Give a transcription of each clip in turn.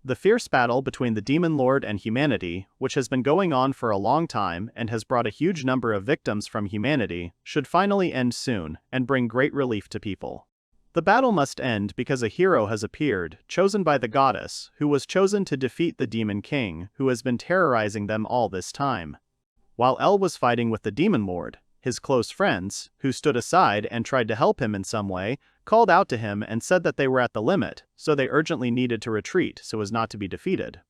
The fierce battle between the Demon Lord and humanity, which has been going on for a long time and has brought a huge number of victims from humanity, should finally end soon and bring great relief to people. The battle must end because a hero has appeared, chosen by the goddess, who was chosen to defeat the Demon King, who has been terrorizing them all this time. While L was fighting with the Demon Lord, his close friends, who stood aside and tried to help him in some way, called out to him and said that they were at the limit, so they urgently needed to retreat so as not to be defeated.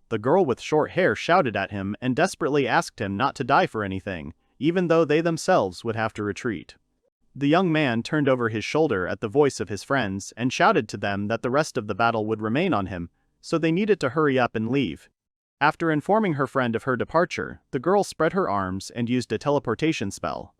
The girl with short hair shouted at him and desperately asked him not to die for anything, even though they themselves would have to retreat. The young man turned over his shoulder at the voice of his friends and shouted to them that the rest of the battle would remain on him, so they needed to hurry up and leave. After informing her friend of her departure, the girl spread her arms and used a teleportation spell.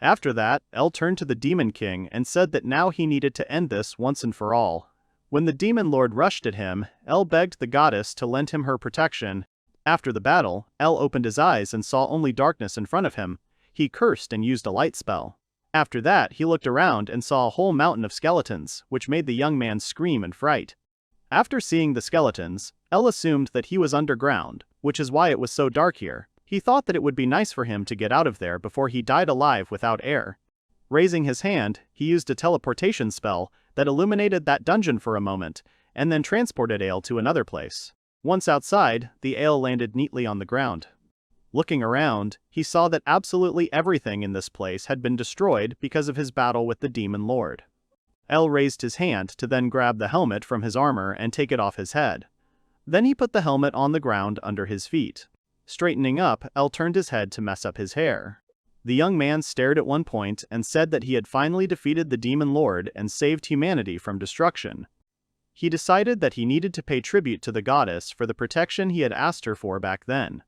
After that, L turned to the Demon King and said that now he needed to end this once and for all. When the Demon Lord rushed at him, L begged the goddess to lend him her protection. After the battle, L opened his eyes and saw only darkness in front of him. He cursed and used a light spell. After that, he looked around and saw a whole mountain of skeletons, which made the young man scream in fright. After seeing the skeletons, L assumed that he was underground, which is why it was so dark here. He thought that it would be nice for him to get out of there before he died alive without air. Raising his hand, he used a teleportation spell that illuminated that dungeon for a moment, and then transported Ale to another place. Once outside, the Ale landed neatly on the ground. Looking around, he saw that absolutely everything in this place had been destroyed because of his battle with the Demon Lord. El raised his hand to then grab the helmet from his armor and take it off his head. Then he put the helmet on the ground under his feet. Straightening up, El turned his head to mess up his hair. The young man stared at one point and said that he had finally defeated the Demon Lord and saved humanity from destruction. He decided that he needed to pay tribute to the goddess for the protection he had asked her for back then.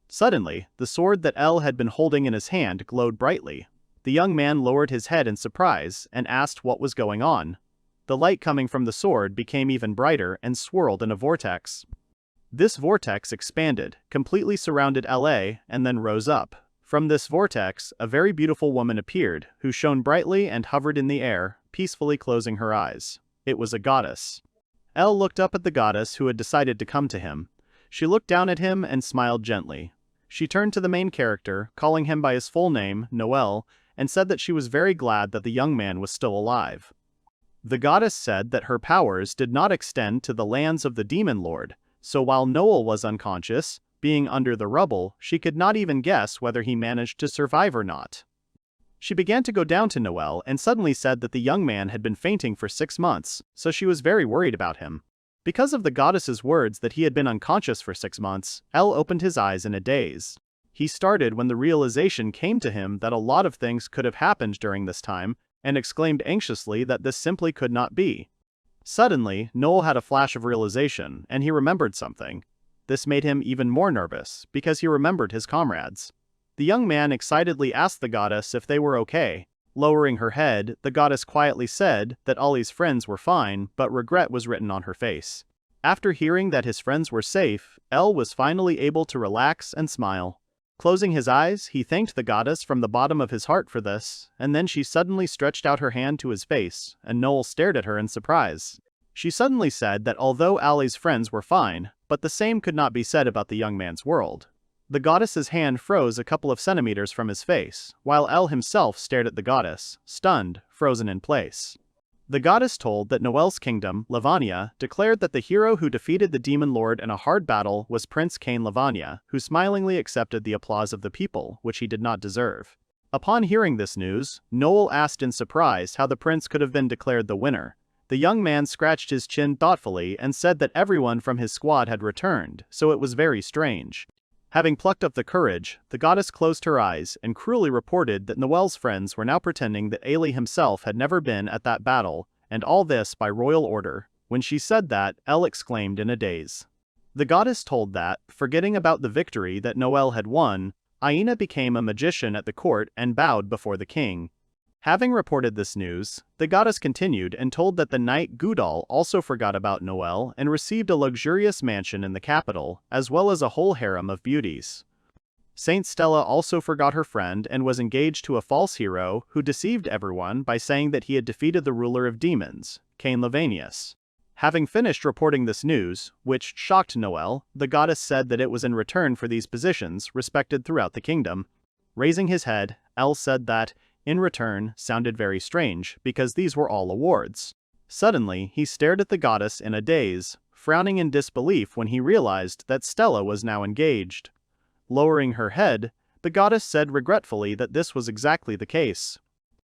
Suddenly, the sword that El had been holding in his hand glowed brightly. The young man lowered his head in surprise and asked what was going on. The light coming from the sword became even brighter and swirled in a vortex. This vortex expanded, completely surrounded LA, and then rose up. From this vortex, a very beautiful woman appeared, who shone brightly and hovered in the air, peacefully closing her eyes. It was a goddess. El looked up at the goddess who had decided to come to him. She looked down at him and smiled gently. She turned to the main character, calling him by his full name, Noel, and said that she was very glad that the young man was still alive. The goddess said that her powers did not extend to the lands of the Demon Lord, so while Noel was unconscious, being under the rubble, she could not even guess whether he managed to survive or not. She began to go down to Noel and suddenly said that the young man had been fainting for 6 months, so she was very worried about him. Because of the goddess's words that he had been unconscious for 6 months, El opened his eyes in a daze. He started when the realization came to him that a lot of things could have happened during this time, and exclaimed anxiously that this simply could not be. Suddenly, Noel had a flash of realization, and he remembered something. This made him even more nervous, because he remembered his comrades. The young man excitedly asked the goddess if they were okay. Lowering her head, the goddess quietly said that Ollie's friends were fine, but regret was written on her face. After hearing that his friends were safe, El was finally able to relax and smile. Closing his eyes, he thanked the goddess from the bottom of his heart for this, and then she suddenly stretched out her hand to his face, and Noel stared at her in surprise. She suddenly said that although Ollie's friends were fine, but the same could not be said about the young man's world. The goddess's hand froze a couple of centimeters from his face, while El himself stared at the goddess, stunned, frozen in place. The goddess told that Noel's kingdom, Lavania, declared that the hero who defeated the Demon Lord in a hard battle was Prince Cain Lavania, who smilingly accepted the applause of the people, which he did not deserve. Upon hearing this news, Noel asked in surprise how the prince could have been declared the winner. The young man scratched his chin thoughtfully and said that everyone from his squad had returned, so it was very strange. Having plucked up the courage, the goddess closed her eyes and cruelly reported that Noel's friends were now pretending that Ailey himself had never been at that battle, and all this by royal order. When she said that, El exclaimed in a daze. The goddess told that, forgetting about the victory that Noel had won, Aina became a magician at the court and bowed before the king. Having reported this news, the goddess continued and told that the knight Gudal also forgot about Noel and received a luxurious mansion in the capital, as well as a whole harem of beauties. Saint Stella also forgot her friend and was engaged to a false hero who deceived everyone by saying that he had defeated the ruler of demons, Cain Lavanius. Having finished reporting this news, which shocked Noel, the goddess said that it was in return for these positions respected throughout the kingdom. Raising his head, El said that, in return, sounded very strange, because these were all awards. Suddenly, he stared at the goddess in a daze, frowning in disbelief when he realized that Stella was now engaged. Lowering her head, the goddess said regretfully that this was exactly the case.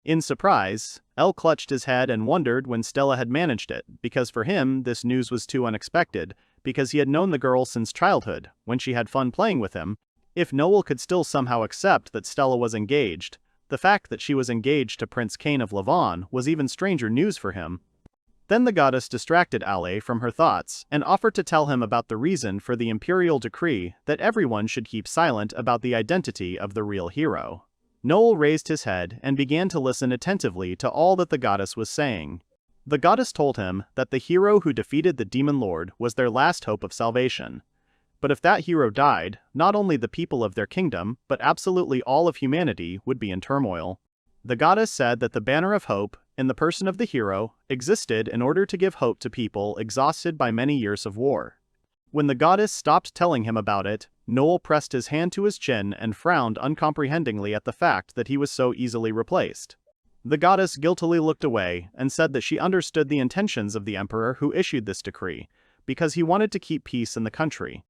In surprise, El clutched his head and wondered when Stella had managed it, because for him this news was too unexpected, because he had known the girl since childhood, when she had fun playing with him. If Noel could still somehow accept that Stella was engaged, the fact that she was engaged to Prince Cain of Lavon was even stranger news for him. Then the goddess distracted Ale from her thoughts and offered to tell him about the reason for the imperial decree that everyone should keep silent about the identity of the real hero. Noel raised his head and began to listen attentively to all that the goddess was saying. The goddess told him that the hero who defeated the demon lord was their last hope of salvation. But if that hero died, not only the people of their kingdom, but absolutely all of humanity would be in turmoil. The goddess said that the banner of hope, in the person of the hero, existed in order to give hope to people exhausted by many years of war. When the goddess stopped telling him about it, Noel pressed his hand to his chin and frowned uncomprehendingly at the fact that he was so easily replaced. The goddess guiltily looked away and said that she understood the intentions of the emperor who issued this decree, because he wanted to keep peace in the country.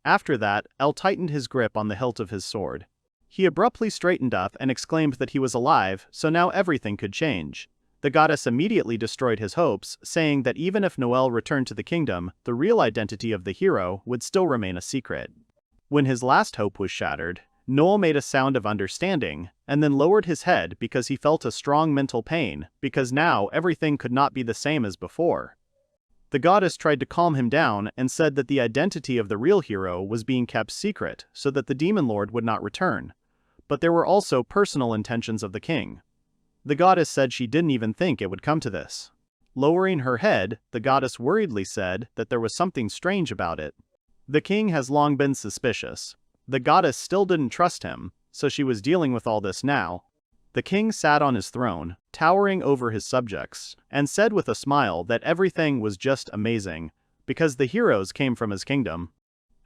After that, El tightened his grip on the hilt of his sword. He abruptly straightened up and exclaimed that he was alive, so now everything could change. The goddess immediately destroyed his hopes, saying that even if Noel returned to the kingdom, the real identity of the hero would still remain a secret. When his last hope was shattered, Noel made a sound of understanding, and then lowered his head because he felt a strong mental pain, because now everything could not be the same as before. The goddess tried to calm him down and said that the identity of the real hero was being kept secret so that the demon lord would not return. But there were also personal intentions of the king. The goddess said she didn't even think it would come to this. Lowering her head, the goddess worriedly said that there was something strange about it. The king has long been suspicious. The goddess still didn't trust him, so she was dealing with all this now. The king sat on his throne, towering over his subjects, and said with a smile that everything was just amazing, because the heroes came from his kingdom.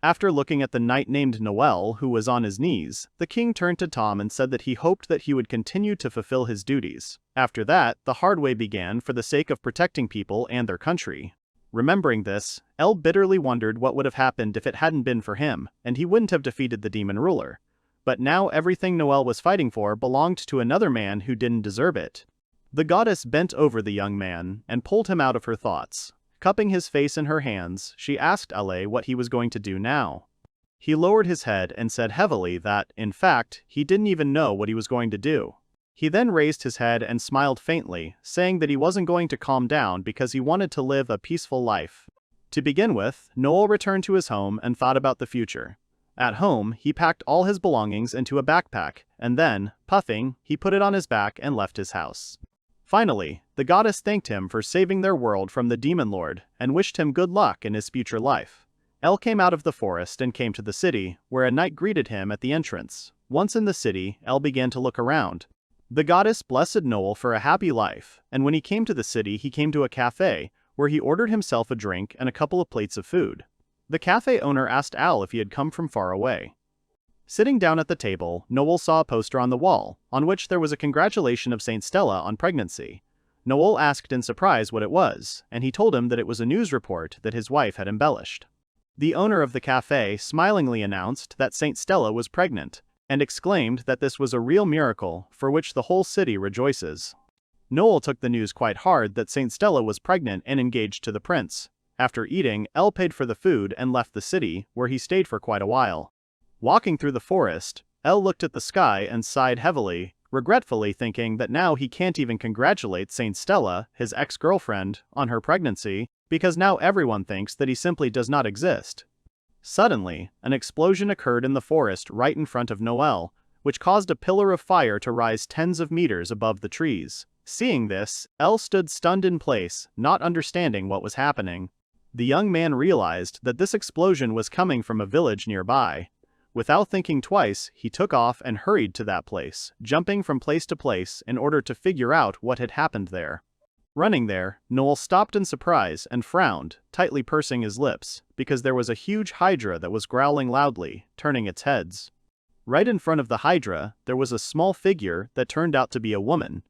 After looking at the knight named Noel who was on his knees, the king turned to Tom and said that he hoped that he would continue to fulfill his duties. After that, the hard way began for the sake of protecting people and their country. Remembering this, El bitterly wondered what would have happened if it hadn't been for him, and he wouldn't have defeated the demon ruler. But now everything Noel was fighting for belonged to another man who didn't deserve it. The goddess bent over the young man and pulled him out of her thoughts. Cupping his face in her hands, she asked Ale what he was going to do now. He lowered his head and said heavily that, in fact, he didn't even know what he was going to do. He then raised his head and smiled faintly, saying that he wasn't going to calm down because he wanted to live a peaceful life. To begin with, Noel returned to his home and thought about the future. At home, he packed all his belongings into a backpack, and then, puffing, he put it on his back and left his house. Finally, the goddess thanked him for saving their world from the demon lord and wished him good luck in his future life. El came out of the forest and came to the city, where a knight greeted him at the entrance. Once in the city, El began to look around. The goddess blessed Noel for a happy life, and when he came to the city he came to a cafe, where he ordered himself a drink and a couple of plates of food. The cafe owner asked Al if he had come from far away. Sitting down at the table, Noel saw a poster on the wall, on which there was a congratulation of Saint Stella on pregnancy. Noel asked in surprise what it was, and he told him that it was a news report that his wife had embellished. The owner of the cafe smilingly announced that Saint Stella was pregnant, and exclaimed that this was a real miracle for which the whole city rejoices. Noel took the news quite hard that Saint Stella was pregnant and engaged to the prince. After eating, El paid for the food and left the city, where he stayed for quite a while. Walking through the forest, El looked at the sky and sighed heavily, regretfully thinking that now he can't even congratulate Saint Stella, his ex-girlfriend, on her pregnancy, because now everyone thinks that he simply does not exist. Suddenly, an explosion occurred in the forest right in front of Noel, which caused a pillar of fire to rise tens of meters above the trees. Seeing this, El stood stunned in place, not understanding what was happening. The young man realized that this explosion was coming from a village nearby. Without thinking twice, he took off and hurried to that place, jumping from place to place in order to figure out what had happened there. Running there, Noel stopped in surprise and frowned, tightly pursing his lips, because there was a huge hydra that was growling loudly, turning its heads. Right in front of the hydra, there was a small figure that turned out to be a woman.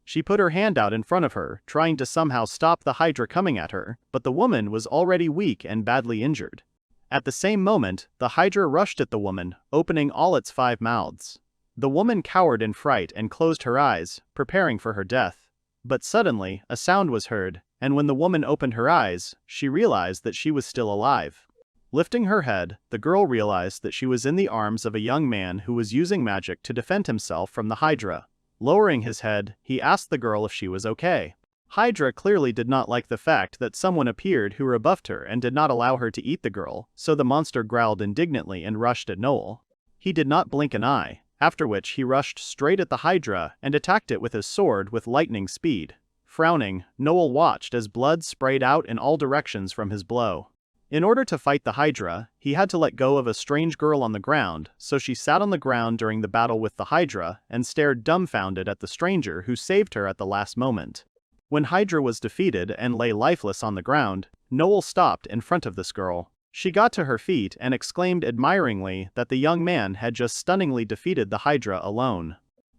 She put her hand out in front of her, trying to somehow stop the hydra coming at her, but the woman was already weak and badly injured. At the same moment, the hydra rushed at the woman, opening all its 5 mouths. The woman cowered in fright and closed her eyes, preparing for her death. But suddenly, a sound was heard, and when the woman opened her eyes, she realized that she was still alive. Lifting her head, the girl realized that she was in the arms of a young man who was using magic to defend himself from the hydra. Lowering his head, he asked the girl if she was okay. Hydra clearly did not like the fact that someone appeared who rebuffed her and did not allow her to eat the girl, so the monster growled indignantly and rushed at Noel. He did not blink an eye, after which he rushed straight at the hydra and attacked it with his sword with lightning speed. Frowning, Noel watched as blood sprayed out in all directions from his blow. In order to fight the hydra, he had to let go of a strange girl on the ground, so she sat on the ground during the battle with the hydra and stared dumbfounded at the stranger who saved her at the last moment. When Hydra was defeated and lay lifeless on the ground, Noel stopped in front of this girl. She got to her feet and exclaimed admiringly that the young man had just stunningly defeated the hydra alone.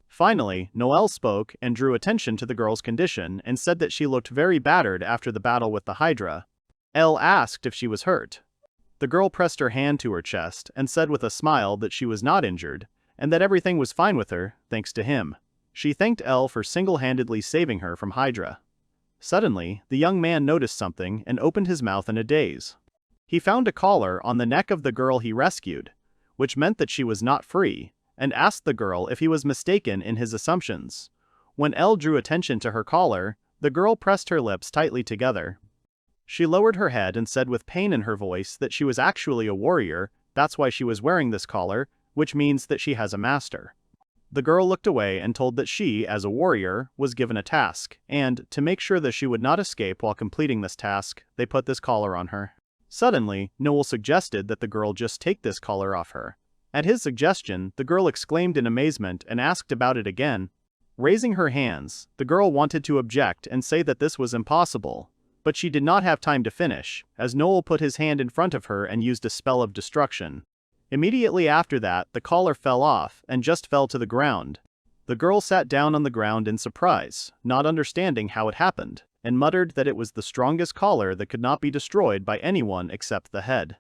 Finally, Noel spoke and drew attention to the girl's condition and said that she looked very battered after the battle with the hydra. Elle asked if she was hurt. The girl pressed her hand to her chest and said with a smile that she was not injured, and that everything was fine with her, thanks to him. She thanked Elle for single-handedly saving her from Hydra. Suddenly, the young man noticed something and opened his mouth in a daze. He found a collar on the neck of the girl he rescued, which meant that she was not free, and asked the girl if he was mistaken in his assumptions. When Elle drew attention to her collar, the girl pressed her lips tightly together. She lowered her head and said with pain in her voice that she was actually a warrior, that's why she was wearing this collar, which means that she has a master. The girl looked away and told that she, as a warrior, was given a task, and, to make sure that she would not escape while completing this task, they put this collar on her. Suddenly, Noel suggested that the girl just take this collar off her. At his suggestion, the girl exclaimed in amazement and asked about it again. Raising her hands, the girl wanted to object and say that this was impossible, but she did not have time to finish, as Noel put his hand in front of her and used a spell of destruction. Immediately after that, the collar fell off and just fell to the ground. The girl sat down on the ground in surprise, not understanding how it happened, and muttered that it was the strongest collar that could not be destroyed by anyone except the head.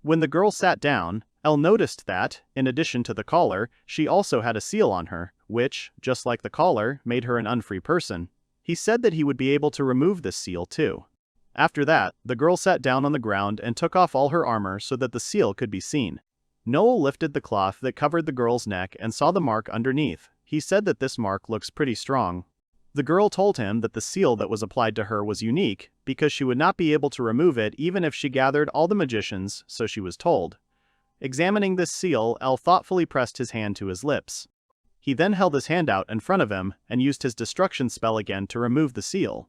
When the girl sat down, Elle noticed that, in addition to the collar, she also had a seal on her, which, just like the collar, made her an unfree person. He said that he would be able to remove this seal too. After that, the girl sat down on the ground and took off all her armor so that the seal could be seen. Noel lifted the cloth that covered the girl's neck and saw the mark underneath. He said that this mark looks pretty strong. The girl told him that the seal that was applied to her was unique, because she would not be able to remove it even if she gathered all the magicians, so she was told. Examining this seal, Elle thoughtfully pressed his hand to his lips. He then held his hand out in front of him and used his destruction spell again to remove the seal.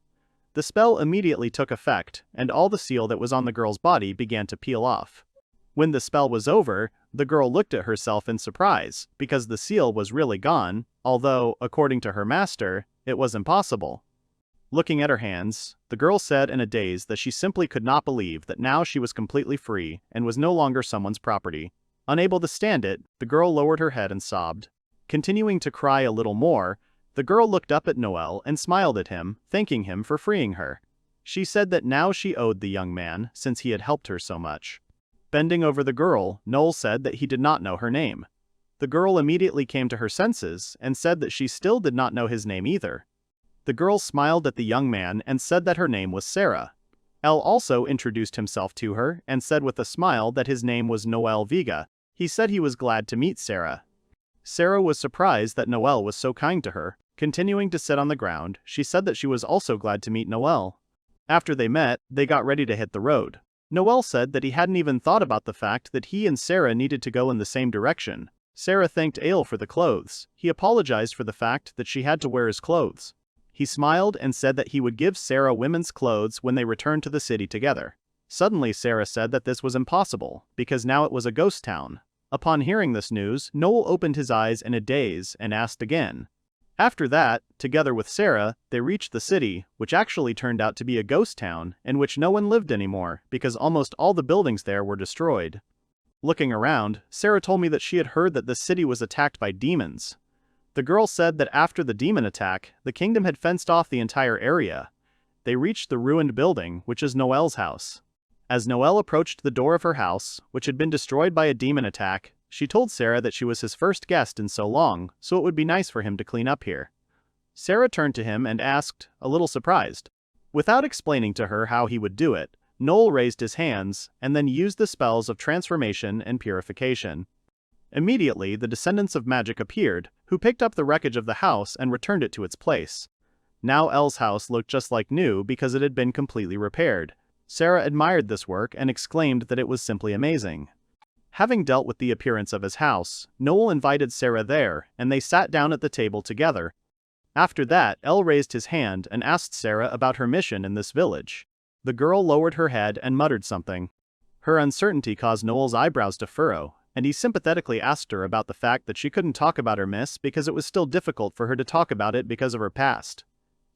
The spell immediately took effect, and all the seal that was on the girl's body began to peel off. When the spell was over, the girl looked at herself in surprise, because the seal was really gone, although, according to her master, it was impossible. Looking at her hands, the girl said in a daze that she simply could not believe that now she was completely free and was no longer someone's property. Unable to stand it, the girl lowered her head and sobbed. Continuing to cry a little more, the girl looked up at Noel and smiled at him, thanking him for freeing her. She said that now she owed the young man, since he had helped her so much. Bending over the girl, Noel said that he did not know her name. The girl immediately came to her senses and said that she still did not know his name either. The girl smiled at the young man and said that her name was Sarah. Elle also introduced himself to her and said with a smile that his name was Noel Viga. He said he was glad to meet Sarah. Sarah was surprised that Noel was so kind to her. Continuing to sit on the ground, she said that she was also glad to meet Noel. After they met, they got ready to hit the road. Noel said that he hadn't even thought about the fact that he and Sarah needed to go in the same direction. Sarah thanked Ale for the clothes. He apologized for the fact that she had to wear his clothes. He smiled and said that he would give Sarah women's clothes when they returned to the city together. Suddenly Sarah said that this was impossible, because now it was a ghost town. Upon hearing this news, Noel opened his eyes in a daze and asked again, After that, together with Sarah, they reached the city, which actually turned out to be a ghost town, in which no one lived anymore, because almost all the buildings there were destroyed. Looking around, Sarah told me that she had heard that this city was attacked by demons. The girl said that after the demon attack, the kingdom had fenced off the entire area. They reached the ruined building, which is Noel's house. As Noel approached the door of her house, which had been destroyed by a demon attack, she told Sarah that she was his first guest in so long, so it would be nice for him to clean up here. Sarah turned to him and asked, a little surprised. Without explaining to her how he would do it, Noel raised his hands, and then used the spells of transformation and purification. Immediately, the descendants of magic appeared, who picked up the wreckage of the house and returned it to its place. Now Elle's house looked just like new because it had been completely repaired. Sarah admired this work and exclaimed that it was simply amazing. Having dealt with the appearance of his house, Noel invited Sarah there, and they sat down at the table together. After that, Elle raised his hand and asked Sarah about her mission in this village. The girl lowered her head and muttered something. Her uncertainty caused Noel's eyebrows to furrow, and he sympathetically asked her about the fact that she couldn't talk about her miss because it was still difficult for her to talk about it because of her past.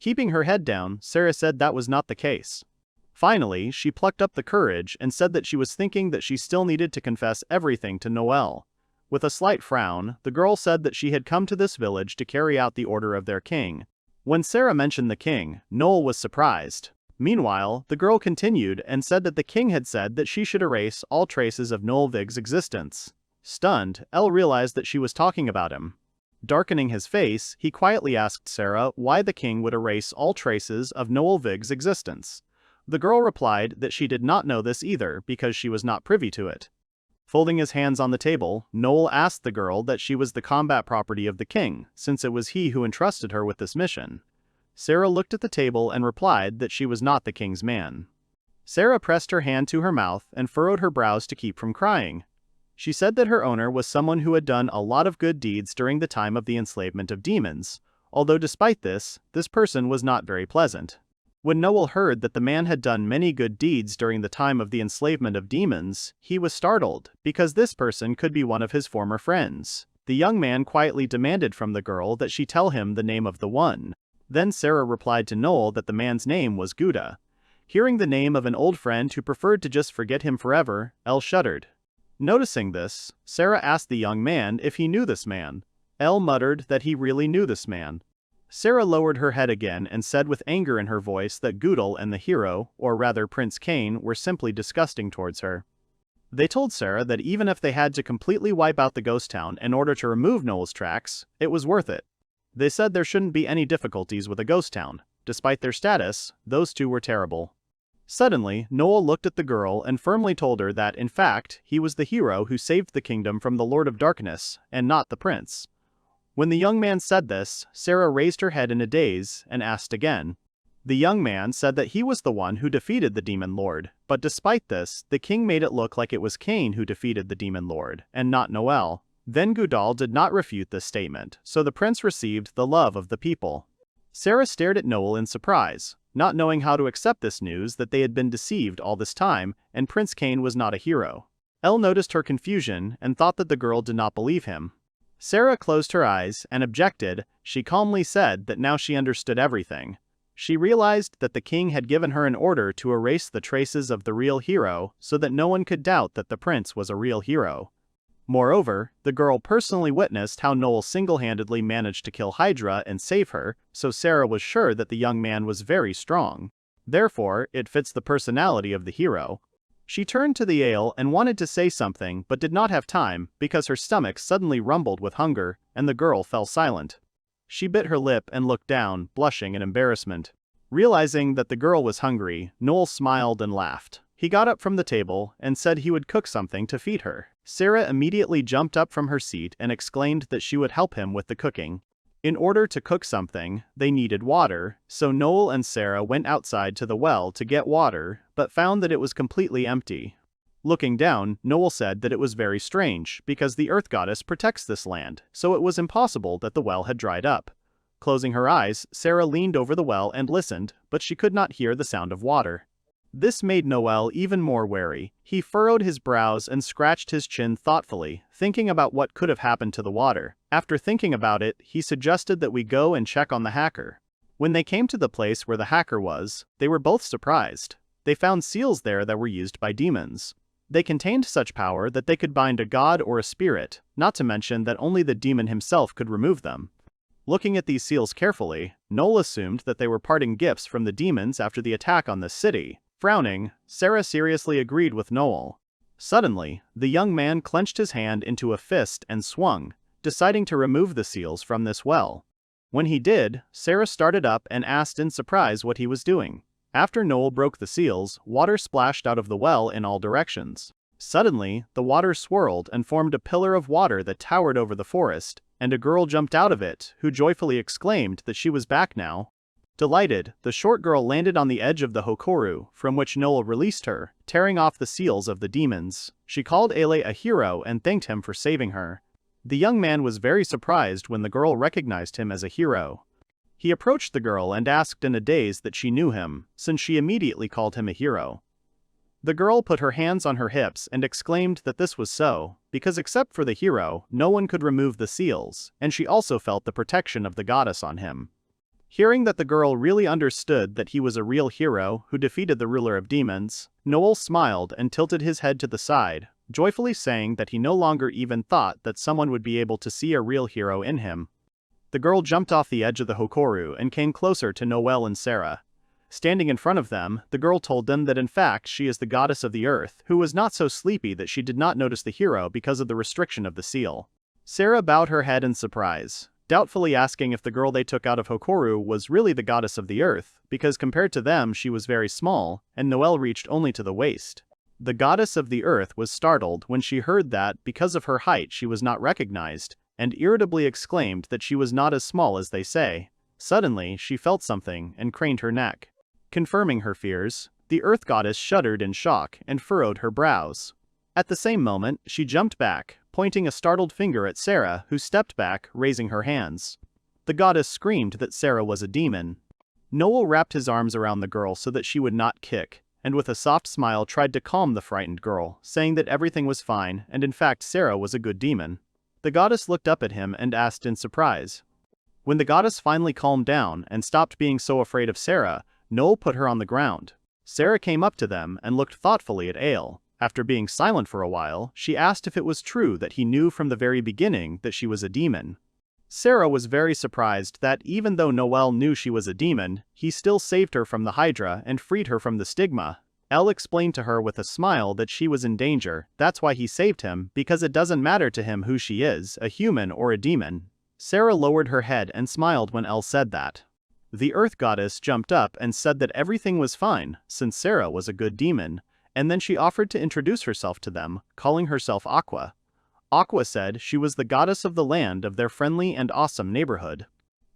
Keeping her head down, Sarah said that was not the case. Finally, she plucked up the courage and said that she was thinking that she still needed to confess everything to Noel. With a slight frown, the girl said that she had come to this village to carry out the order of their king. When Sarah mentioned the king, Noel was surprised. Meanwhile, the girl continued and said that the king had said that she should erase all traces of Noel Viga's existence. Stunned, Elle realized that she was talking about him. Darkening his face, he quietly asked Sarah why the king would erase all traces of Noel Viga's existence. The girl replied that she did not know this either because she was not privy to it. Folding his hands on the table, Noel asked the girl that she was the combat property of the king, since it was he who entrusted her with this mission. Sarah looked at the table and replied that she was not the king's man. Sarah pressed her hand to her mouth and furrowed her brows to keep from crying. She said that her owner was someone who had done a lot of good deeds during the time of the enslavement of demons, although despite this person was not very pleasant. When Noel heard that the man had done many good deeds during the time of the enslavement of demons, he was startled, because this person could be one of his former friends. The young man quietly demanded from the girl that she tell him the name of the one. Then Sarah replied to Noel that the man's name was Gouda. Hearing the name of an old friend who preferred to just forget him forever, Elle shuddered. Noticing this, Sarah asked the young man if he knew this man. Elle muttered that he really knew this man. Sarah lowered her head again and said with anger in her voice that Gödel and the hero, or rather Prince Cain, were simply disgusting towards her. They told Sarah that even if they had to completely wipe out the ghost town in order to remove Noel's tracks, it was worth it. They said there shouldn't be any difficulties with a ghost town. Despite their status, those two were terrible. Suddenly, Noel looked at the girl and firmly told her that, in fact, he was the hero who saved the kingdom from the Lord of Darkness, and not the prince. When the young man said this, Sarah raised her head in a daze and asked again. The young man said that he was the one who defeated the demon lord, but despite this, the king made it look like it was Cain who defeated the demon lord, and not Noel. Then Gödel did not refute this statement, so the prince received the love of the people. Sarah stared at Noel in surprise, not knowing how to accept this news that they had been deceived all this time, and Prince Cain was not a hero. Elle noticed her confusion and thought that the girl did not believe him. Sarah closed her eyes and objected. She calmly said that now she understood everything. She realized that the king had given her an order to erase the traces of the real hero so that no one could doubt that the prince was a real hero. Moreover, the girl personally witnessed how Noel single-handedly managed to kill Hydra and save her, so Sarah was sure that the young man was very strong. Therefore, it fits the personality of the hero. She turned to the ale and wanted to say something but did not have time because her stomach suddenly rumbled with hunger, and the girl fell silent. She bit her lip and looked down, blushing in embarrassment. Realizing that the girl was hungry, Noel smiled and laughed. He got up from the table and said he would cook something to feed her. Sarah immediately jumped up from her seat and exclaimed that she would help him with the cooking. In order to cook something, they needed water, so Noel and Sarah went outside to the well to get water, but found that it was completely empty. Looking down, Noel said that it was very strange, because the Earth Goddess protects this land, so it was impossible that the well had dried up. Closing her eyes, Sarah leaned over the well and listened, but she could not hear the sound of water. This made Noel even more wary. He furrowed his brows and scratched his chin thoughtfully, thinking about what could have happened to the water. After thinking about it, he suggested that we go and check on the hacker. When they came to the place where the hacker was, they were both surprised. They found seals there that were used by demons. They contained such power that they could bind a god or a spirit, not to mention that only the demon himself could remove them. Looking at these seals carefully, Noel assumed that they were parting gifts from the demons after the attack on the city. Frowning, Sarah seriously agreed with Noel. Suddenly, the young man clenched his hand into a fist and swung, deciding to remove the seals from this well. When he did, Sarah started up and asked in surprise what he was doing. After Noel broke the seals, water splashed out of the well in all directions. Suddenly, the water swirled and formed a pillar of water that towered over the forest, and a girl jumped out of it, who joyfully exclaimed that she was back now. Delighted, the short girl landed on the edge of the Hokoru, from which Noel released her, tearing off the seals of the demons. She called Ale a hero and thanked him for saving her. The young man was very surprised when the girl recognized him as a hero. He approached the girl and asked in a daze that she knew him, since she immediately called him a hero. The girl put her hands on her hips and exclaimed that this was so, because except for the hero, no one could remove the seals, and she also felt the protection of the goddess on him. Hearing that the girl really understood that he was a real hero who defeated the ruler of demons, Noel smiled and tilted his head to the side, joyfully saying that he no longer even thought that someone would be able to see a real hero in him. The girl jumped off the edge of the Hokoru and came closer to Noel and Sarah. Standing in front of them, the girl told them that in fact she is the goddess of the earth, who was not so sleepy that she did not notice the hero because of the restriction of the seal. Sarah bowed her head in surprise, doubtfully asking if the girl they took out of Hokoru was really the goddess of the earth, because compared to them she was very small, and Noel reached only to the waist. The goddess of the earth was startled when she heard that because of her height she was not recognized, and irritably exclaimed that she was not as small as they say. Suddenly, she felt something and craned her neck. Confirming her fears, the earth goddess shuddered in shock and furrowed her brows. At the same moment, she jumped back, pointing a startled finger at Sarah, who stepped back, raising her hands. The goddess screamed that Sarah was a demon. Noel wrapped his arms around the girl so that she would not kick, and with a soft smile tried to calm the frightened girl, saying that everything was fine and in fact Sarah was a good demon. The goddess looked up at him and asked in surprise. When the goddess finally calmed down and stopped being so afraid of Sarah, Noel put her on the ground. Sarah came up to them and looked thoughtfully at Ale. After being silent for a while, she asked if it was true that he knew from the very beginning that she was a demon. Sarah was very surprised that even though Noel knew she was a demon, he still saved her from the Hydra and freed her from the stigma. Elle explained to her with a smile that she was in danger, that's why he saved him, because it doesn't matter to him who she is, a human or a demon. Sarah lowered her head and smiled when Elle said that. The earth goddess jumped up and said that everything was fine, since Sarah was a good demon, and then she offered to introduce herself to them, calling herself Aqua. Aqua said she was the goddess of the land of their friendly and awesome neighborhood.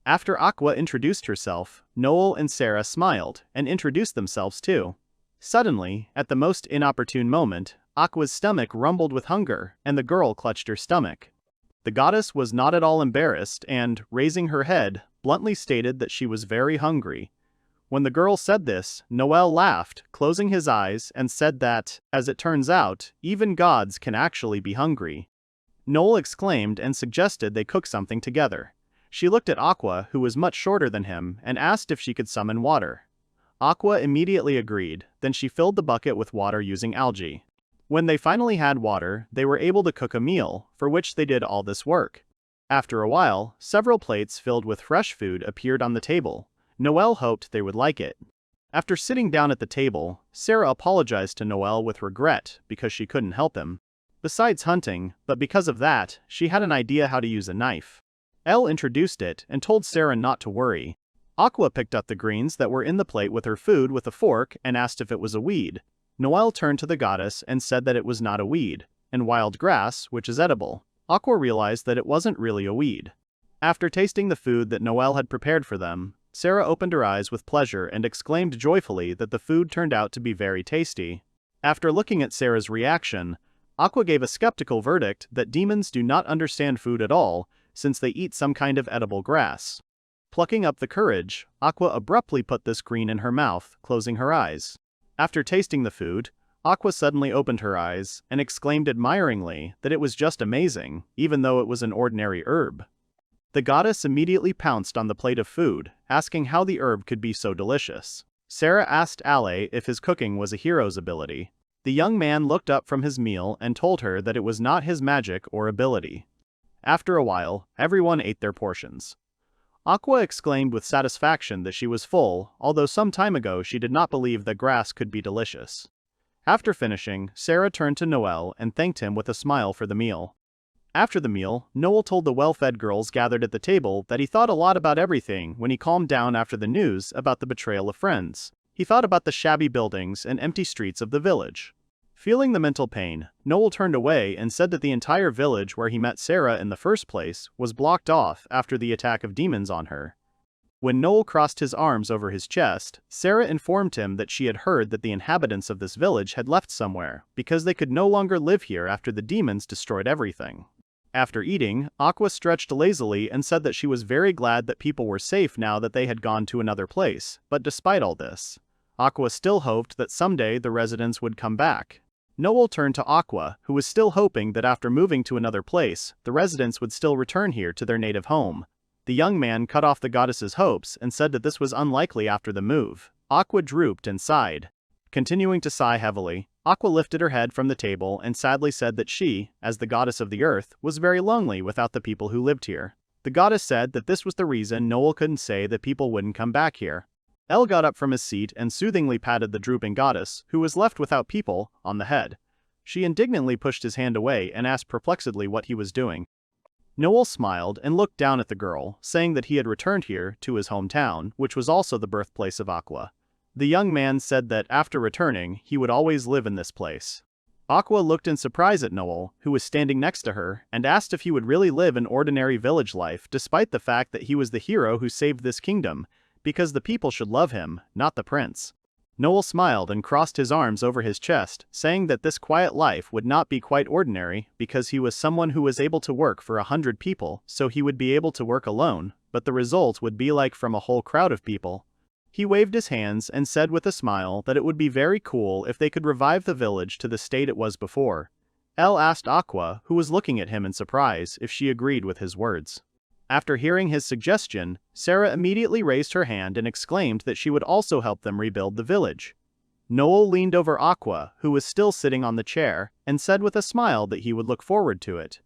After Aqua introduced herself, Noel and Sarah smiled and introduced themselves too. Suddenly, at the most inopportune moment, Aqua's stomach rumbled with hunger, and the girl clutched her stomach. The goddess was not at all embarrassed and, raising her head, bluntly stated that she was very hungry. When the girl said this, Noel laughed, closing his eyes, and said that, as it turns out, even gods can actually be hungry. Noel exclaimed and suggested they cook something together. She looked at Aqua, who was much shorter than him, and asked if she could summon water. Aqua immediately agreed, then she filled the bucket with water using algae. When they finally had water, they were able to cook a meal, for which they did all this work. After a while, several plates filled with fresh food appeared on the table. Noel hoped they would like it. After sitting down at the table, Sarah apologized to Noel with regret because she couldn't help him. Besides hunting, but because of that, she had an idea how to use a knife. Elle introduced it and told Sarah not to worry. Aqua picked up the greens that were in the plate with her food with a fork and asked if it was a weed. Noel turned to the goddess and said that it was not a weed, and wild grass, which is edible. Aqua realized that it wasn't really a weed. After tasting the food that Noel had prepared for them, Sarah opened her eyes with pleasure and exclaimed joyfully that the food turned out to be very tasty. After looking at Sarah's reaction, Aqua gave a skeptical verdict that demons do not understand food at all, since they eat some kind of edible grass. Plucking up the courage, Aqua abruptly put this green in her mouth, closing her eyes. After tasting the food, Aqua suddenly opened her eyes and exclaimed admiringly that it was just amazing, even though it was an ordinary herb. The goddess immediately pounced on the plate of food, asking how the herb could be so delicious. Sarah asked Ale if his cooking was a hero's ability. The young man looked up from his meal and told her that it was not his magic or ability. After a while, everyone ate their portions. Aqua exclaimed with satisfaction that she was full, although some time ago she did not believe that grass could be delicious. After finishing, Sarah turned to Noel and thanked him with a smile for the meal. After the meal, Noel told the well-fed girls gathered at the table that he thought a lot about everything when he calmed down after the news about the betrayal of friends. He thought about the shabby buildings and empty streets of the village. Feeling the mental pain, Noel turned away and said that the entire village where he met Sarah in the first place was blocked off after the attack of demons on her. When Noel crossed his arms over his chest, Sarah informed him that she had heard that the inhabitants of this village had left somewhere because they could no longer live here after the demons destroyed everything. After eating, Aqua stretched lazily and said that she was very glad that people were safe now that they had gone to another place, but despite all this, Aqua still hoped that someday the residents would come back. Noel turned to Aqua, who was still hoping that after moving to another place, the residents would still return here to their native home. The young man cut off the goddess's hopes and said that this was unlikely after the move. Aqua drooped and sighed. Continuing to sigh heavily, Aqua lifted her head from the table and sadly said that she, as the goddess of the earth, was very lonely without the people who lived here. The goddess said that this was the reason Noel couldn't say that people wouldn't come back here. El got up from his seat and soothingly patted the drooping goddess, who was left without people, on the head. She indignantly pushed his hand away and asked perplexedly what he was doing. Noel smiled and looked down at the girl, saying that he had returned here, to his hometown, which was also the birthplace of Aqua. The young man said that after returning, he would always live in this place. Aqua looked in surprise at Noel, who was standing next to her, and asked if he would really live an ordinary village life despite the fact that he was the hero who saved this kingdom, because the people should love him, not the prince. Noel smiled and crossed his arms over his chest, saying that this quiet life would not be quite ordinary because he was someone who was able to work for 100 people, so he would be able to work alone, but the result would be like from a whole crowd of people. He waved his hands and said with a smile that it would be very cool if they could revive the village to the state it was before. El asked Aqua, who was looking at him in surprise, if she agreed with his words. After hearing his suggestion, Sarah immediately raised her hand and exclaimed that she would also help them rebuild the village. Noel leaned over Aqua, who was still sitting on the chair, and said with a smile that he would look forward to it.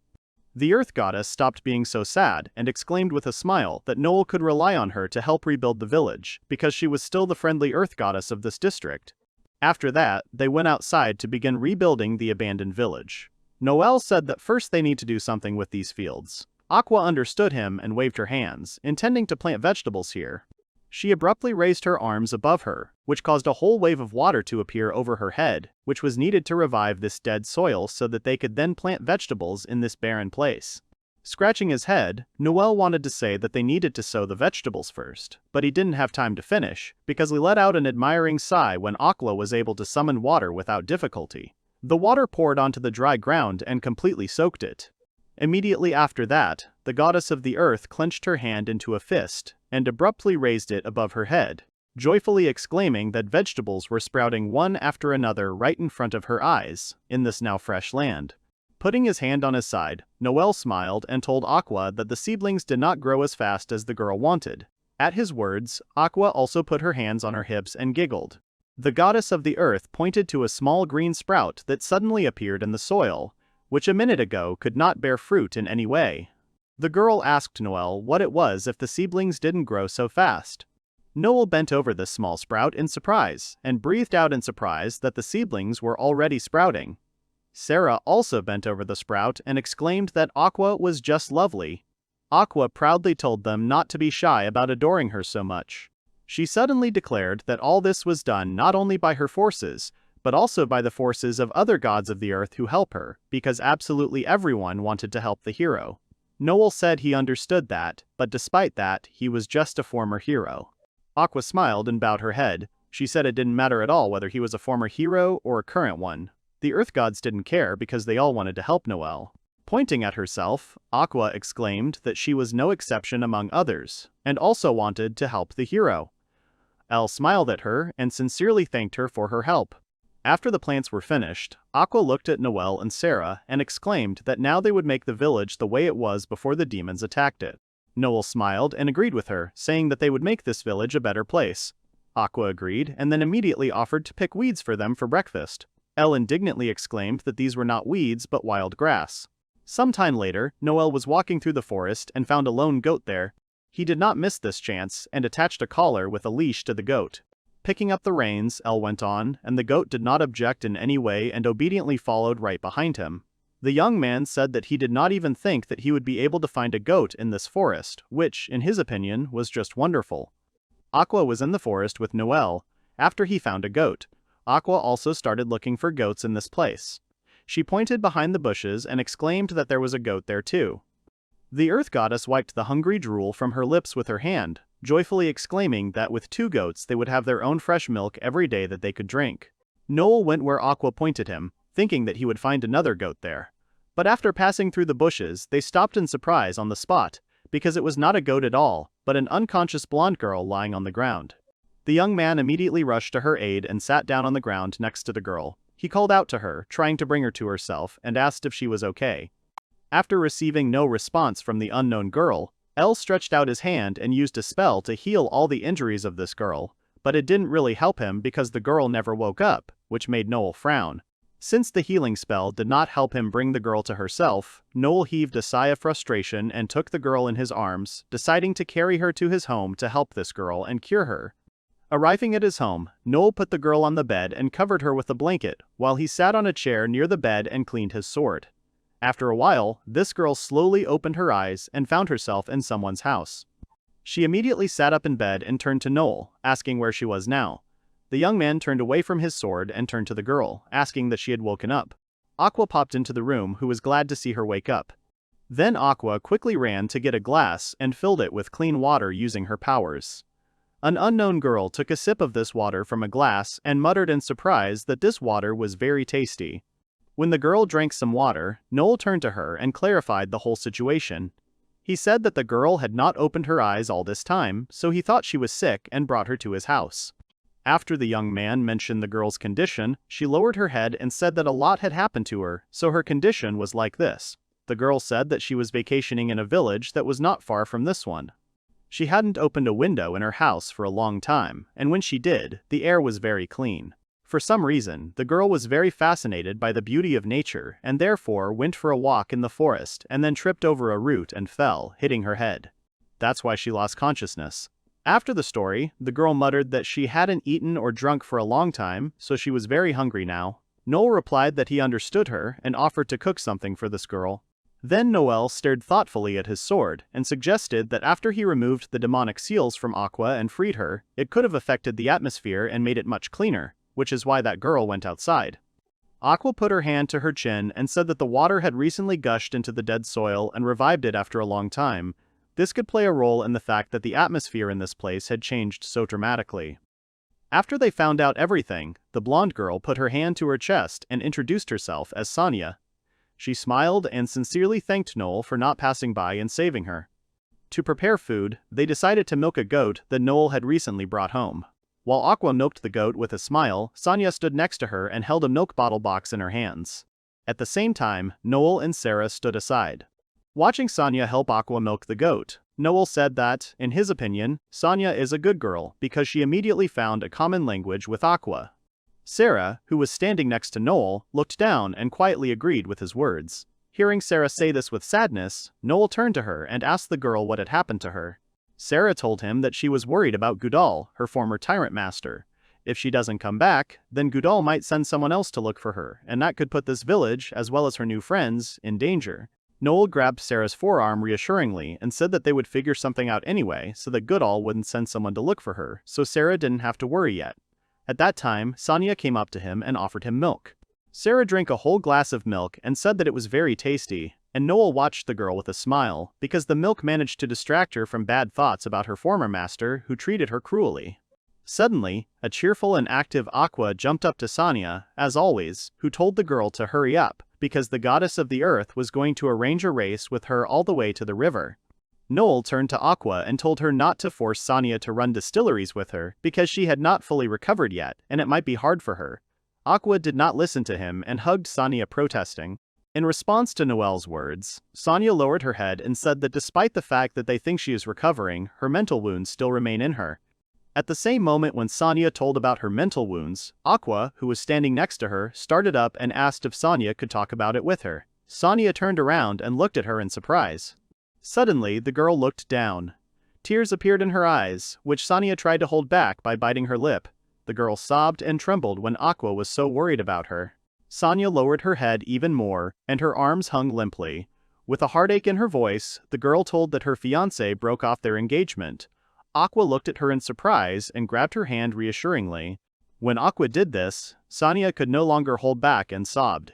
The Earth Goddess stopped being so sad and exclaimed with a smile that Noel could rely on her to help rebuild the village, because she was still the friendly Earth Goddess of this district. After that, they went outside to begin rebuilding the abandoned village. Noel said that first they need to do something with these fields. Aqua understood him and waved her hands, intending to plant vegetables here. She abruptly raised her arms above her, which caused a whole wave of water to appear over her head, which was needed to revive this dead soil so that they could then plant vegetables in this barren place. Scratching his head, Noel wanted to say that they needed to sow the vegetables first, but he didn't have time to finish, because he let out an admiring sigh when Aqua was able to summon water without difficulty. The water poured onto the dry ground and completely soaked it. Immediately after that, the goddess of the earth clenched her hand into a fist, and abruptly raised it above her head, joyfully exclaiming that vegetables were sprouting one after another right in front of her eyes, in this now fresh land. Putting his hand on his side, Noel smiled and told Aqua that the seedlings did not grow as fast as the girl wanted. At his words, Aqua also put her hands on her hips and giggled. The goddess of the earth pointed to a small green sprout that suddenly appeared in the soil, which a minute ago could not bear fruit in any way. The girl asked Noel what it was if the seedlings didn't grow so fast. Noel bent over this small sprout in surprise, and breathed out in surprise that the seedlings were already sprouting. Sarah also bent over the sprout and exclaimed that Aqua was just lovely. Aqua proudly told them not to be shy about adoring her so much. She suddenly declared that all this was done not only by her forces, but also by the forces of other gods of the earth who help her, because absolutely everyone wanted to help the hero. Noel said he understood that, but despite that, he was just a former hero. Aqua smiled and bowed her head. She said it didn't matter at all whether he was a former hero or a current one. The earth gods didn't care because they all wanted to help Noel. Pointing at herself, Aqua exclaimed that she was no exception among others, and also wanted to help the hero. Elle smiled at her and sincerely thanked her for her help. After the plants were finished, Aqua looked at Noel and Sarah and exclaimed that now they would make the village the way it was before the demons attacked it. Noel smiled and agreed with her, saying that they would make this village a better place. Aqua agreed and then immediately offered to pick weeds for them for breakfast. Elle indignantly exclaimed that these were not weeds but wild grass. Some time later, Noel was walking through the forest and found a lone goat there. He did not miss this chance and attached a collar with a leash to the goat. Picking up the reins, Elle went on, and the goat did not object in any way and obediently followed right behind him. The young man said that he did not even think that he would be able to find a goat in this forest, which, in his opinion, was just wonderful. Aqua was in the forest with Noel. After he found a goat, Aqua also started looking for goats in this place. She pointed behind the bushes and exclaimed that there was a goat there too. The earth goddess wiped the hungry drool from her lips with her hand, joyfully exclaiming that with 2 goats they would have their own fresh milk every day that they could drink. Noel went where Aqua pointed him, thinking that he would find another goat there. But after passing through the bushes, they stopped in surprise on the spot, because it was not a goat at all, but an unconscious blonde girl lying on the ground. The young man immediately rushed to her aid and sat down on the ground next to the girl. He called out to her, trying to bring her to herself, and asked if she was okay. After receiving no response from the unknown girl, Elle stretched out his hand and used a spell to heal all the injuries of this girl, but it didn't really help him because the girl never woke up, which made Noel frown. Since the healing spell did not help him bring the girl to herself, Noel heaved a sigh of frustration and took the girl in his arms, deciding to carry her to his home to help this girl and cure her. Arriving at his home, Noel put the girl on the bed and covered her with a blanket, while he sat on a chair near the bed and cleaned his sword. After a while, this girl slowly opened her eyes and found herself in someone's house. She immediately sat up in bed and turned to Noel, asking where she was now. The young man turned away from his sword and turned to the girl, asking that she had woken up. Aqua popped into the room, who was glad to see her wake up. Then Aqua quickly ran to get a glass and filled it with clean water using her powers. An unknown girl took a sip of this water from a glass and muttered in surprise that this water was very tasty. When the girl drank some water, Noel turned to her and clarified the whole situation. He said that the girl had not opened her eyes all this time, so he thought she was sick and brought her to his house. After the young man mentioned the girl's condition, she lowered her head and said that a lot had happened to her, so her condition was like this. The girl said that she was vacationing in a village that was not far from this one. She hadn't opened a window in her house for a long time, and when she did, the air was very clean. For some reason, the girl was very fascinated by the beauty of nature and therefore went for a walk in the forest and then tripped over a root and fell, hitting her head. That's why she lost consciousness. After the story, the girl muttered that she hadn't eaten or drunk for a long time, so she was very hungry now. Noel replied that he understood her and offered to cook something for this girl. Then Noel stared thoughtfully at his sword and suggested that after he removed the demonic seals from Aqua and freed her, it could have affected the atmosphere and made it much cleaner, which is why that girl went outside. Aqua put her hand to her chin and said that the water had recently gushed into the dead soil and revived it after a long time. This could play a role in the fact that the atmosphere in this place had changed so dramatically. After they found out everything, the blonde girl put her hand to her chest and introduced herself as Sonia. She smiled and sincerely thanked Noel for not passing by and saving her. To prepare food, they decided to milk a goat that Noel had recently brought home. While Aqua milked the goat with a smile, Sonia stood next to her and held a milk bottle box in her hands. At the same time, Noel and Sarah stood aside. Watching Sonia help Aqua milk the goat, Noel said that, in his opinion, Sonia is a good girl because she immediately found a common language with Aqua. Sarah, who was standing next to Noel, looked down and quietly agreed with his words. Hearing Sarah say this with sadness, Noel turned to her and asked the girl what had happened to her. Sarah told him that she was worried about Gudal, her former tyrant master. If she doesn't come back, then Gudal might send someone else to look for her, and that could put this village, as well as her new friends, in danger. Noel grabbed Sarah's forearm reassuringly and said that they would figure something out anyway so that Gudal wouldn't send someone to look for her, so Sarah didn't have to worry yet. At that time, Sonia came up to him and offered him milk. Sarah drank a whole glass of milk and said that it was very tasty, and Noel watched the girl with a smile, because the milk managed to distract her from bad thoughts about her former master who treated her cruelly. Suddenly, a cheerful and active Aqua jumped up to Sonia, as always, who told the girl to hurry up, because the goddess of the earth was going to arrange a race with her all the way to the river. Noel turned to Aqua and told her not to force Sonia to run distilleries with her because she had not fully recovered yet and it might be hard for her. Aqua did not listen to him and hugged Sonia, protesting. In response to Noel's words, Sonia lowered her head and said that despite the fact that they think she is recovering, her mental wounds still remain in her. At the same moment when Sonia told about her mental wounds, Aqua, who was standing next to her, started up and asked if Sonia could talk about it with her. Sonia turned around and looked at her in surprise. Suddenly, the girl looked down. Tears appeared in her eyes, which Sonia tried to hold back by biting her lip. The girl sobbed and trembled when Aqua was so worried about her. Sonia lowered her head even more, and her arms hung limply. With a heartache in her voice, the girl told that her fiancé broke off their engagement. Aqua looked at her in surprise and grabbed her hand reassuringly. When Aqua did this, Sonia could no longer hold back and sobbed.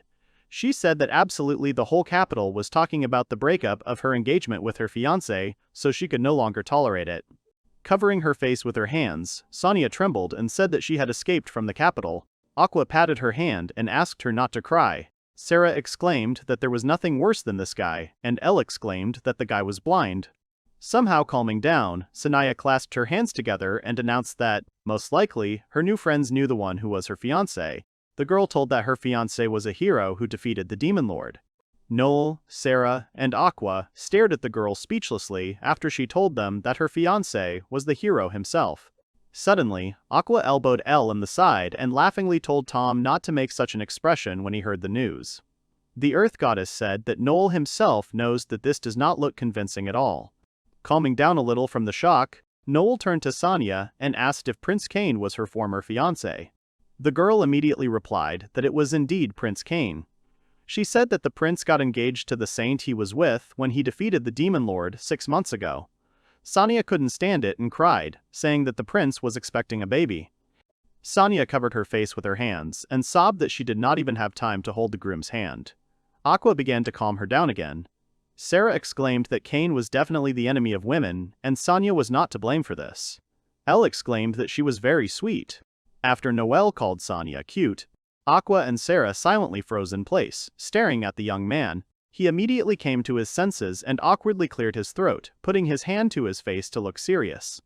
She said that absolutely the whole capital was talking about the breakup of her engagement with her fiancé, so she could no longer tolerate it. Covering her face with her hands, Sonia trembled and said that she had escaped from the capital. Aqua patted her hand and asked her not to cry. Sarah exclaimed that there was nothing worse than this guy, and Elle exclaimed that the guy was blind. Somehow calming down, Sonia clasped her hands together and announced that, most likely, her new friends knew the one who was her fiancé. The girl told that her fiancé was a hero who defeated the Demon Lord. Noel, Sarah, and Aqua stared at the girl speechlessly after she told them that her fiancé was the hero himself. Suddenly, Aqua elbowed Elle in the side and laughingly told Tom not to make such an expression when he heard the news. The Earth Goddess said that Noel himself knows that this does not look convincing at all. Calming down a little from the shock, Noel turned to Sonia and asked if Prince Cain was her former fiancé. The girl immediately replied that it was indeed Prince Cain. She said that the prince got engaged to the saint he was with when he defeated the Demon Lord 6 months ago. Sonia couldn't stand it and cried, saying that the prince was expecting a baby. Sonia covered her face with her hands and sobbed that she did not even have time to hold the groom's hand. Aqua began to calm her down again. Sarah exclaimed that Cain was definitely the enemy of women, and Sonia was not to blame for this. Elle exclaimed that she was very sweet. After Noel called Sonia cute, Aqua and Sarah silently froze in place, staring at the young man. He immediately came to his senses and awkwardly cleared his throat, putting his hand to his face to look serious.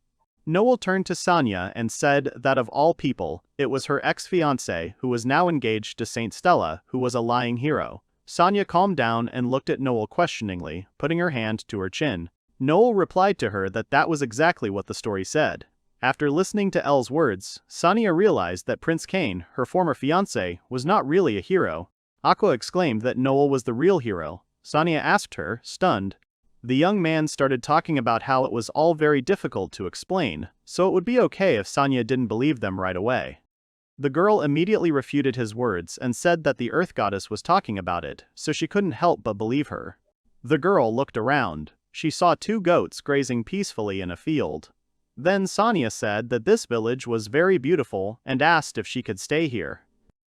Noel turned to Sonia and said that of all people, it was her ex-fiancé who was now engaged to Saint Stella who was a lying hero. Sonia calmed down and looked at Noel questioningly, putting her hand to her chin. Noel replied to her that that was exactly what the story said. After listening to Elle's words, Sonia realized that Prince Cain, her former fiancé, was not really a hero. Aqua exclaimed that Noel was the real hero. Sonia asked her, stunned. The young man started talking about how it was all very difficult to explain, so it would be okay if Sonia didn't believe them right away. The girl immediately refuted his words and said that the Earth Goddess was talking about it, so she couldn't help but believe her. The girl looked around. She saw 2 goats grazing peacefully in a field. Then Sonia said that this village was very beautiful and asked if she could stay here.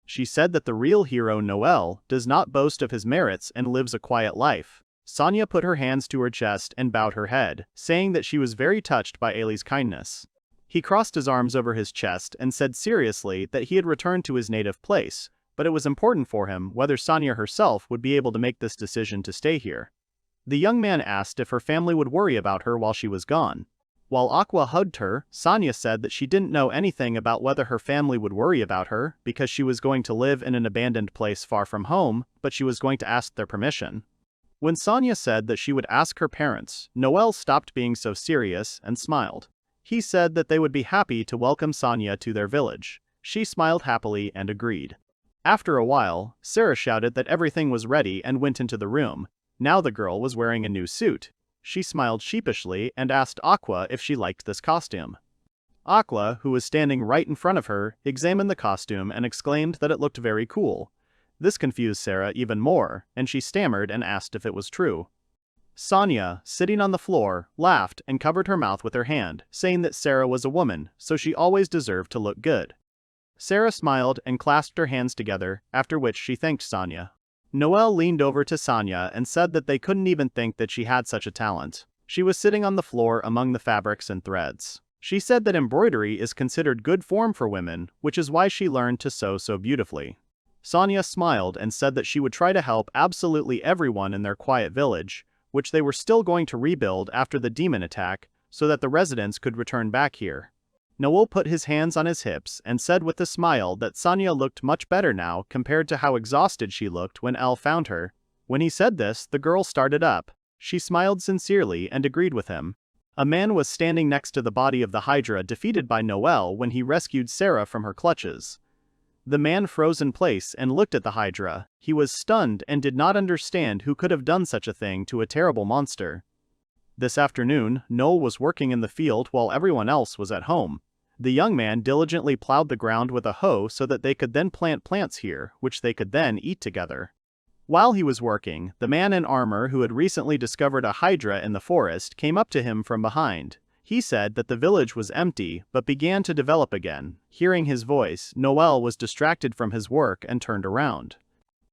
She said that the real hero Noel does not boast of his merits and lives a quiet life. Sonia put her hands to her chest and bowed her head, saying that she was very touched by Ailey's kindness. He crossed his arms over his chest and said seriously that he had returned to his native place, but it was important for him whether Sonia herself would be able to make this decision to stay here. The young man asked if her family would worry about her while she was gone. While Aqua hugged her, Sonia said that she didn't know anything about whether her family would worry about her because she was going to live in an abandoned place far from home, but she was going to ask their permission. When Sonia said that she would ask her parents, Noel stopped being so serious and smiled. He said that they would be happy to welcome Sonia to their village. She smiled happily and agreed. After a while, Sarah shouted that everything was ready and went into the room. Now the girl was wearing a new suit. She smiled sheepishly and asked Aqua if she liked this costume. Aqua, who was standing right in front of her, examined the costume and exclaimed that it looked very cool. This confused Sarah even more, and she stammered and asked if it was true. Sonia, sitting on the floor, laughed and covered her mouth with her hand, saying that Sarah was a woman, so she always deserved to look good. Sarah smiled and clasped her hands together, after which she thanked Sonia. Noel leaned over to Sonia and said that they couldn't even think that she had such a talent. She was sitting on the floor among the fabrics and threads. She said that embroidery is considered good form for women, which is why she learned to sew so beautifully. Sonia smiled and said that she would try to help absolutely everyone in their quiet village, which they were still going to rebuild after the demon attack, so that the residents could return back here. Noel put his hands on his hips and said with a smile that Sonia looked much better now compared to how exhausted she looked when Elle found her. When he said this, the girl started up. She smiled sincerely and agreed with him. A man was standing next to the body of the Hydra defeated by Noel when he rescued Sarah from her clutches. The man froze in place and looked at the Hydra. He was stunned and did not understand who could have done such a thing to a terrible monster. This afternoon, Noel was working in the field while everyone else was at home. The young man diligently plowed the ground with a hoe so that they could then plant plants here, which they could then eat together. While he was working, the man in armor who had recently discovered a Hydra in the forest came up to him from behind. He said that the village was empty but began to develop again. Hearing his voice, Noel was distracted from his work and turned around.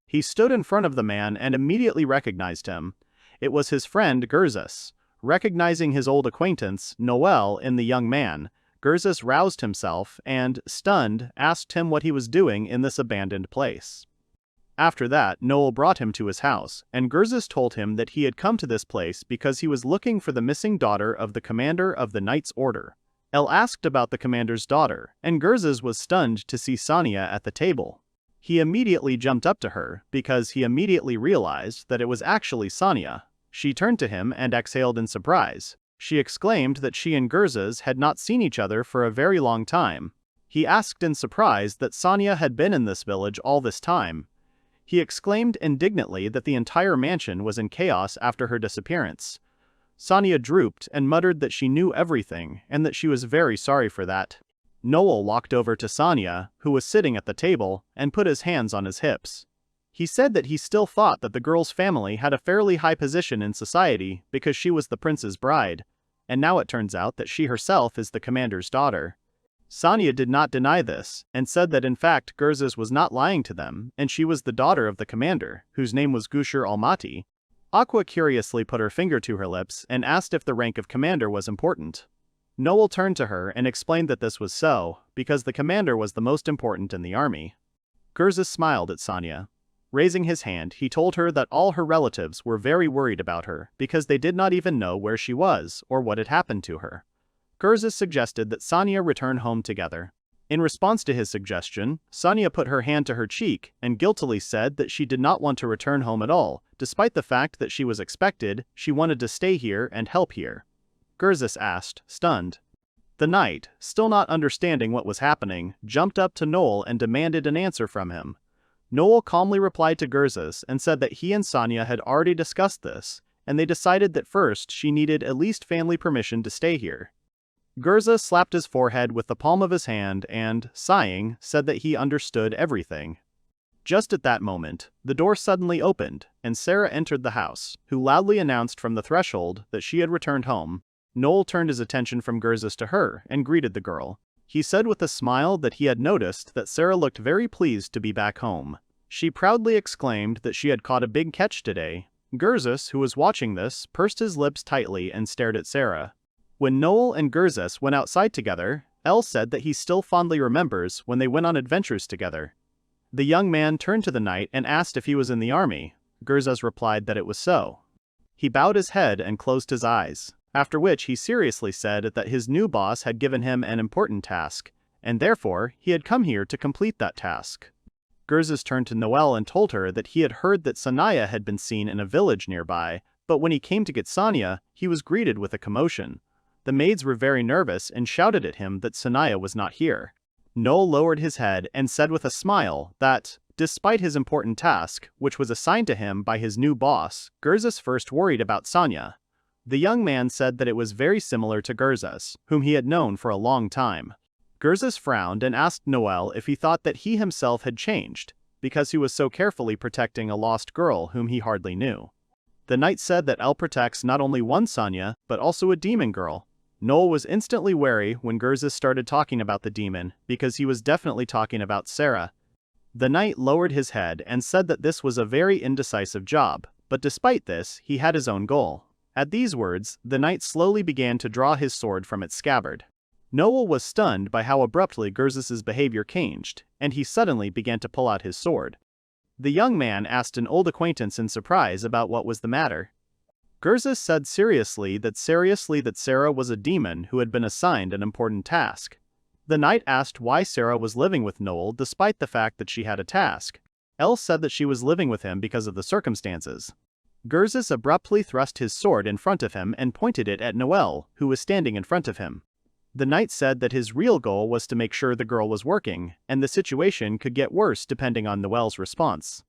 He stood in front of the man and immediately recognized him. It was his friend Gurzus. Recognizing his old acquaintance, Noel, in the young man, Gurzus roused himself and, stunned, asked him what he was doing in this abandoned place. After that, Noel brought him to his house, and Gurzus told him that he had come to this place because he was looking for the missing daughter of the commander of the Knight's Order. Elle asked about the commander's daughter, and Gurzus was stunned to see Sonia at the table. He immediately jumped up to her, because he immediately realized that it was actually Sonia. She turned to him and exhaled in surprise. She exclaimed that she and Gurzus had not seen each other for a very long time. He asked in surprise that Sonia had been in this village all this time. He exclaimed indignantly that the entire mansion was in chaos after her disappearance. Sonia drooped and muttered that she knew everything and that she was very sorry for that. Noel walked over to Sonia, who was sitting at the table, and put his hands on his hips. He said that he still thought that the girl's family had a fairly high position in society because she was the prince's bride, and now it turns out that she herself is the commander's daughter. Sonia did not deny this, and said that in fact Gurzus was not lying to them, and she was the daughter of the commander, whose name was Gushir Almaty. Aqua curiously put her finger to her lips and asked if the rank of commander was important. Noel turned to her and explained that this was so, because the commander was the most important in the army. Gurzus smiled at Sonia. Raising his hand, he told her that all her relatives were very worried about her because they did not even know where she was or what had happened to her. Gurzus suggested that Sonia return home together. In response to his suggestion, Sonia put her hand to her cheek and guiltily said that she did not want to return home at all, despite the fact that she was expected. She wanted to stay here and help here. Gurzus asked, stunned. The knight, still not understanding what was happening, jumped up to Noel and demanded an answer from him. Noel calmly replied to Gurzus and said that he and Sonia had already discussed this, and they decided that first she needed at least family permission to stay here. Gurzus slapped his forehead with the palm of his hand and, sighing, said that he understood everything. Just at that moment, the door suddenly opened, and Sarah entered the house, who loudly announced from the threshold that she had returned home. Noel turned his attention from Gurzus to her and greeted the girl. He said with a smile that he had noticed that Sarah looked very pleased to be back home. She proudly exclaimed that she had caught a big catch today. Gurzus, who was watching this, pursed his lips tightly and stared at Sarah. When Noel and Gurzus went outside together, Elle said that he still fondly remembers when they went on adventures together. The young man turned to the knight and asked if he was in the army. Gurzus replied that it was so. He bowed his head and closed his eyes, after which he seriously said that his new boss had given him an important task, and therefore he had come here to complete that task. Gurzus turned to Noel and told her that he had heard that Sonia had been seen in a village nearby, but when he came to get Sonia, he was greeted with a commotion. The maids were very nervous and shouted at him that Sonia was not here. Noel lowered his head and said with a smile that, despite his important task, which was assigned to him by his new boss, Gurzus first worried about Sonia. The young man said that it was very similar to Gurzus, whom he had known for a long time. Gurzus frowned and asked Noel if he thought that he himself had changed, because he was so carefully protecting a lost girl whom he hardly knew. The knight said that Elle protects not only one Sonia, but also a demon girl. Noel was instantly wary when Gurzus started talking about the demon, because he was definitely talking about Sarah. The knight lowered his head and said that this was a very indecisive job, but despite this, he had his own goal. At these words, the knight slowly began to draw his sword from its scabbard. Noel was stunned by how abruptly Gurzus's behavior changed, and he suddenly began to pull out his sword. The young man asked an old acquaintance in surprise about what was the matter. Gurzus said seriously that Sarah was a demon who had been assigned an important task. The knight asked why Sarah was living with Noel despite the fact that she had a task. Elle said that she was living with him because of the circumstances. Gurzus abruptly thrust his sword in front of him and pointed it at Noel, who was standing in front of him. The knight said that his real goal was to make sure the girl was working, and the situation could get worse depending on Noel's response.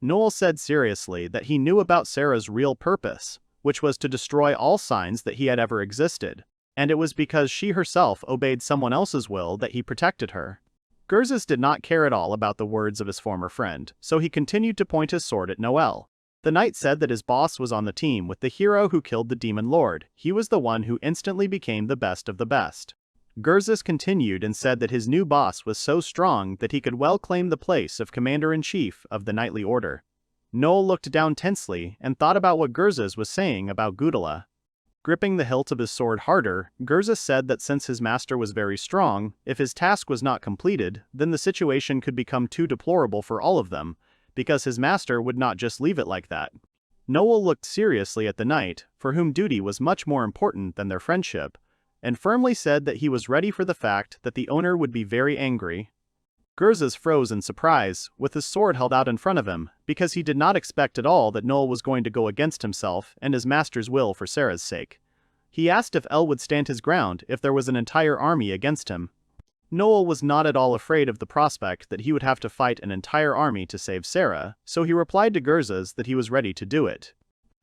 Noel said seriously that he knew about Sarah's real purpose, which was to destroy all signs that he had ever existed, and it was because she herself obeyed someone else's will that he protected her. Gurzus did not care at all about the words of his former friend, so he continued to point his sword at Noel. The knight said that his boss was on the team with the hero who killed the demon lord. He was the one who instantly became the best of the best. Gurzus continued and said that his new boss was so strong that he could well claim the place of commander-in-chief of the knightly order. Noel looked down tensely and thought about what Gurzus was saying about Gudula. Gripping the hilt of his sword harder, Gurzus said that since his master was very strong, if his task was not completed, then the situation could become too deplorable for all of them, because his master would not just leave it like that. Noel looked seriously at the knight, for whom duty was much more important than their friendship, and firmly said that he was ready for the fact that the owner would be very angry. Gurzus froze in surprise, with his sword held out in front of him, because he did not expect at all that Noel was going to go against himself and his master's will for Sarah's sake. He asked if Elle would stand his ground if there was an entire army against him. Noel was not at all afraid of the prospect that he would have to fight an entire army to save Sarah, so he replied to Gurzus that he was ready to do it.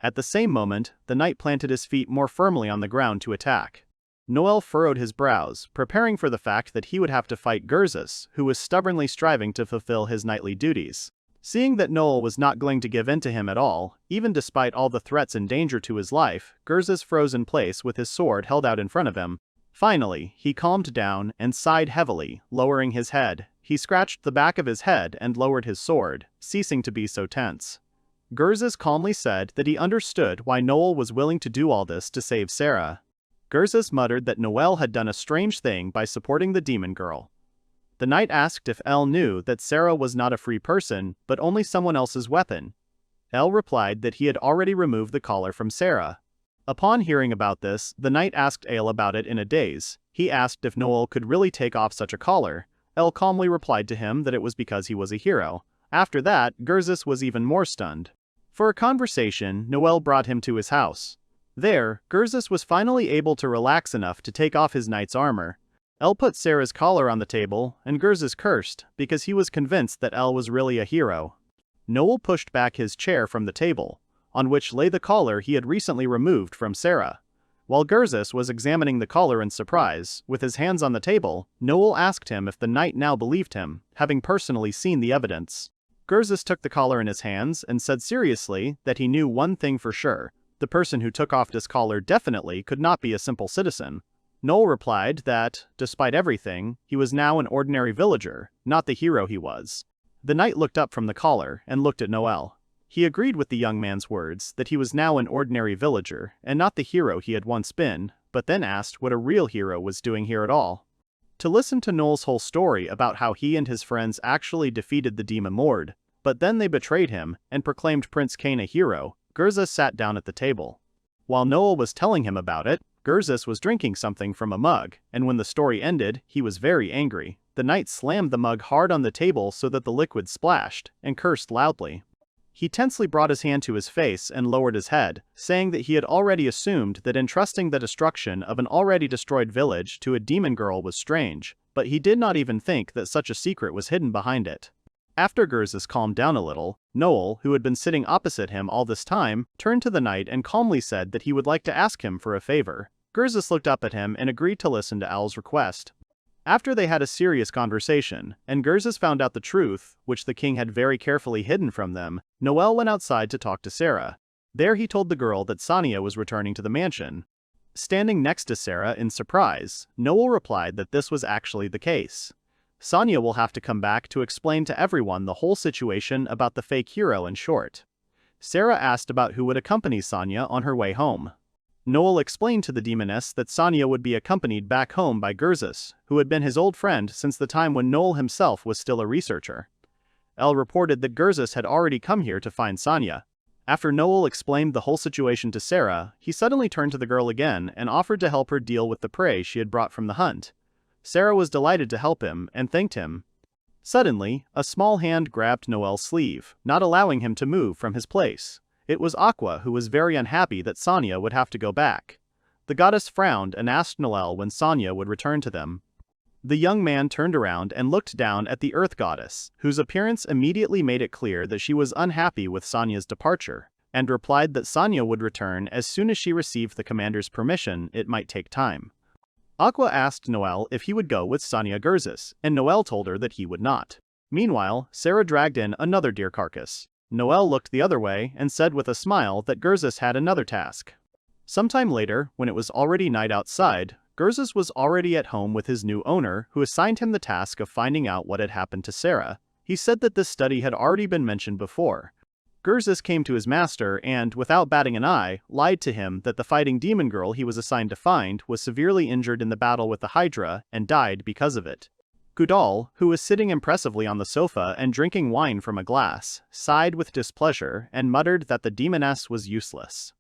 At the same moment, the knight planted his feet more firmly on the ground to attack. Noel furrowed his brows, preparing for the fact that he would have to fight Gurzus, who was stubbornly striving to fulfill his knightly duties. Seeing that Noel was not going to give in to him at all, even despite all the threats and danger to his life, Gurzus froze in place with his sword held out in front of him. Finally, he calmed down and sighed heavily, lowering his head. He scratched the back of his head and lowered his sword, ceasing to be so tense. Gurzus calmly said that he understood why Noel was willing to do all this to save Sarah. Gurzus muttered that Noel had done a strange thing by supporting the demon girl. The knight asked if Elle knew that Sarah was not a free person, but only someone else's weapon. Elle replied that he had already removed the collar from Sarah. Upon hearing about this, the knight asked Elle about it in a daze. He asked if Noel could really take off such a collar. Elle calmly replied to him that it was because he was a hero. After that, Gurzus was even more stunned. For a conversation, Noel brought him to his house. There, Gurzus was finally able to relax enough to take off his knight's armor. Elle put Sarah's collar on the table, and Gurzus cursed, because he was convinced that Elle was really a hero. Noel pushed back his chair from the table, on which lay the collar he had recently removed from Sarah. While Gurzus was examining the collar in surprise, with his hands on the table, Noel asked him if the knight now believed him, having personally seen the evidence. Gurzus took the collar in his hands and said seriously that he knew one thing for sure. The person who took off this collar definitely could not be a simple citizen. Noel replied that, despite everything, he was now an ordinary villager, not the hero he was. The knight looked up from the collar and looked at Noel. He agreed with the young man's words that he was now an ordinary villager and not the hero he had once been, but then asked what a real hero was doing here at all. To listen to Noel's whole story about how he and his friends actually defeated the demon lord, but then they betrayed him and proclaimed Prince Cain a hero, Gurzus sat down at the table. While Noel was telling him about it, Gurzus was drinking something from a mug, and when the story ended, he was very angry. The knight slammed the mug hard on the table so that the liquid splashed, and cursed loudly. He tensely brought his hand to his face and lowered his head, saying that he had already assumed that entrusting the destruction of an already destroyed village to a demon girl was strange, but he did not even think that such a secret was hidden behind it. After Gurzus calmed down a little, Noel, who had been sitting opposite him all this time, turned to the knight and calmly said that he would like to ask him for a favor. Gurzus looked up at him and agreed to listen to Al's request. After they had a serious conversation, and Gurzus found out the truth, which the king had very carefully hidden from them, Noel went outside to talk to Sarah. There he told the girl that Sonia was returning to the mansion. Standing next to Sarah in surprise, Noel replied that this was actually the case. Sonia will have to come back to explain to everyone the whole situation about the fake hero in short. Sarah asked about who would accompany Sonia on her way home. Noel explained to the demoness that Sonia would be accompanied back home by Gurzus, who had been his old friend since the time when Noel himself was still a researcher. Elle reported that Gurzus had already come here to find Sonia. After Noel explained the whole situation to Sarah, he suddenly turned to the girl again and offered to help her deal with the prey she had brought from the hunt. Sarah was delighted to help him and thanked him. Suddenly, a small hand grabbed Noel's sleeve, not allowing him to move from his place. It was Aqua, who was very unhappy that Sonia would have to go back. The goddess frowned and asked Noel when Sonia would return to them. The young man turned around and looked down at the Earth Goddess, whose appearance immediately made it clear that she was unhappy with Sonia's departure, and replied that Sonia would return as soon as she received the commander's permission. It might take time. Aqua asked Noel if he would go with Sonia Gurzis, and Noel told her that he would not. Meanwhile, Sarah dragged in another deer carcass. Noel looked the other way and said with a smile that Gurzis had another task. Sometime later, when it was already night outside, Gurzis was already at home with his new owner, who assigned him the task of finding out what had happened to Sarah. He said that this study had already been mentioned before. Gurzis came to his master and, without batting an eye, lied to him that the fighting demon girl he was assigned to find was severely injured in the battle with the Hydra and died because of it. Gudal, who was sitting impressively on the sofa and drinking wine from a glass, sighed with displeasure and muttered that the demoness was useless.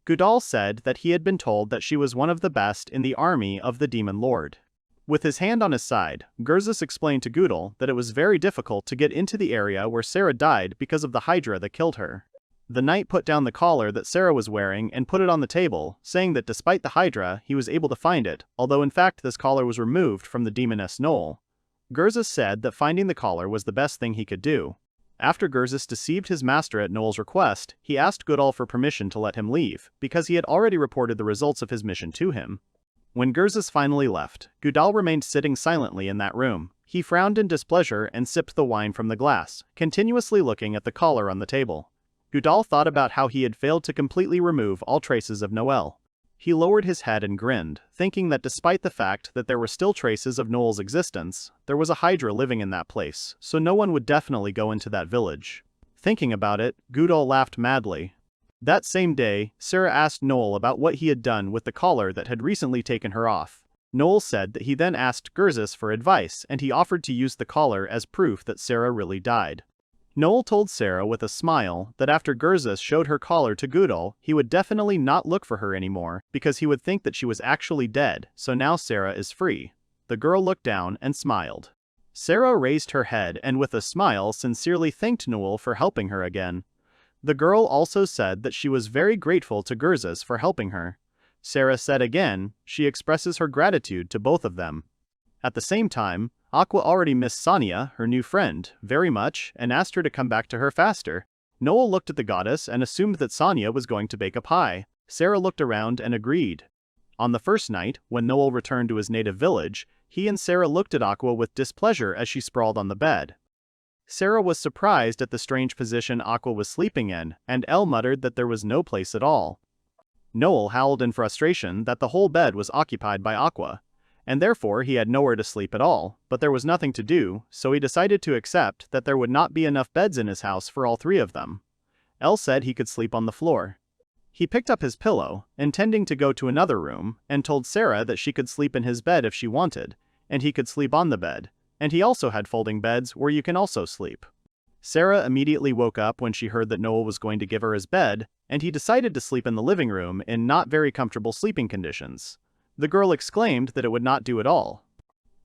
Gudal said that he had been told that she was one of the best in the army of the Demon Lord. With his hand on his side, Gurzis explained to Gudal that it was very difficult to get into the area where Sarah died because of the Hydra that killed her. The knight put down the collar that Sarah was wearing and put it on the table, saying that despite the Hydra, he was able to find it, although in fact this collar was removed from the demoness Noel. Gurzis said that finding the collar was the best thing he could do. After Gurzis deceived his master at Noel's request, he asked Gudal for permission to let him leave, because he had already reported the results of his mission to him. When Gurzis finally left, Gudal remained sitting silently in that room. He frowned in displeasure and sipped the wine from the glass, continuously looking at the collar on the table. Gudal thought about how he had failed to completely remove all traces of Noel. He lowered his head and grinned, thinking that despite the fact that there were still traces of Noel's existence, there was a Hydra living in that place, so no one would definitely go into that village. Thinking about it, Gudal laughed madly. That same day, Sarah asked Noel about what he had done with the collar that had recently taken her off. Noel said that he then asked Gurzis for advice and he offered to use the collar as proof that Sarah really died. Noel told Sarah with a smile that after Gurzis showed her collar to Gudal, he would definitely not look for her anymore because he would think that she was actually dead, so now Sarah is free. The girl looked down and smiled. Sarah raised her head and with a smile sincerely thanked Noel for helping her again. The girl also said that she was very grateful to Gurzis for helping her. Sarah said again, she expresses her gratitude to both of them. At the same time, Aqua already missed Sonia, her new friend, very much and asked her to come back to her faster. Noel looked at the goddess and assumed that Sonia was going to bake a pie. Sarah looked around and agreed. On the first night, when Noel returned to his native village, he and Sarah looked at Aqua with displeasure as she sprawled on the bed. Sarah was surprised at the strange position Aqua was sleeping in, and Elle muttered that there was no place at all. Noel howled in frustration that the whole bed was occupied by Aqua, and therefore he had nowhere to sleep at all, but there was nothing to do, so he decided to accept that there would not be enough beds in his house for all three of them. Elle said he could sleep on the floor. He picked up his pillow, intending to go to another room, and told Sarah that she could sleep in his bed if she wanted, and he could sleep on the bed, and he also had folding beds where you can also sleep. Sarah immediately woke up when she heard that Noel was going to give her his bed, and he decided to sleep in the living room in not very comfortable sleeping conditions. The girl exclaimed that it would not do at all.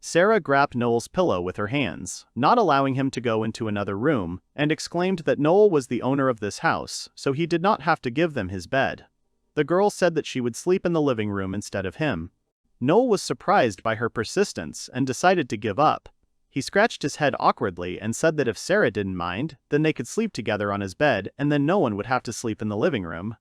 Sarah grabbed Noel's pillow with her hands, not allowing him to go into another room, and exclaimed that Noel was the owner of this house, so he did not have to give them his bed. The girl said that she would sleep in the living room instead of him. Noel was surprised by her persistence and decided to give up. He scratched his head awkwardly and said that if Sarah didn't mind, then they could sleep together on his bed and then no one would have to sleep in the living room.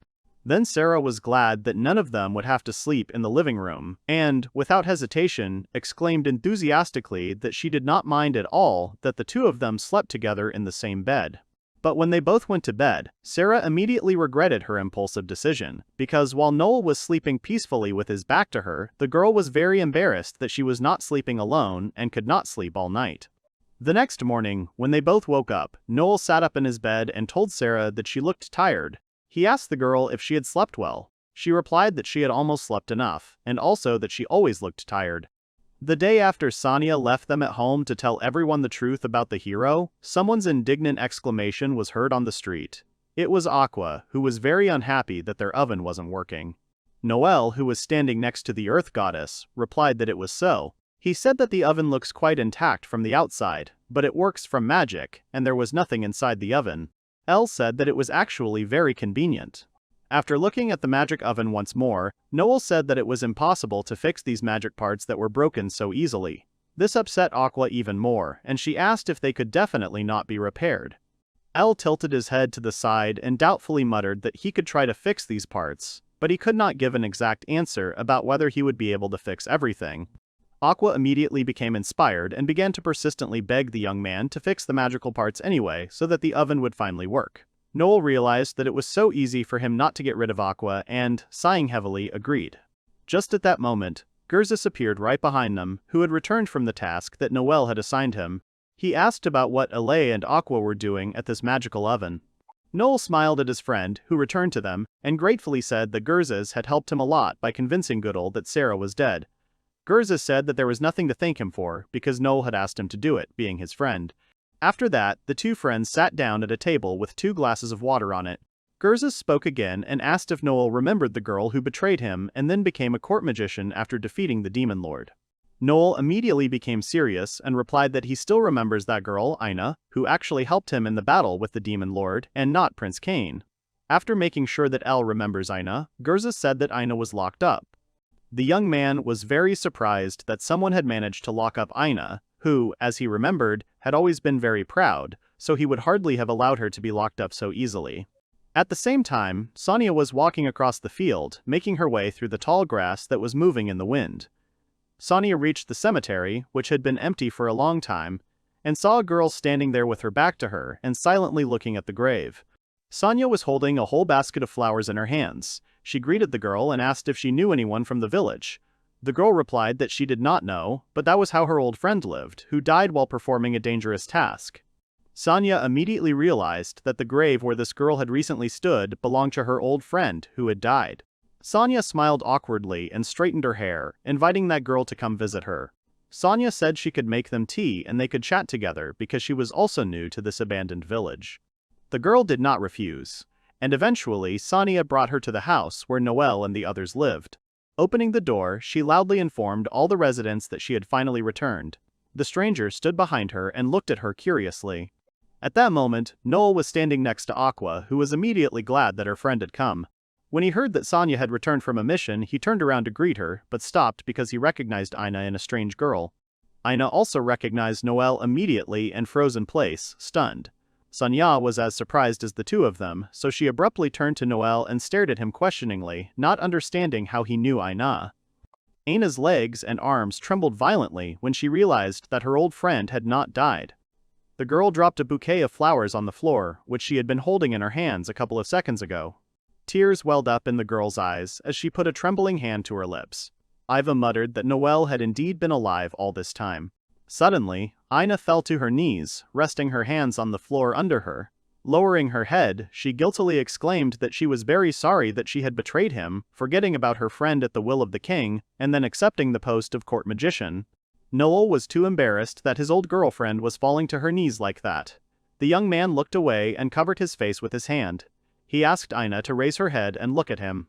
Then Sarah was glad that none of them would have to sleep in the living room, and, without hesitation, exclaimed enthusiastically that she did not mind at all that the two of them slept together in the same bed. But when they both went to bed, Sarah immediately regretted her impulsive decision, because while Noel was sleeping peacefully with his back to her, the girl was very embarrassed that she was not sleeping alone and could not sleep all night. The next morning, when they both woke up, Noel sat up in his bed and told Sarah that she looked tired. He asked the girl if she had slept well. She replied that she had almost slept enough, and also that she always looked tired. The day after Sonia left them at home to tell everyone the truth about the hero, someone's indignant exclamation was heard on the street. It was Aqua, who was very unhappy that their oven wasn't working. Noel, who was standing next to the Earth Goddess, replied that it was so. He said that the oven looks quite intact from the outside, but it works from magic, and there was nothing inside the oven. Elle said that it was actually very convenient. After looking at the magic oven once more, Noel said that it was impossible to fix these magic parts that were broken so easily. This upset Aqua even more, and she asked if they could definitely not be repaired. Elle tilted his head to the side and doubtfully muttered that he could try to fix these parts, but he could not give an exact answer about whether he would be able to fix everything. Aqua immediately became inspired and began to persistently beg the young man to fix the magical parts anyway so that the oven would finally work. Noel realized that it was so easy for him not to get rid of Aqua and, sighing heavily, agreed. Just at that moment, Gurzus appeared right behind them, who had returned from the task that Noel had assigned him. He asked about what Ale and Aqua were doing at this magical oven. Noel smiled at his friend, who returned to them, and gratefully said that Gurzus had helped him a lot by convincing Goodall that Sarah was dead. Gurzus said that there was nothing to thank him for, because Noel had asked him to do it, being his friend. After that, the two friends sat down at a table with 2 glasses of water on it. Gurzus spoke again and asked if Noel remembered the girl who betrayed him and then became a court magician after defeating the demon lord. Noel immediately became serious and replied that he still remembers that girl, Ina, who actually helped him in the battle with the demon lord, and not Prince Cain. After making sure that Elle remembers Ina, Gurzus said that Ina was locked up. The young man was very surprised that someone had managed to lock up Ina, who, as he remembered, had always been very proud, so he would hardly have allowed her to be locked up so easily. At the same time, Sonia was walking across the field, making her way through the tall grass that was moving in the wind. Sonia reached the cemetery, which had been empty for a long time, and saw a girl standing there with her back to her and silently looking at the grave. Sonia was holding a whole basket of flowers in her hands. She greeted the girl and asked if she knew anyone from the village. The girl replied that she did not know, but that was how her old friend lived, who died while performing a dangerous task. Sonia immediately realized that the grave where this girl had recently stood belonged to her old friend who had died. Sonia smiled awkwardly and straightened her hair, inviting that girl to come visit her. Sonia said she could make them tea and they could chat together because she was also new to this abandoned village. The girl did not refuse, and eventually Sonia brought her to the house where Noel and the others lived. Opening the door, she loudly informed all the residents that she had finally returned. The stranger stood behind her and looked at her curiously. At that moment, Noel was standing next to Aqua, who was immediately glad that her friend had come. When he heard that Sonia had returned from a mission, he turned around to greet her, but stopped because he recognized Ina in a strange girl. Ina also recognized Noel immediately and froze in place, stunned. Sonia was as surprised as the two of them, so she abruptly turned to Noel and stared at him questioningly, not understanding how he knew Ina. Ina's legs and arms trembled violently when she realized that her old friend had not died. The girl dropped a bouquet of flowers on the floor, which she had been holding in her hands a couple of seconds ago. Tears welled up in the girl's eyes as she put a trembling hand to her lips. Iva muttered that Noel had indeed been alive all this time. Suddenly, Ina fell to her knees, resting her hands on the floor under her. Lowering her head, she guiltily exclaimed that she was very sorry that she had betrayed him, forgetting about her friend at the will of the king, and then accepting the post of court magician. Noel was too embarrassed that his old girlfriend was falling to her knees like that. The young man looked away and covered his face with his hand. He asked Ina to raise her head and look at him.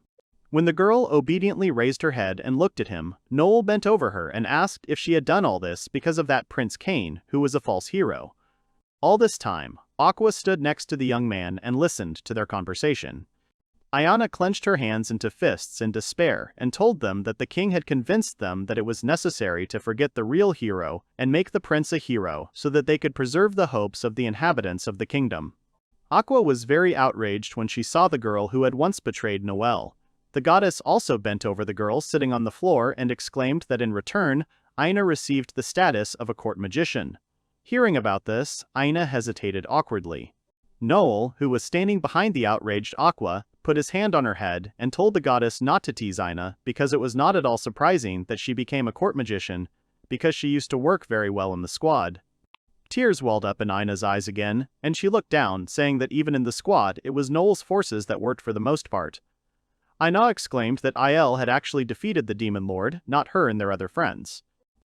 When the girl obediently raised her head and looked at him, Noel bent over her and asked if she had done all this because of that Prince Cain, who was a false hero. All this time, Aqua stood next to the young man and listened to their conversation. Ayana clenched her hands into fists in despair and told them that the king had convinced them that it was necessary to forget the real hero and make the prince a hero so that they could preserve the hopes of the inhabitants of the kingdom. Aqua was very outraged when she saw the girl who had once betrayed Noel. The goddess also bent over the girl sitting on the floor and exclaimed that in return, Ina received the status of a court magician. Hearing about this, Ina hesitated awkwardly. Noel, who was standing behind the outraged Aqua, put his hand on her head and told the goddess not to tease Ina because it was not at all surprising that she became a court magician because she used to work very well in the squad. Tears welled up in Ina's eyes again, and she looked down, saying that even in the squad it was Noel's forces that worked for the most part. Ina exclaimed that IL had actually defeated the demon lord, not her and their other friends.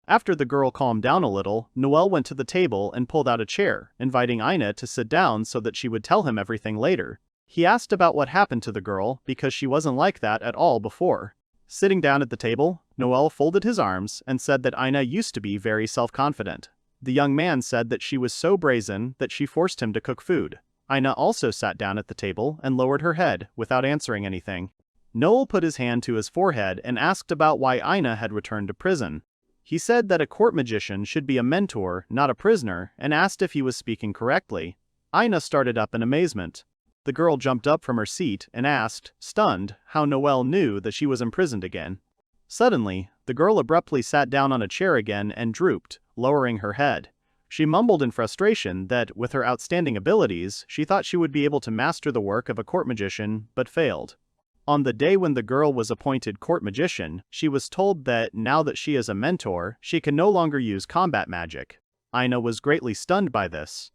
After the girl calmed down a little, Noel went to the table and pulled out a chair, inviting Ina to sit down so that she would tell him everything later. He asked about what happened to the girl because she wasn't like that at all before. Sitting down at the table, Noel folded his arms and said that Ina used to be very self-confident. The young man said that she was so brazen that she forced him to cook food. Ina also sat down at the table and lowered her head without answering anything. Noel put his hand to his forehead and asked about why Ina had returned to prison. He said that a court magician should be a mentor, not a prisoner, and asked if he was speaking correctly. Ina started up in amazement. The girl jumped up from her seat and asked, stunned, how Noel knew that she was imprisoned again. Suddenly, the girl abruptly sat down on a chair again and drooped, lowering her head. She mumbled in frustration that, with her outstanding abilities, she thought she would be able to master the work of a court magician, but failed. On the day when the girl was appointed court magician, she was told that, now that she is a mentor, she can no longer use combat magic. Ina was greatly stunned by this.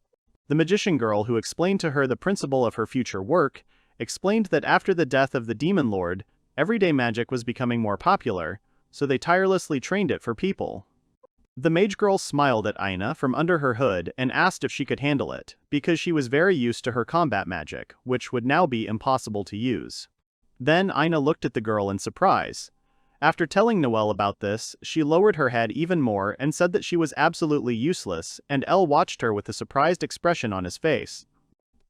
The magician girl, who explained to her the principle of her future work, explained that after the death of the demon lord, everyday magic was becoming more popular, so they tirelessly trained it for people. The mage girl smiled at Ina from under her hood and asked if she could handle it, because she was very used to her combat magic, which would now be impossible to use. Then Ina looked at the girl in surprise. After telling Noel about this, she lowered her head even more and said that she was absolutely useless, and Elle watched her with a surprised expression on his face.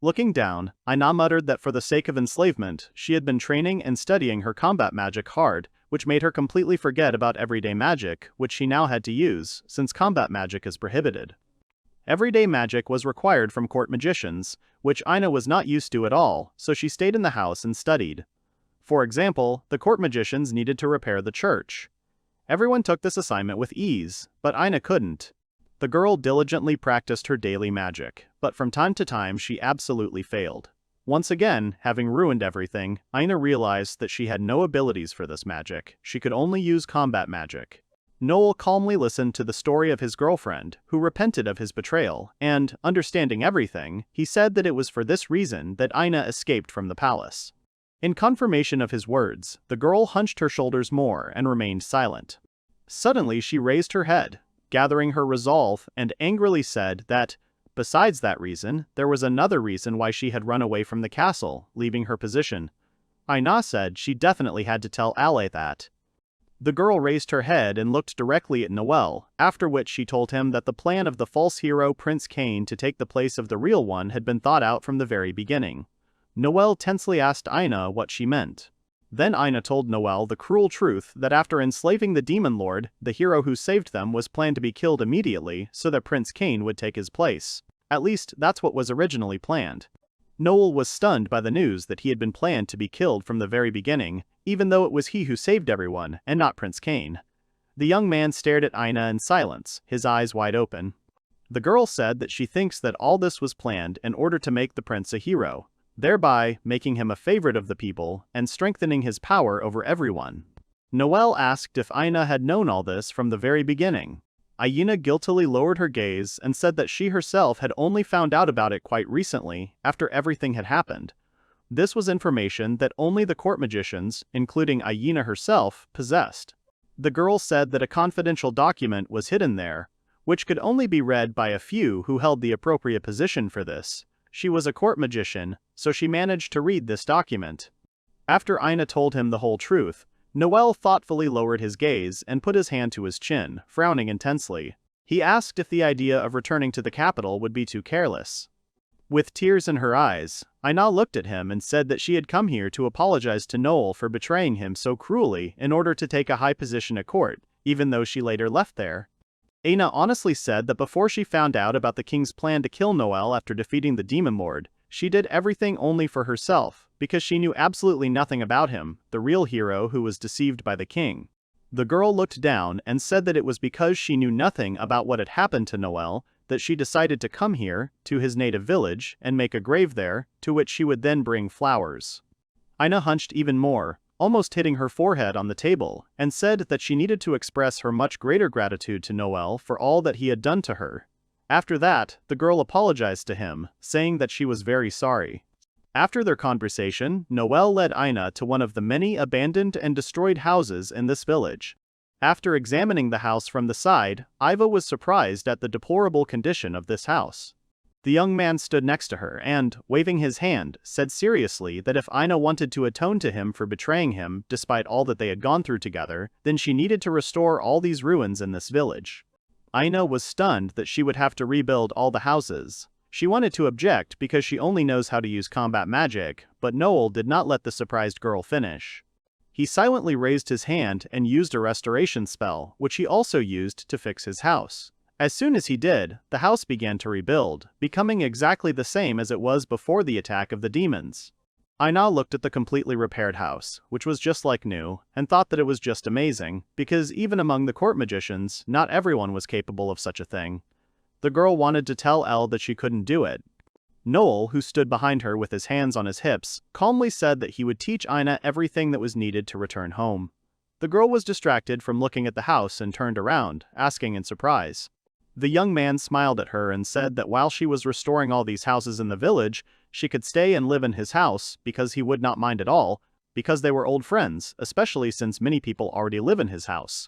Looking down, Ina muttered that for the sake of enslavement, she had been training and studying her combat magic hard, which made her completely forget about everyday magic, which she now had to use, since combat magic is prohibited. Everyday magic was required from court magicians, which Ina was not used to at all, so she stayed in the house and studied. For example, the court magicians needed to repair the church. Everyone took this assignment with ease, but Ina couldn't. The girl diligently practiced her daily magic, but from time to time she absolutely failed. Once again, having ruined everything, Ina realized that she had no abilities for this magic. She could only use combat magic. Noel calmly listened to the story of his girlfriend, who repented of his betrayal, and, understanding everything, he said that it was for this reason that Ina escaped from the palace. In confirmation of his words, the girl hunched her shoulders more and remained silent. Suddenly she raised her head, gathering her resolve, and angrily said that, besides that reason, there was another reason why she had run away from the castle, leaving her position. Ina said she definitely had to tell Ale that. The girl raised her head and looked directly at Noel, after which she told him that the plan of the false hero Prince Cain to take the place of the real one had been thought out from the very beginning. Noel tensely asked Ina what she meant. Then Ina told Noel the cruel truth that after enslaving the demon lord, the hero who saved them was planned to be killed immediately so that Prince Cain would take his place. At least, that's what was originally planned. Noel was stunned by the news that he had been planned to be killed from the very beginning, even though it was he who saved everyone, and not Prince Cain. The young man stared at Ina in silence, his eyes wide open. The girl said that she thinks that all this was planned in order to make the prince a hero, thereby making him a favorite of the people and strengthening his power over everyone. Noel asked if Ina had known all this from the very beginning. Ina guiltily lowered her gaze and said that she herself had only found out about it quite recently, after everything had happened. This was information that only the court magicians, including Ina herself, possessed. The girl said that a confidential document was hidden there, which could only be read by a few who held the appropriate position for this. She was a court magician, so she managed to read this document. After Ina told him the whole truth, Noel thoughtfully lowered his gaze and put his hand to his chin, frowning intensely. He asked if the idea of returning to the capital would be too careless. With tears in her eyes, Ina looked at him and said that she had come here to apologize to Noel for betraying him so cruelly in order to take a high position at court, even though she later left there. Ina honestly said that before she found out about the king's plan to kill Noel after defeating the demon lord, she did everything only for herself, because she knew absolutely nothing about him, the real hero who was deceived by the king. The girl looked down and said that it was because she knew nothing about what had happened to Noel that she decided to come here, to his native village, and make a grave there, to which she would then bring flowers. Ina hunched even more, almost hitting her forehead on the table, and said that she needed to express her much greater gratitude to Noel for all that he had done to her. After that, the girl apologized to him, saying that she was very sorry. After their conversation, Noel led Ina to one of the many abandoned and destroyed houses in this village. After examining the house from the side, Iva was surprised at the deplorable condition of this house. The young man stood next to her and, waving his hand, said seriously that if Ina wanted to atone to him for betraying him despite all that they had gone through together, then she needed to restore all these ruins in this village. Ina was stunned that she would have to rebuild all the houses. She wanted to object because she only knows how to use combat magic, but Noel did not let the surprised girl finish. He silently raised his hand and used a restoration spell, which he also used to fix his house. As soon as he did, the house began to rebuild, becoming exactly the same as it was before the attack of the demons. Ina looked at the completely repaired house, which was just like new, and thought that it was just amazing, because even among the court magicians, not everyone was capable of such a thing. The girl wanted to tell Elle that she couldn't do it. Noel, who stood behind her with his hands on his hips, calmly said that he would teach Ina everything that was needed to return home. The girl was distracted from looking at the house and turned around, asking in surprise. The young man smiled at her and said that while she was restoring all these houses in the village, she could stay and live in his house because he would not mind at all, because they were old friends, especially since many people already live in his house.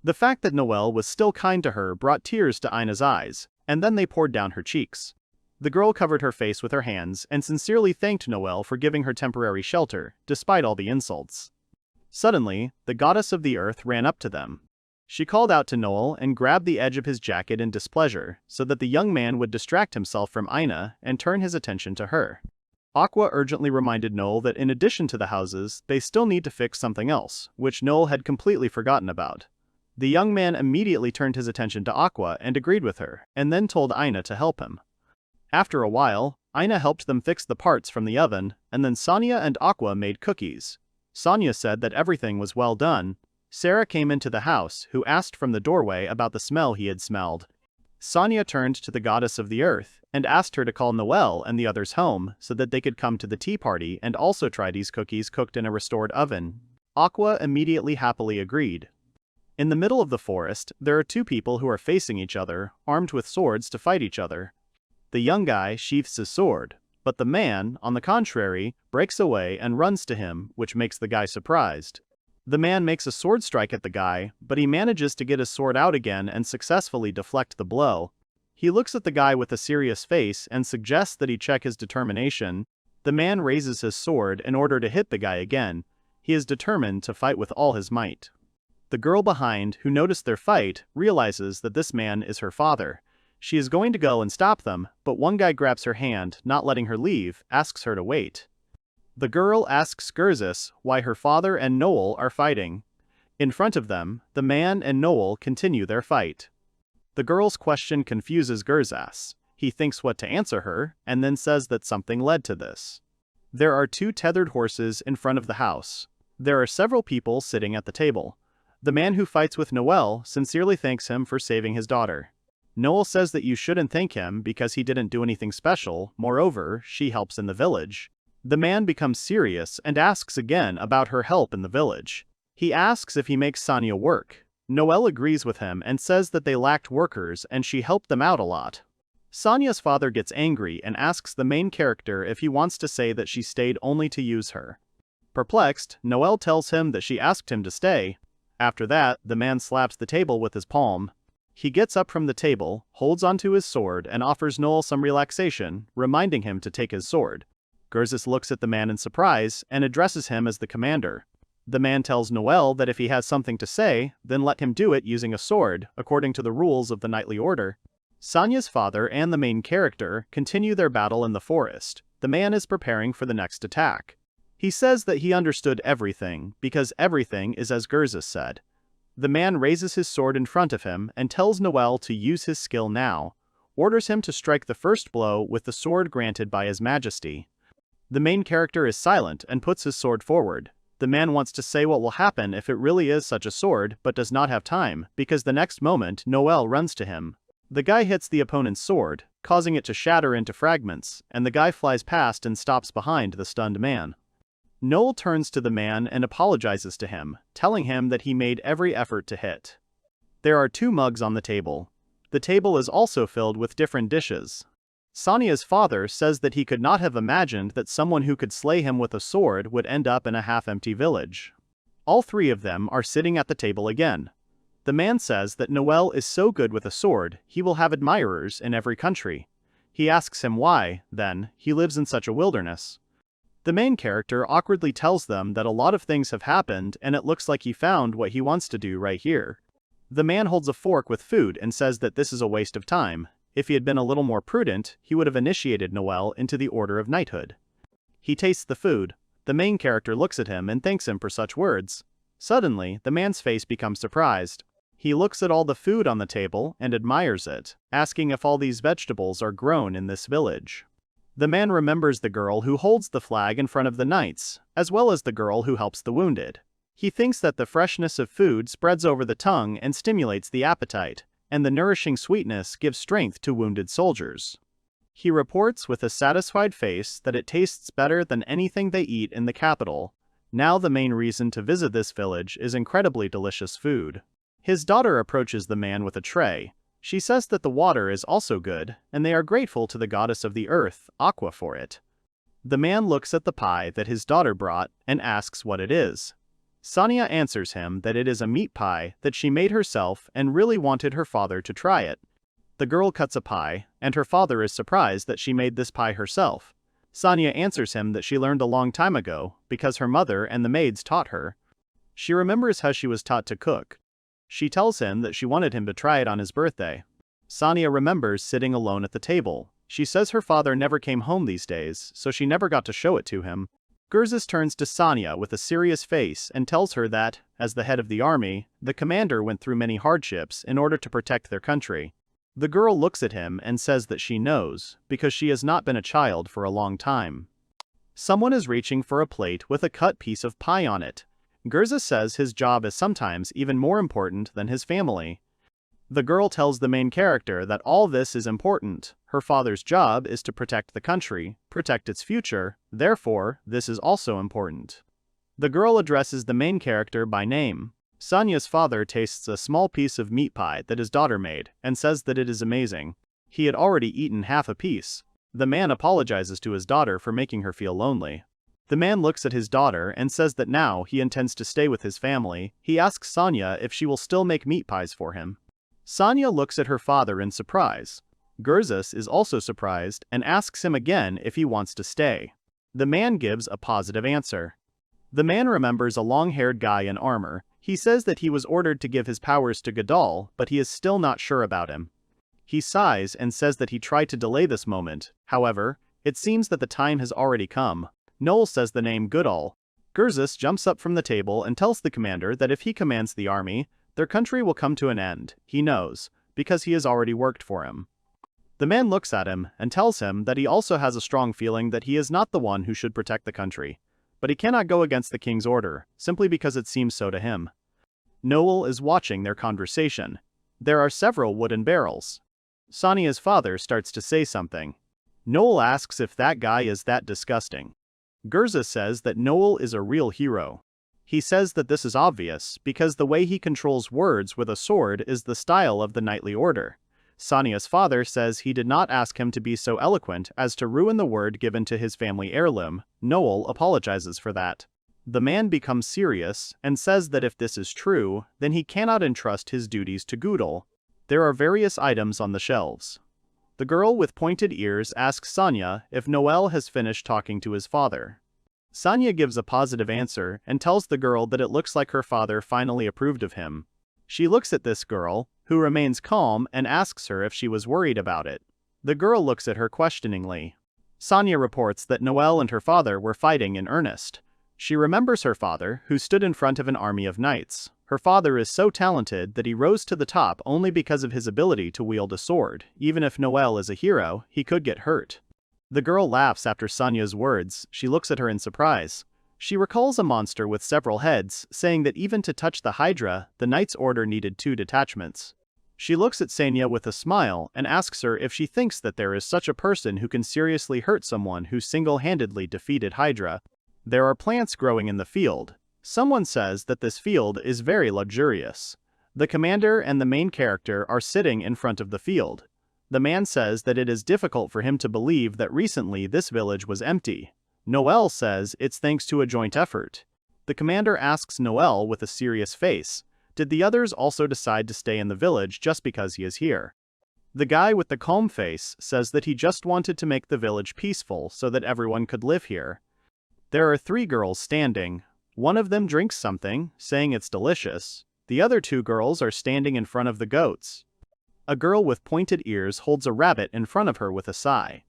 The fact that Noel was still kind to her brought tears to Ina's eyes, and then they poured down her cheeks. The girl covered her face with her hands and sincerely thanked Noel for giving her temporary shelter, despite all the insults. Suddenly, the goddess of the earth ran up to them. She called out to Noel and grabbed the edge of his jacket in displeasure, so that the young man would distract himself from Ina and turn his attention to her. Aqua urgently reminded Noel that in addition to the houses, they still need to fix something else, which Noel had completely forgotten about. The young man immediately turned his attention to Aqua and agreed with her, and then told Ina to help him. After a while, Ina helped them fix the parts from the oven, and then Sonia and Aqua made cookies. Sonia said that everything was well done. Sarah came into the house, who asked from the doorway about the smell he had smelled. Sonia turned to the goddess of the earth and asked her to call Noel and the others home so that they could come to the tea party and also try these cookies cooked in a restored oven. Aqua immediately happily agreed. In the middle of the forest, there are two people who are facing each other, armed with swords to fight each other. The young guy sheaths his sword, but the man, on the contrary, breaks away and runs to him, which makes the guy surprised. The man makes a sword strike at the guy, but he manages to get his sword out again and successfully deflect the blow. He looks at the guy with a serious face and suggests that he check his determination. The man raises his sword in order to hit the guy again. He is determined to fight with all his might. The girl behind, who noticed their fight, realizes that this man is her father. She is going to go and stop them, but one guy grabs her hand, not letting her leave, asks her to wait. The girl asks Gurzis why her father and Noel are fighting. In front of them, the man and Noel continue their fight. The girl's question confuses Gurzis. He thinks what to answer her, and then says that something led to this. There are two tethered horses in front of the house. There are several people sitting at the table. The man who fights with Noel sincerely thanks him for saving his daughter. Noel says that you shouldn't thank him because he didn't do anything special, moreover, she helps in the village. The man becomes serious and asks again about her help in the village. He asks if he makes Sonia work. Noel agrees with him and says that they lacked workers and she helped them out a lot. Sonia's father gets angry and asks the main character if he wants to say that she stayed only to use her. Perplexed, Noel tells him that she asked him to stay. After that, the man slaps the table with his palm. He gets up from the table, holds onto his sword and offers Noel some relaxation, reminding him to take his sword. Gurzis looks at the man in surprise and addresses him as the commander. The man tells Noel that if he has something to say, then let him do it using a sword, according to the rules of the knightly order. Sonia's father and the main character continue their battle in the forest. The man is preparing for the next attack. He says that he understood everything, because everything is as Gurzis said. The man raises his sword in front of him and tells Noel to use his skill now, orders him to strike the first blow with the sword granted by His Majesty. The main character is silent and puts his sword forward. The man wants to say what will happen if it really is such a sword, but does not have time, because the next moment Noel runs to him. The guy hits the opponent's sword, causing it to shatter into fragments, and the guy flies past and stops behind the stunned man. Noel turns to the man and apologizes to him, telling him that he made every effort to hit. There are two mugs on the table. The table is also filled with different dishes. Sonia's father says that he could not have imagined that someone who could slay him with a sword would end up in a half-empty village. All three of them are sitting at the table again. The man says that Noel is so good with a sword, he will have admirers in every country. He asks him why, then, he lives in such a wilderness. The main character awkwardly tells them that a lot of things have happened and it looks like he found what he wants to do right here. The man holds a fork with food and says that this is a waste of time. If he had been a little more prudent, he would have initiated Noel into the order of knighthood. He tastes the food. The main character looks at him and thanks him for such words. Suddenly, the man's face becomes surprised. He looks at all the food on the table and admires it, asking if all these vegetables are grown in this village. The man remembers the girl who holds the flag in front of the knights, as well as the girl who helps the wounded. He thinks that the freshness of food spreads over the tongue and stimulates the appetite, and the nourishing sweetness gives strength to wounded soldiers. He reports with a satisfied face that it tastes better than anything they eat in the capital. Now the main reason to visit this village is incredibly delicious food. His daughter approaches the man with a tray. She says that the water is also good, and they are grateful to the goddess of the earth, Aqua, for it. The man looks at the pie that his daughter brought and asks what it is. Sonia answers him that it is a meat pie that she made herself and really wanted her father to try it. The girl cuts a pie, and her father is surprised that she made this pie herself. Sonia answers him that she learned a long time ago, because her mother and the maids taught her. She remembers how she was taught to cook. She tells him that she wanted him to try it on his birthday. Sonia remembers sitting alone at the table. She says her father never came home these days, so she never got to show it to him. Gurzis turns to Sonia with a serious face and tells her that, as the head of the army, the commander went through many hardships in order to protect their country. The girl looks at him and says that she knows, because she has not been a child for a long time. Someone is reaching for a plate with a cut piece of pie on it. Gurzis says his job is sometimes even more important than his family. The girl tells the main character that all this is important. Her father's job is to protect the country, protect its future, therefore, this is also important. The girl addresses the main character by name. Sonia's father tastes a small piece of meat pie that his daughter made and says that it is amazing. He had already eaten half a piece. The man apologizes to his daughter for making her feel lonely. The man looks at his daughter and says that now he intends to stay with his family. He asks Sonia if she will still make meat pies for him. Sonia looks at her father in surprise. Gurzis is also surprised and asks him again if he wants to stay. The man gives a positive answer. The man remembers a long-haired guy in armor. He says that he was ordered to give his powers to Gadol, but he is still not sure about him. He sighs and says that he tried to delay this moment. However, it seems that the time has already come. Noel says the name Goodall. Gurzis jumps up from the table and tells the commander that if he commands the army, their country will come to an end. He knows, because he has already worked for him. The man looks at him and tells him that he also has a strong feeling that he is not the one who should protect the country. But he cannot go against the king's order, simply because it seems so to him. Noel is watching their conversation. There are several wooden barrels. Sonia's father starts to say something. Noel asks if that guy is that disgusting. Gurzis says that Noel is a real hero. He says that this is obvious because the way he controls words with a sword is the style of the knightly order. Sonia's father says he did not ask him to be so eloquent as to ruin the word given to his family heirloom. Noel apologizes for that. The man becomes serious and says that if this is true, then he cannot entrust his duties to Goodall. There are various items on the shelves. The girl with pointed ears asks Sonia if Noel has finished talking to his father. Sonia gives a positive answer and tells the girl that it looks like her father finally approved of him. She looks at this girl, who remains calm, and asks her if she was worried about it. The girl looks at her questioningly. Sonia reports that Noel and her father were fighting in earnest. She remembers her father, who stood in front of an army of knights. Her father is so talented that he rose to the top only because of his ability to wield a sword. Even if Noel is a hero, he could get hurt. The girl laughs after Sonia's words. She looks at her in surprise. She recalls a monster with several heads, saying that even to touch the Hydra, the Knight's Order needed 2 detachments. She looks at Sonia with a smile and asks her if she thinks that there is such a person who can seriously hurt someone who single-handedly defeated Hydra. There are plants growing in the field. Someone says that this field is very luxurious. The commander and the main character are sitting in front of the field. The man says that it is difficult for him to believe that recently this village was empty. Noel says it's thanks to a joint effort. The commander asks Noel with a serious face, did the others also decide to stay in the village just because he is here? The guy with the calm face says that he just wanted to make the village peaceful so that everyone could live here. There are 3 girls standing. One of them drinks something, saying it's delicious. The other 2 girls are standing in front of the goats. A girl with pointed ears holds a rabbit in front of her with a sigh.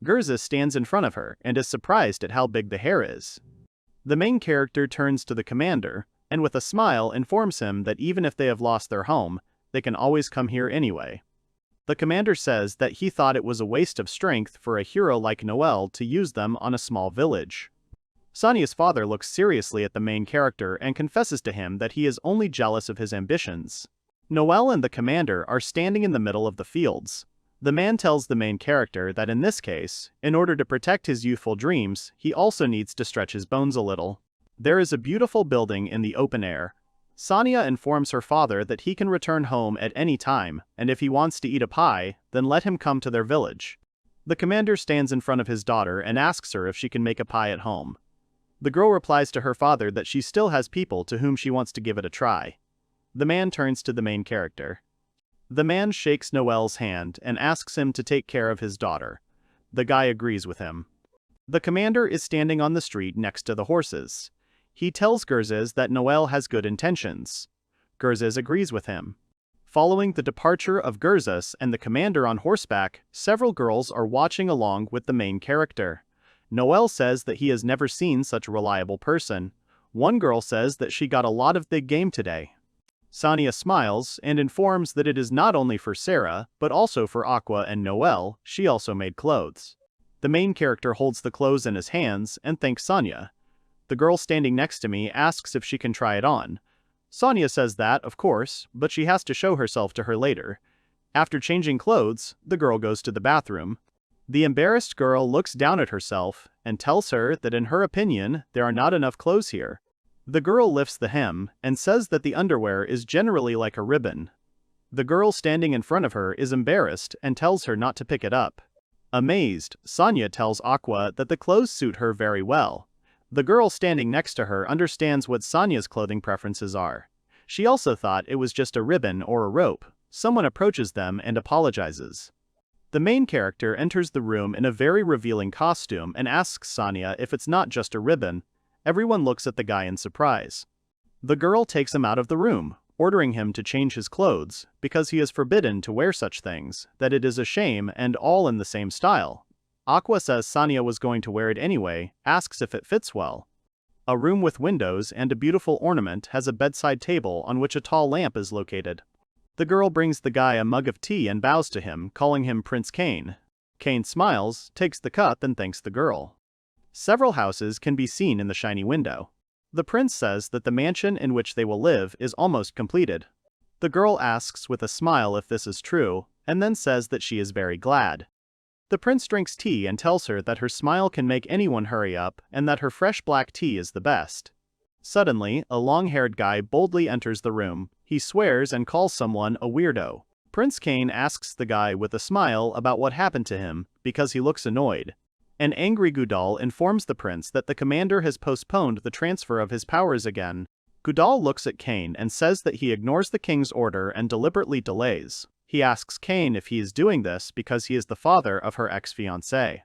Gerza stands in front of her and is surprised at how big the hair is. The main character turns to the commander, and with a smile informs him that even if they have lost their home, they can always come here anyway. The commander says that he thought it was a waste of strength for a hero like Noel to use them on a small village. Sonia's father looks seriously at the main character and confesses to him that he is only jealous of his ambitions. Noel and the commander are standing in the middle of the fields. The man tells the main character that in this case, in order to protect his youthful dreams, he also needs to stretch his bones a little. There is a beautiful building in the open air. Sonia informs her father that he can return home at any time, and if he wants to eat a pie, then let him come to their village. The commander stands in front of his daughter and asks her if she can make a pie at home. The girl replies to her father that she still has people to whom she wants to give it a try. The man turns to the main character. The man shakes Noel's hand and asks him to take care of his daughter. The guy agrees with him. The commander is standing on the street next to the horses. He tells Gerza that Noel has good intentions. Gerza agrees with him. Following the departure of Gerza and the commander on horseback, several girls are watching along with the main character. Noel says that he has never seen such a reliable person. One girl says that she got a lot of big game today. Sonia smiles and informs that it is not only for Sarah, but also for Aqua and Noel. She also made clothes. The main character holds the clothes in his hands and thanks Sonia. The girl standing next to me asks if she can try it on. Sonia says that, of course, but she has to show herself to her later. After changing clothes, the girl goes to the bathroom. The embarrassed girl looks down at herself and tells her that in her opinion, there are not enough clothes here. The girl lifts the hem and says that the underwear is generally like a ribbon. The girl standing in front of her is embarrassed and tells her not to pick it up. Amazed, Sonia tells Aqua that the clothes suit her very well. The girl standing next to her understands what Sonia's clothing preferences are. She also thought it was just a ribbon or a rope. Someone approaches them and apologizes. The main character enters the room in a very revealing costume and asks Sonia if it's not just a ribbon. Everyone looks at the guy in surprise. The girl takes him out of the room, ordering him to change his clothes, because he is forbidden to wear such things, that it is a shame and all in the same style. Aqua says Sonia was going to wear it anyway, asks if it fits well. A room with windows and a beautiful ornament has a bedside table on which a tall lamp is located. The girl brings the guy a mug of tea and bows to him, calling him Prince Kane. Kane smiles, takes the cup and thanks the girl. Several houses can be seen in the shiny window. The prince says that the mansion in which they will live is almost completed. The girl asks with a smile if this is true, and then says that she is very glad. The prince drinks tea and tells her that her smile can make anyone hurry up and that her fresh black tea is the best. Suddenly, a long-haired guy boldly enters the room. He swears and calls someone a weirdo. Prince Kane asks the guy with a smile about what happened to him, because he looks annoyed. An angry Gudal informs the prince that the commander has postponed the transfer of his powers again. Gudal looks at Kane and says that he ignores the king's order and deliberately delays. He asks Kane if he is doing this because he is the father of her ex-fiancée.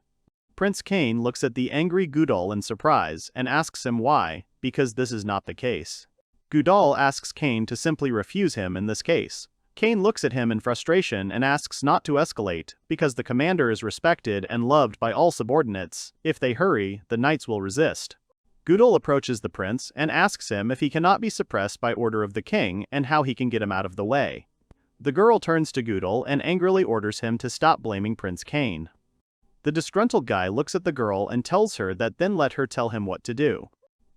Prince Kane looks at the angry Gudal in surprise and asks him why, because this is not the case. Gudal asks Kane to simply refuse him in this case. Kane looks at him in frustration and asks not to escalate, because the commander is respected and loved by all subordinates. If they hurry, the knights will resist. Gudal approaches the prince and asks him if he cannot be suppressed by order of the king and how he can get him out of the way. The girl turns to Gudal and angrily orders him to stop blaming Prince Kane. The disgruntled guy looks at the girl and tells her that then let her tell him what to do.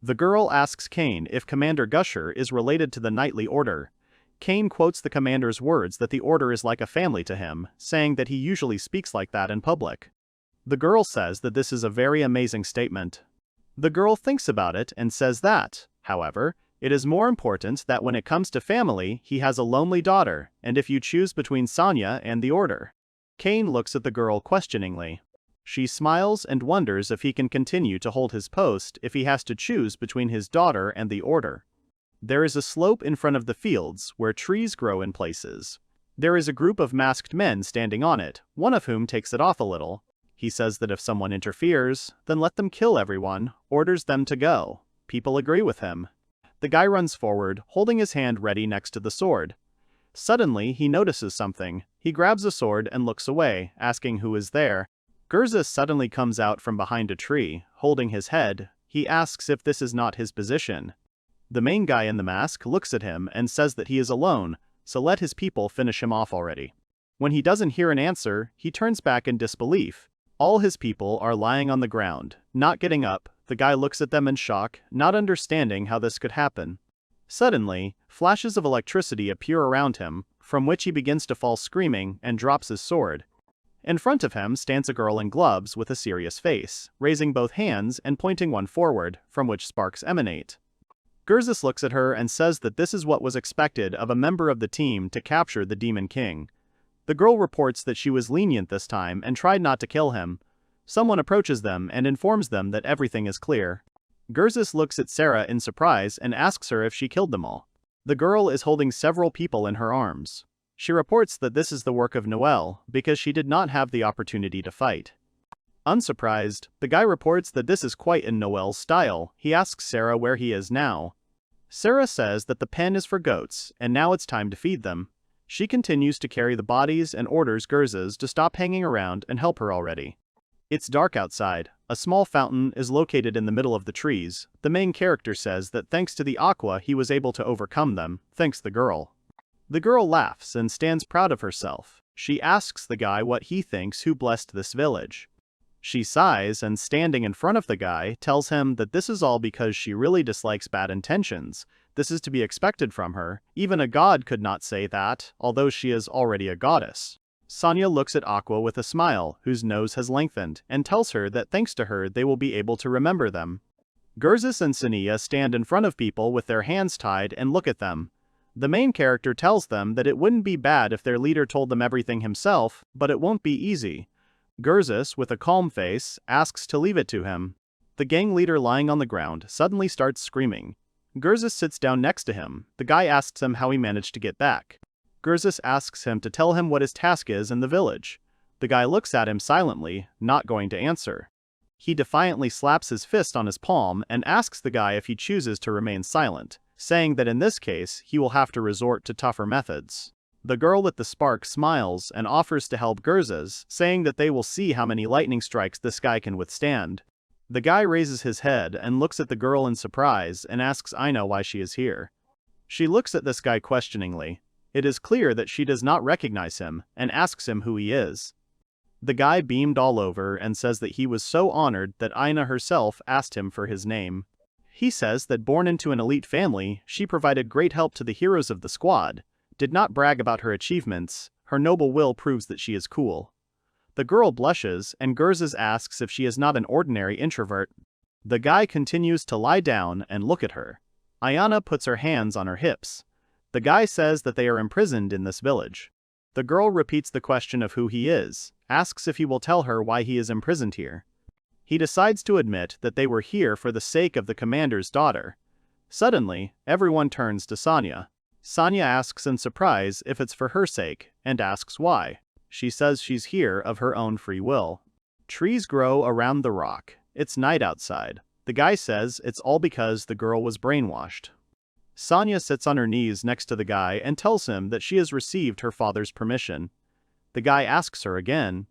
The girl asks Kane if Commander Gusher is related to the knightly order. Kane quotes the commander's words that the order is like a family to him, saying that he usually speaks like that in public. The girl says that this is a very amazing statement. The girl thinks about it and says that, however, it is more important that when it comes to family, he has a lonely daughter, and if you choose between Sonia and the order. Kane looks at the girl questioningly. She smiles and wonders if he can continue to hold his post if he has to choose between his daughter and the order. There is a slope in front of the fields where trees grow in places. There is a group of masked men standing on it, one of whom takes it off a little. He says that if someone interferes, then let them kill everyone, orders them to go. People agree with him. The guy runs forward, holding his hand ready next to the sword. Suddenly, he notices something. He grabs a sword and looks away, asking who is there. Gurza suddenly comes out from behind a tree, holding his head. He asks if this is not his position. The main guy in the mask looks at him and says that he is alone, so let his people finish him off already. When he doesn't hear an answer, he turns back in disbelief. All his people are lying on the ground, not getting up. The guy looks at them in shock, not understanding how this could happen. Suddenly, flashes of electricity appear around him, from which he begins to fall screaming and drops his sword. In front of him stands a girl in gloves with a serious face, raising both hands and pointing one forward, from which sparks emanate. Gurzus looks at her and says that this is what was expected of a member of the team to capture the Demon King. The girl reports that she was lenient this time and tried not to kill him. Someone approaches them and informs them that everything is clear. Gurzus looks at Sarah in surprise and asks her if she killed them all. The girl is holding several people in her arms. She reports that this is the work of Noel, because she did not have the opportunity to fight. Unsurprised, the guy reports that this is quite in Noel's style. He asks Sarah where he is now. Sarah says that the pen is for goats, and now it's time to feed them. She continues to carry the bodies and orders Gurzus to stop hanging around and help her already. It's dark outside. A small fountain is located in the middle of the trees. The main character says that thanks to the aqua he was able to overcome them, thanks the girl. The girl laughs and stands proud of herself. She asks the guy what he thinks who blessed this village. She sighs and, standing in front of the guy, tells him that this is all because she really dislikes bad intentions. This is to be expected from her. Even a god could not say that, although she is already a goddess. Sonia looks at Aqua with a smile, whose nose has lengthened, and tells her that thanks to her they will be able to remember them. Gurzus and Sonia stand in front of people with their hands tied and look at them. The main character tells them that it wouldn't be bad if their leader told them everything himself, but it won't be easy. Gurzus, with a calm face, asks to leave it to him. The gang leader lying on the ground suddenly starts screaming. Gurzus sits down next to him. The guy asks him how he managed to get back. Gurzus asks him to tell him what his task is in the village. The guy looks at him silently, not going to answer. He defiantly slaps his fist on his palm and asks the guy if he chooses to remain silent, saying that in this case he will have to resort to tougher methods. The girl with the spark smiles and offers to help Gurzus, saying that they will see how many lightning strikes this guy can withstand. The guy raises his head and looks at the girl in surprise and asks Ina why she is here. She looks at this guy questioningly. It is clear that she does not recognize him and asks him who he is. The guy beamed all over and says that he was so honored that Ina herself asked him for his name. He says that born into an elite family, she provided great help to the heroes of the squad, did not brag about her achievements. Her noble will proves that she is cool. The girl blushes and Gurzus asks if she is not an ordinary introvert. The guy continues to lie down and look at her. Ayana puts her hands on her hips. The guy says that they are imprisoned in this village. The girl repeats the question of who he is, asks if he will tell her why he is imprisoned here. He decides to admit that they were here for the sake of the commander's daughter. Suddenly, everyone turns to Sonia. Sonia asks in surprise if it's for her sake, and asks why. She says she's here of her own free will. Trees grow around the rock. It's night outside. The guy says it's all because the girl was brainwashed. Sonia sits on her knees next to the guy and tells him that she has received her father's permission. The guy asks her again.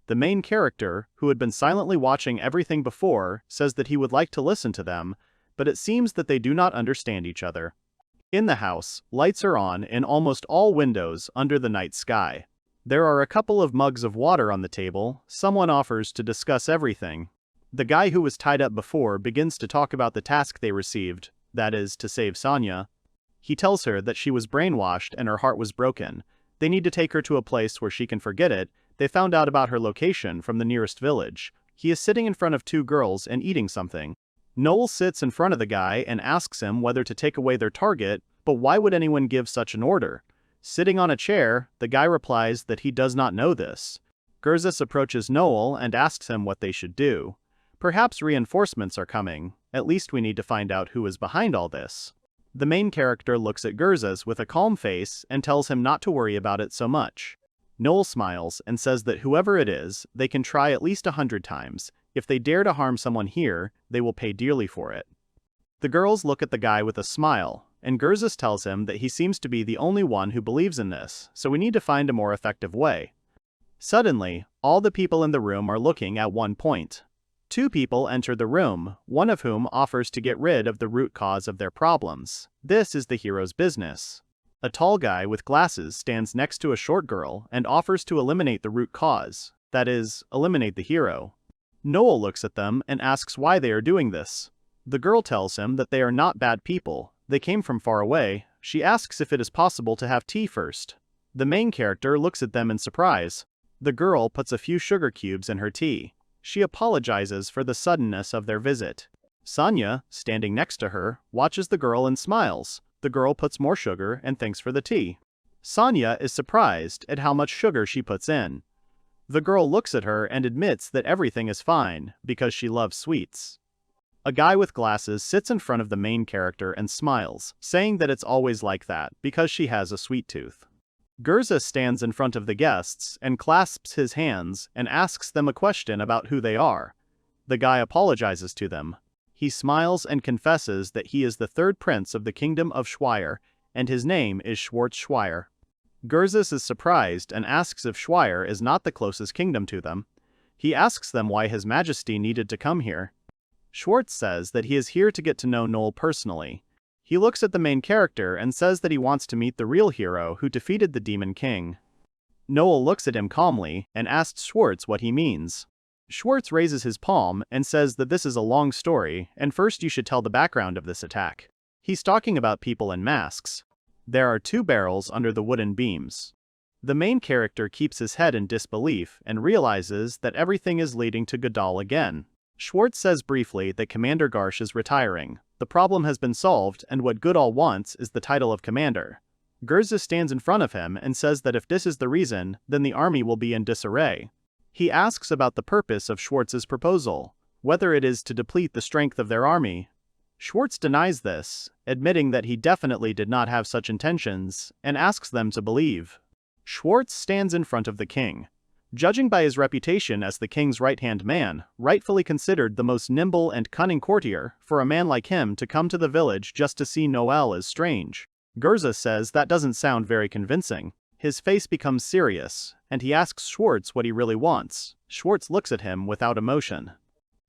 The main character, who had been silently watching everything before, says that he would like to listen to them, but it seems that they do not understand each other. In the house, lights are on in almost all windows under the night sky. There are a couple of mugs of water on the table. Someone offers to discuss everything. The guy who was tied up before begins to talk about the task they received, that is, to save Sonia. He tells her that she was brainwashed and her heart was broken. They need to take her to a place where she can forget it. They found out about her location from the nearest village. He is sitting in front of two girls and eating something. Noel sits in front of the guy and asks him whether to take away their target, but why would anyone give such an order? Sitting on a chair, the guy replies that he does not know this. Gurzus approaches Noel and asks him what they should do. Perhaps reinforcements are coming. At least we need to find out who is behind all this. The main character looks at Gurzas with a calm face and tells him not to worry about it so much. Noel smiles and says that whoever it is, they can try at least 100 times. If they dare to harm someone here, they will pay dearly for it. The girls look at the guy with a smile, and Gurzas tells him that he seems to be the only one who believes in this, so we need to find a more effective way. Suddenly, all the people in the room are looking at one point. Two people enter the room, one of whom offers to get rid of the root cause of their problems. This is the hero's business. A tall guy with glasses stands next to a short girl and offers to eliminate the root cause, that is, eliminate the hero. Noel looks at them and asks why they are doing this. The girl tells him that they are not bad people, they came from far away. She asks if it is possible to have tea first. The main character looks at them in surprise. The girl puts a few sugar cubes in her tea. She apologizes for the suddenness of their visit. Sonia, standing next to her, watches the girl and smiles. The girl puts more sugar and thanks for the tea. Sonia is surprised at how much sugar she puts in. The girl looks at her and admits that everything is fine, because she loves sweets. A guy with glasses sits in front of the main character and smiles, saying that it's always like that, because she has a sweet tooth. Gurzas stands in front of the guests and clasps his hands and asks them a question about who they are. The guy apologizes to them. He smiles and confesses that he is the third prince of the kingdom of Schweier, and his name is Schwartz Schweier. Gurzas is surprised and asks if Schweier is not the closest kingdom to them. He asks them why His Majesty needed to come here. Schwartz says that he is here to get to know Noel personally. He looks at the main character and says that he wants to meet the real hero who defeated the Demon King. Noel looks at him calmly and asks Schwartz what he means. Schwartz raises his palm and says that this is a long story, and first you should tell the background of this attack. He's talking about people in masks. There are 2 barrels under the wooden beams. The main character keeps his head in disbelief and realizes that everything is leading to Godal again. Schwartz says briefly that Commander Garsh is retiring. The problem has been solved, and what Godal wants is the title of commander. Gurzas stands in front of him and says that if this is the reason, then the army will be in disarray. He asks about the purpose of Schwartz's proposal, whether it is to deplete the strength of their army. Schwartz denies this, admitting that he definitely did not have such intentions, and asks them to believe. Schwartz stands in front of the king. Judging by his reputation as the king's right-hand man, rightfully considered the most nimble and cunning courtier, for a man like him to come to the village just to see Noel is strange. Gurzas says that doesn't sound very convincing. His face becomes serious, and he asks Schwartz what he really wants. Schwartz looks at him without emotion.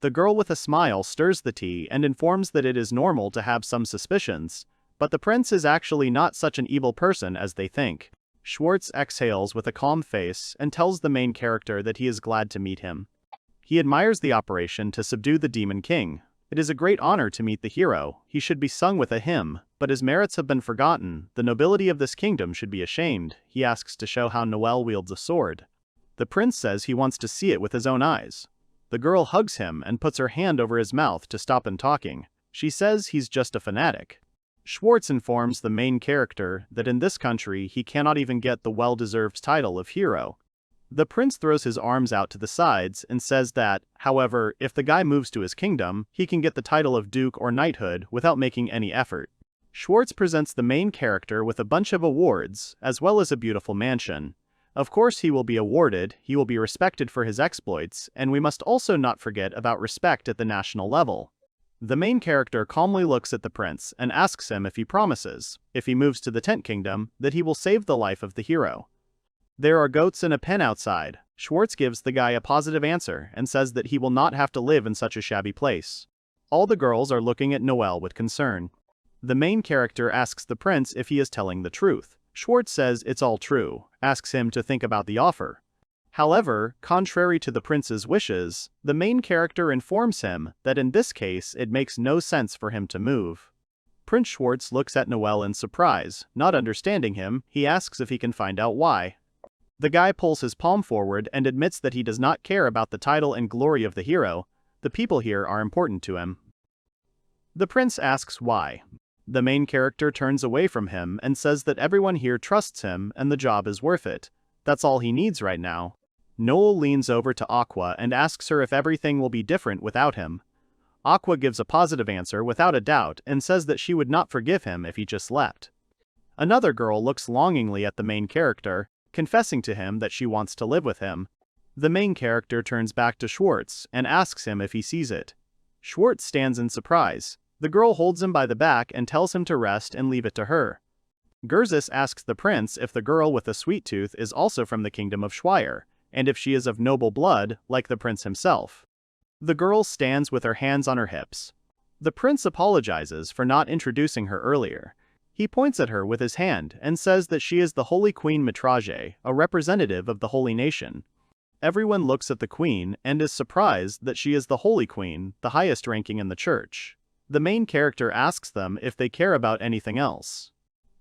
The girl with a smile stirs the tea and informs that it is normal to have some suspicions, but the prince is actually not such an evil person as they think. Schwartz exhales with a calm face and tells the main character that he is glad to meet him. He admires the operation to subdue the Demon King. It is a great honor to meet the hero. He should be sung with a hymn, but his merits have been forgotten. The nobility of this kingdom should be ashamed. He asks to show how Noel wields a sword. The prince says he wants to see it with his own eyes. The girl hugs him and puts her hand over his mouth to stop him talking. She says he's just a fanatic. Schwartz informs the main character that in this country he cannot even get the well-deserved title of hero. The prince throws his arms out to the sides and says that, however, if the guy moves to his kingdom, he can get the title of duke or knighthood without making any effort. Schwartz presents the main character with a bunch of awards, as well as a beautiful mansion. Of course he will be awarded, he will be respected for his exploits, and we must also not forget about respect at the national level. The main character calmly looks at the prince and asks him if he promises, if he moves to the Tent Kingdom, that he will save the life of the hero. There are goats and a pen outside. Schwartz gives the guy a positive answer and says that he will not have to live in such a shabby place. All the girls are looking at Noel with concern. The main character asks the prince if he is telling the truth. Schwartz says it's all true, asks him to think about the offer. However, contrary to the prince's wishes, the main character informs him that in this case it makes no sense for him to move. Prince Schwartz looks at Noel in surprise. Not understanding him, he asks if he can find out why. The guy pulls his palm forward and admits that he does not care about the title and glory of the hero. The people here are important to him. The prince asks why. The main character turns away from him and says that everyone here trusts him and the job is worth it. That's all he needs right now. Noel leans over to Aqua and asks her if everything will be different without him. Aqua gives a positive answer without a doubt and says that she would not forgive him if he just left. Another girl looks longingly at the main character, confessing to him that she wants to live with him. The main character turns back to Schwartz and asks him if he sees it. Schwartz stands in surprise. The girl holds him by the back and tells him to rest and leave it to her. Gerzis asks the prince if the girl with the sweet tooth is also from the kingdom of Schweier, and if she is of noble blood, like the prince himself. The girl stands with her hands on her hips. The prince apologizes for not introducing her earlier. He points at her with his hand and says that she is the Holy Queen Mitrage, a representative of the Holy Nation. Everyone looks at the queen and is surprised that she is the Holy Queen, the highest ranking in the church. The main character asks them if they care about anything else.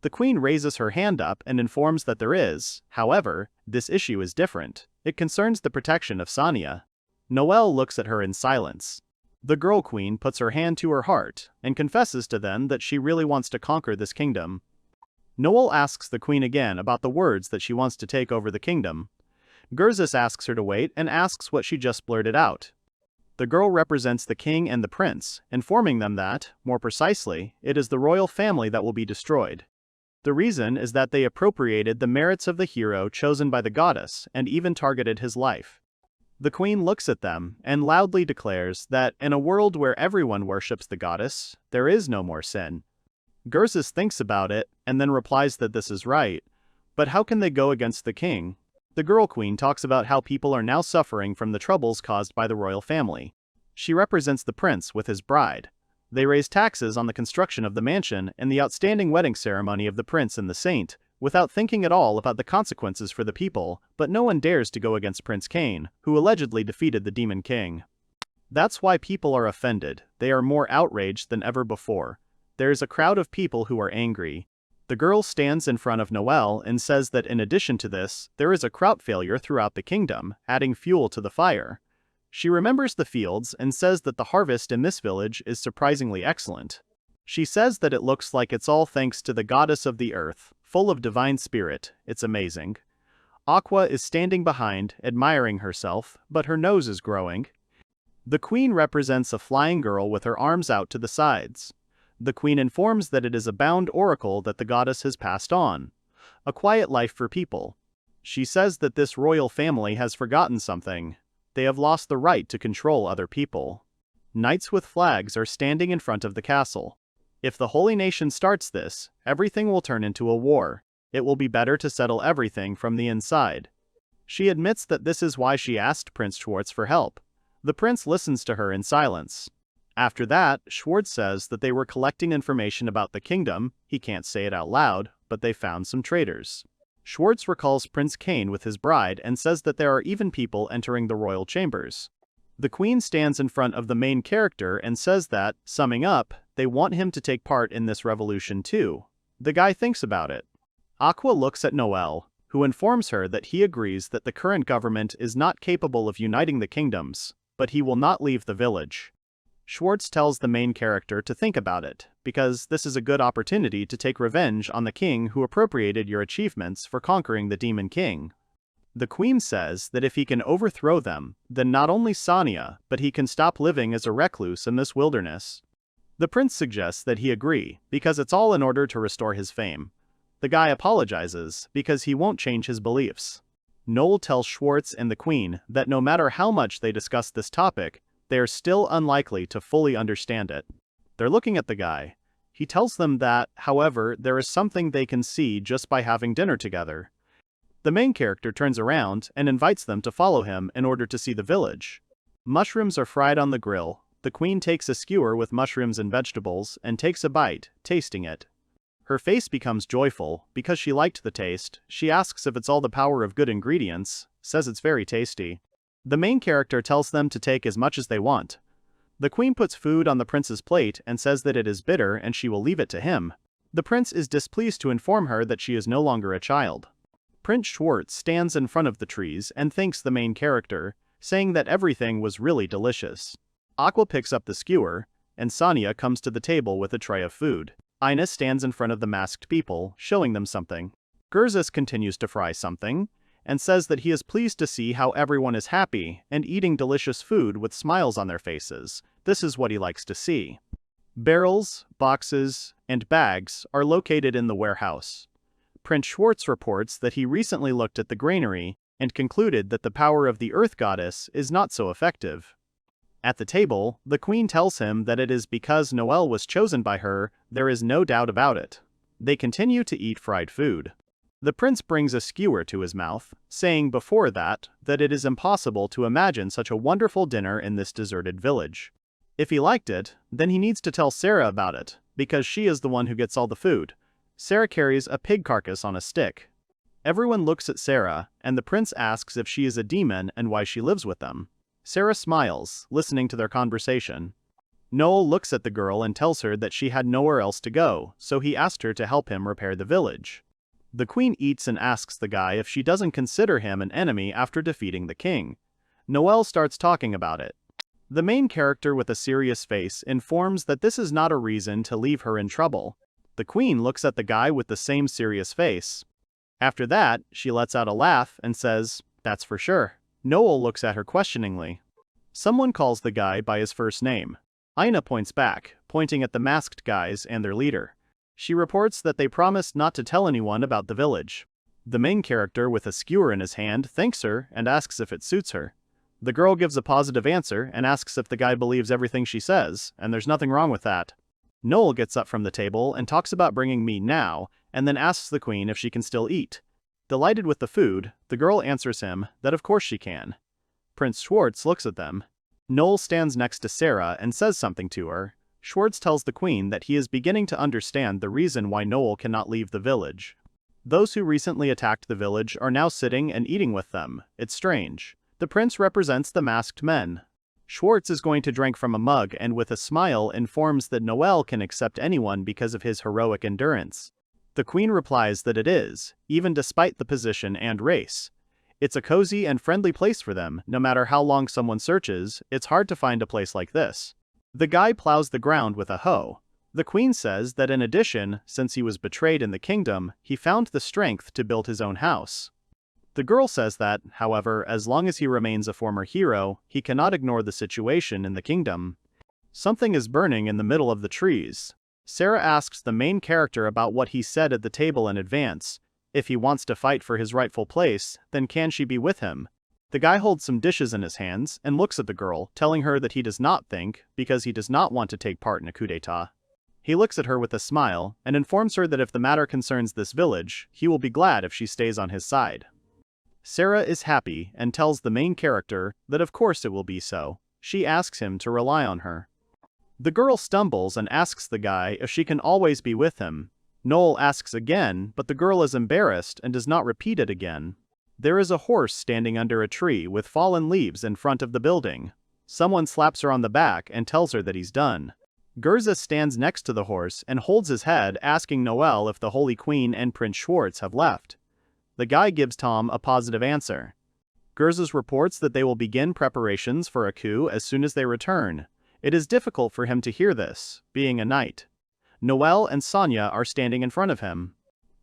The queen raises her hand up and informs that there is. However, this issue is different. It concerns the protection of Sonia. Noel looks at her in silence. The girl queen puts her hand to her heart and confesses to them that she really wants to conquer this kingdom. Noel asks the queen again about the words that she wants to take over the kingdom. Gerzis asks her to wait and asks what she just blurted out. The girl represents the king and the prince, informing them that, more precisely, it is the royal family that will be destroyed. The reason is that they appropriated the merits of the hero chosen by the goddess and even targeted his life. The queen looks at them and loudly declares that in a world where everyone worships the goddess, there is no more sin. Gerzis thinks about it and then replies that this is right, but how can they go against the king? The girl queen talks about how people are now suffering from the troubles caused by the royal family. She represents the prince with his bride. They raise taxes on the construction of the mansion and the outstanding wedding ceremony of the prince and the saint, without thinking at all about the consequences for the people, but no one dares to go against Prince Cain, who allegedly defeated the Demon King. That's why people are offended. They are more outraged than ever before. There is a crowd of people who are angry. The girl stands in front of Noel and says that in addition to this, there is a crop failure throughout the kingdom, adding fuel to the fire. She remembers the fields and says that the harvest in this village is surprisingly excellent. She says that it looks like it's all thanks to the goddess of the earth, full of divine spirit. It's amazing. Aqua is standing behind, admiring herself, but her nose is growing. The queen represents a flying girl with her arms out to the sides. The queen informs that it is a bound oracle that the goddess has passed on. A quiet life for people. She says that this royal family has forgotten something. They have lost the right to control other people. Knights with flags are standing in front of the castle. If the Holy Nation starts this, everything will turn into a war. It will be better to settle everything from the inside. She admits that this is why she asked Prince Schwartz for help. The prince listens to her in silence. After that, Schwartz says that they were collecting information about the kingdom. He can't say it out loud, but they found some traitors. Schwartz recalls Prince Cain with his bride and says that there are even people entering the royal chambers. The queen stands in front of the main character and says that, summing up, they want him to take part in this revolution too. The guy thinks about it. Aqua looks at Noel, who informs her that he agrees that the current government is not capable of uniting the kingdoms, but he will not leave the village. Schwartz tells the main character to think about it, because this is a good opportunity to take revenge on the king who appropriated your achievements for conquering the Demon King. The queen says that if he can overthrow them, then not only Sonia, but he can stop living as a recluse in this wilderness. The prince suggests that he agree, because it's all in order to restore his fame. The guy apologizes, because he won't change his beliefs. Noel tells Schwartz and the queen that no matter how much they discuss this topic, they are still unlikely to fully understand it. They're looking at the guy. He tells them that, however, there is something they can see just by having dinner together. The main character turns around and invites them to follow him in order to see the village. Mushrooms are fried on the grill. The queen takes a skewer with mushrooms and vegetables and takes a bite, tasting it. Her face becomes joyful because she liked the taste. She asks if it's all the power of good ingredients, says it's very tasty. The main character tells them to take as much as they want. The queen puts food on the prince's plate and says that it is bitter and she will leave it to him. The prince is displeased to inform her that she is no longer a child. Prince Schwartz stands in front of the trees and thanks the main character, saying that everything was really delicious. Aqua picks up the skewer, and Sonia comes to the table with a tray of food. Ina stands in front of the masked people, showing them something. Gerzis continues to fry something, and says that he is pleased to see how everyone is happy and eating delicious food with smiles on their faces. This is what he likes to see. Barrels, boxes, and bags are located in the warehouse. Prince Schwartz reports that he recently looked at the granary and concluded that the power of the Earth Goddess is not so effective. At the table, the Queen tells him that it is because Noel was chosen by her, there is no doubt about it. They continue to eat fried food. The prince brings a skewer to his mouth, saying before that it is impossible to imagine such a wonderful dinner in this deserted village. If he liked it, then he needs to tell Sarah about it, because she is the one who gets all the food. Sarah carries a pig carcass on a stick. Everyone looks at Sarah, and the prince asks if she is a demon and why she lives with them. Sarah smiles, listening to their conversation. Noel looks at the girl and tells her that she had nowhere else to go, so he asked her to help him repair the village. The queen eats and asks the guy if she doesn't consider him an enemy after defeating the king. Noel starts talking about it. The main character with a serious face informs that this is not a reason to leave her in trouble. The queen looks at the guy with the same serious face. After that, she lets out a laugh and says, "That's for sure." Noel looks at her questioningly. Someone calls the guy by his first name. Ina points back, pointing at the masked guys and their leader. She reports that they promised not to tell anyone about the village. The main character with a skewer in his hand thanks her and asks if it suits her. The girl gives a positive answer and asks if the guy believes everything she says, and there's nothing wrong with that. Noel gets up from the table and talks about bringing meat now, and then asks the queen if she can still eat. Delighted with the food, the girl answers him that of course she can. Prince Schwartz looks at them. Noel stands next to Sarah and says something to her. Schwartz tells the queen that he is beginning to understand the reason why Noel cannot leave the village. Those who recently attacked the village are now sitting and eating with them. It's strange. The prince represents the masked men. Schwartz is going to drink from a mug and with a smile informs that Noel can accept anyone because of his heroic endurance. The queen replies that it is, even despite the position and race. It's a cozy and friendly place for them. No matter how long someone searches, it's hard to find a place like this. The guy plows the ground with a hoe. The queen says that in addition, since he was betrayed in the kingdom, he found the strength to build his own house. The girl says that, however, as long as he remains a former hero, he cannot ignore the situation in the kingdom. Something is burning in the middle of the trees. Sarah asks the main character about what he said at the table in advance. If he wants to fight for his rightful place, then can she be with him? The guy holds some dishes in his hands and looks at the girl, telling her that he does not think, because he does not want to take part in a coup d'etat. He looks at her with a smile and informs her that if the matter concerns this village, he will be glad if she stays on his side. Sarah is happy and tells the main character that of course it will be so. She asks him to rely on her. The girl stumbles and asks the guy if she can always be with him. Noel asks again, but the girl is embarrassed and does not repeat it again. There is a horse standing under a tree with fallen leaves in front of the building. Someone slaps her on the back and tells her that he's done. Gerza stands next to the horse and holds his head, asking Noel if the Holy Queen and Prince Schwartz have left. The guy gives Tom a positive answer. Gerza reports that they will begin preparations for a coup as soon as they return. It is difficult for him to hear this, being a knight. Noel and Sonia are standing in front of him.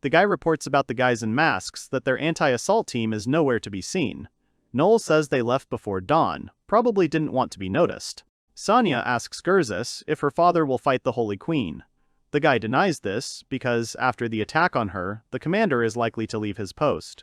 The guy reports about the guys in masks that their anti-assault team is nowhere to be seen. Noel says they left before dawn, probably didn't want to be noticed. Sonia asks Gerza if her father will fight the Holy Queen. The guy denies this because, after the attack on her, the commander is likely to leave his post.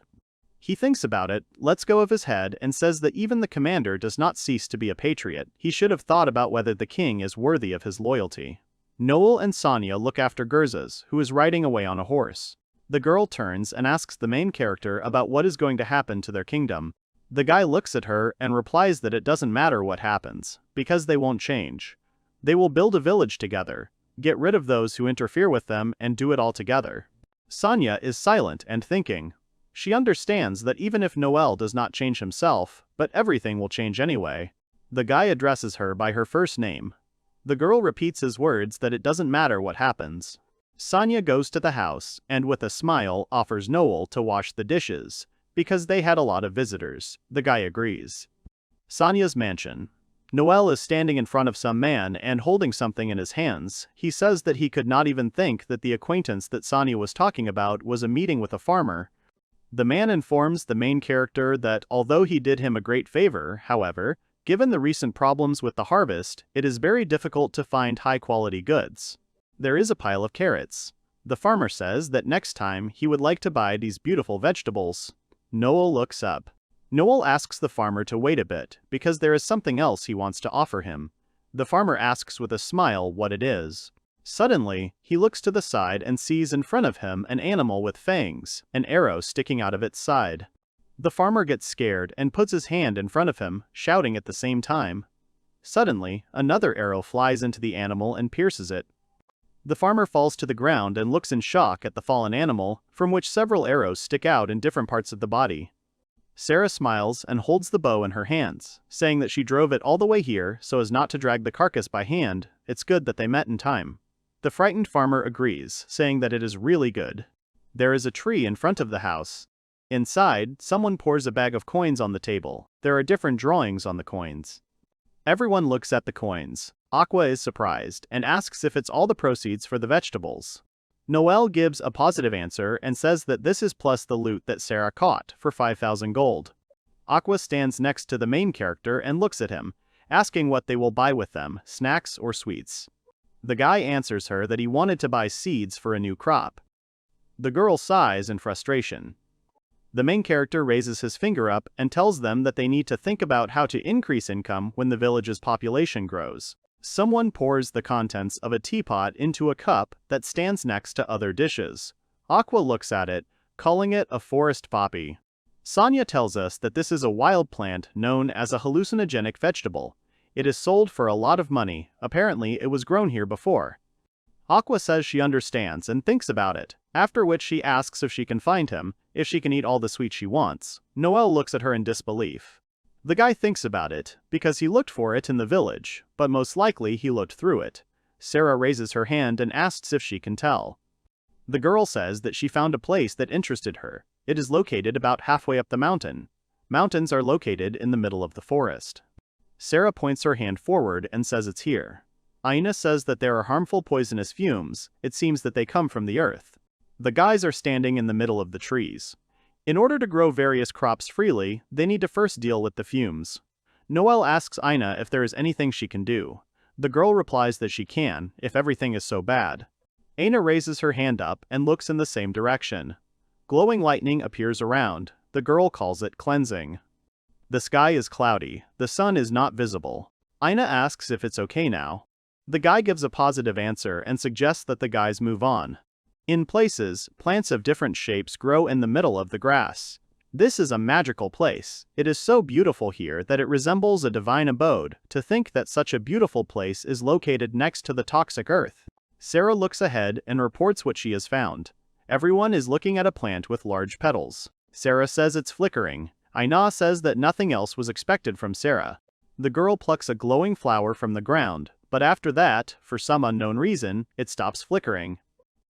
He thinks about it, lets go of his head, and says that even the commander does not cease to be a patriot. He should have thought about whether the king is worthy of his loyalty. Noel and Sonia look after Gerza, who is riding away on a horse. The girl turns and asks the main character about what is going to happen to their kingdom. The guy looks at her and replies that it doesn't matter what happens, because they won't change. They will build a village together, get rid of those who interfere with them, and do it all together. Sonia is silent and thinking. She understands that even if Noel does not change himself, but everything will change anyway. The guy addresses her by her first name. The girl repeats his words that it doesn't matter what happens. Sonia goes to the house and with a smile offers Noel to wash the dishes, because they had a lot of visitors. The guy agrees. Sonia's mansion. Noel is standing in front of some man and holding something in his hands. He says that he could not even think that the acquaintance that Sonia was talking about was a meeting with a farmer. The man informs the main character that although he did him a great favor, however, given the recent problems with the harvest, it is very difficult to find high-quality goods. There is a pile of carrots. The farmer says that next time he would like to buy these beautiful vegetables. Noel looks up. Noel asks the farmer to wait a bit, because there is something else he wants to offer him. The farmer asks with a smile what it is. Suddenly, he looks to the side and sees in front of him an animal with fangs, an arrow sticking out of its side. The farmer gets scared and puts his hand in front of him, shouting at the same time. Suddenly, another arrow flies into the animal and pierces it. The farmer falls to the ground and looks in shock at the fallen animal, from which several arrows stick out in different parts of the body. Sarah smiles and holds the bow in her hands, saying that she drove it all the way here so as not to drag the carcass by hand. It's good that they met in time. The frightened farmer agrees, saying that it is really good. There is a tree in front of the house. Inside, someone pours a bag of coins on the table. There are different drawings on the coins. Everyone looks at the coins. Aqua is surprised and asks if it's all the proceeds for the vegetables. Noel gives a positive answer and says that this is plus the loot that Sarah caught for 5,000 gold. Aqua stands next to the main character and looks at him, asking what they will buy with them, snacks or sweets. The guy answers her that he wanted to buy seeds for a new crop. The girl sighs in frustration. The main character raises his finger up and tells them that they need to think about how to increase income when the village's population grows. Someone pours the contents of a teapot into a cup that stands next to other dishes. Aqua looks at it, calling it a forest poppy. Sonia tells us that this is a wild plant known as a hallucinogenic vegetable. It is sold for a lot of money. Apparently, it was grown here before. Aqua says she understands and thinks about it, after which she asks if she can find him, if she can eat all the sweets she wants. Noel looks at her in disbelief. The guy thinks about it, because he looked for it in the village, but most likely he looked through it. Sarah raises her hand and asks if she can tell. The girl says that she found a place that interested her. It is located about halfway up the mountain. Mountains are located in the middle of the forest. Sarah points her hand forward and says it's here. Aina says that there are harmful poisonous fumes. It seems that they come from the earth. The guys are standing in the middle of the trees. In order to grow various crops freely, they need to first deal with the fumes. Noel asks Aina if there is anything she can do. The girl replies that she can, if everything is so bad. Aina raises her hand up and looks in the same direction. Glowing lightning appears around. The girl calls it cleansing. The sky is cloudy. The sun is not visible. Aina asks if it's okay now. The guy gives a positive answer and suggests that the guys move on. In places, plants of different shapes grow in the middle of the grass. This is a magical place. It is so beautiful here that it resembles a divine abode. To think that such a beautiful place is located next to the toxic earth. Sarah looks ahead and reports what she has found. Everyone is looking at a plant with large petals. Sarah says it's flickering. Aina says that nothing else was expected from Sarah. The girl plucks a glowing flower from the ground, but after that, for some unknown reason, it stops flickering.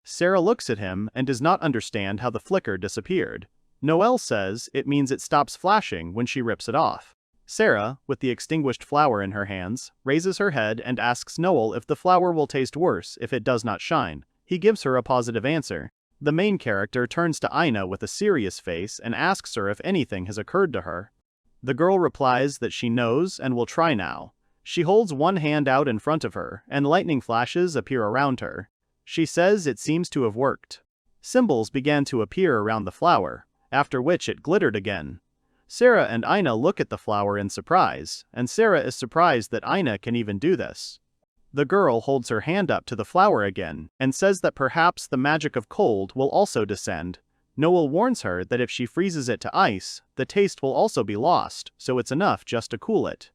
Sarah looks at him and does not understand how the flicker disappeared. Noel says it means it stops flashing when she rips it off. Sarah, with the extinguished flower in her hands, raises her head and asks Noel if the flower will taste worse if it does not shine. He gives her a positive answer. The main character turns to Aina with a serious face and asks her if anything has occurred to her. The girl replies that she knows and will try now. She holds one hand out in front of her, and lightning flashes appear around her. She says it seems to have worked. Symbols began to appear around the flower, after which it glittered again. Sarah and Aina look at the flower in surprise, and Sarah is surprised that Aina can even do this. The girl holds her hand up to the flower again, and says that perhaps the magic of cold will also descend. Noel warns her that if she freezes it to ice, the taste will also be lost, so it's enough just to cool it.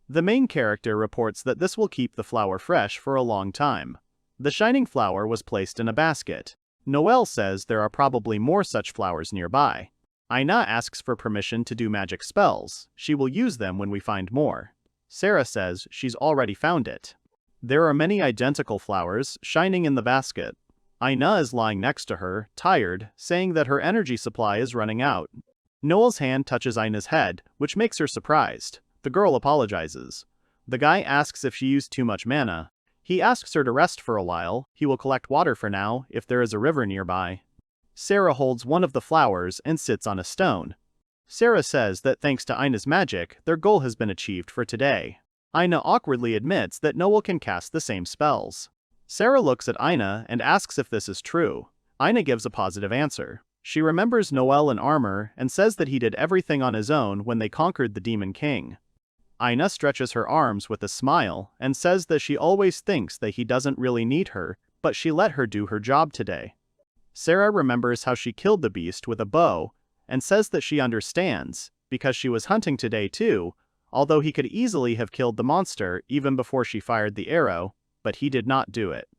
The main character reports that this will keep the flower fresh for a long time. The shining flower was placed in a basket. Noel says there are probably more such flowers nearby. Aina asks for permission to do magic spells. She will use them when we find more. Sarah says she's already found it. There are many identical flowers shining in the basket. Aina is lying next to her, tired, saying that her energy supply is running out. Noel's hand touches Aina's head, which makes her surprised. The girl apologizes. The guy asks if she used too much mana. He asks her to rest for a while. He will collect water for now, if there is a river nearby. Sarah holds one of the flowers and sits on a stone. Sarah says that thanks to Ina's magic, their goal has been achieved for today. Ina awkwardly admits that Noel can cast the same spells. Sarah looks at Ina and asks if this is true. Ina gives a positive answer. She remembers Noel in armor and says that he did everything on his own when they conquered the Demon King. Ina stretches her arms with a smile and says that she always thinks that he doesn't really need her, but she let her do her job today. Sarah remembers how she killed the beast with a bow and says that she understands, because she was hunting today too, although he could easily have killed the monster even before she fired the arrow, but he did not do it.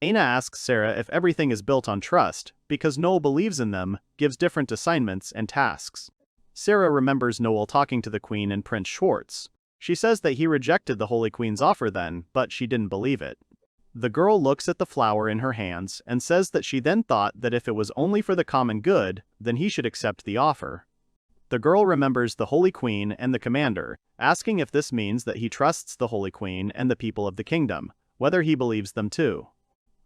Ina asks Sarah if everything is built on trust, because Noel believes in them, gives different assignments and tasks. Sarah remembers Noel talking to the Queen and Prince Schwartz. She says that he rejected the Holy Queen's offer then, but she didn't believe it. The girl looks at the flower in her hands and says that she then thought that if it was only for the common good, then he should accept the offer. The girl remembers the Holy Queen and the commander, asking if this means that he trusts the Holy Queen and the people of the kingdom, whether he believes them too.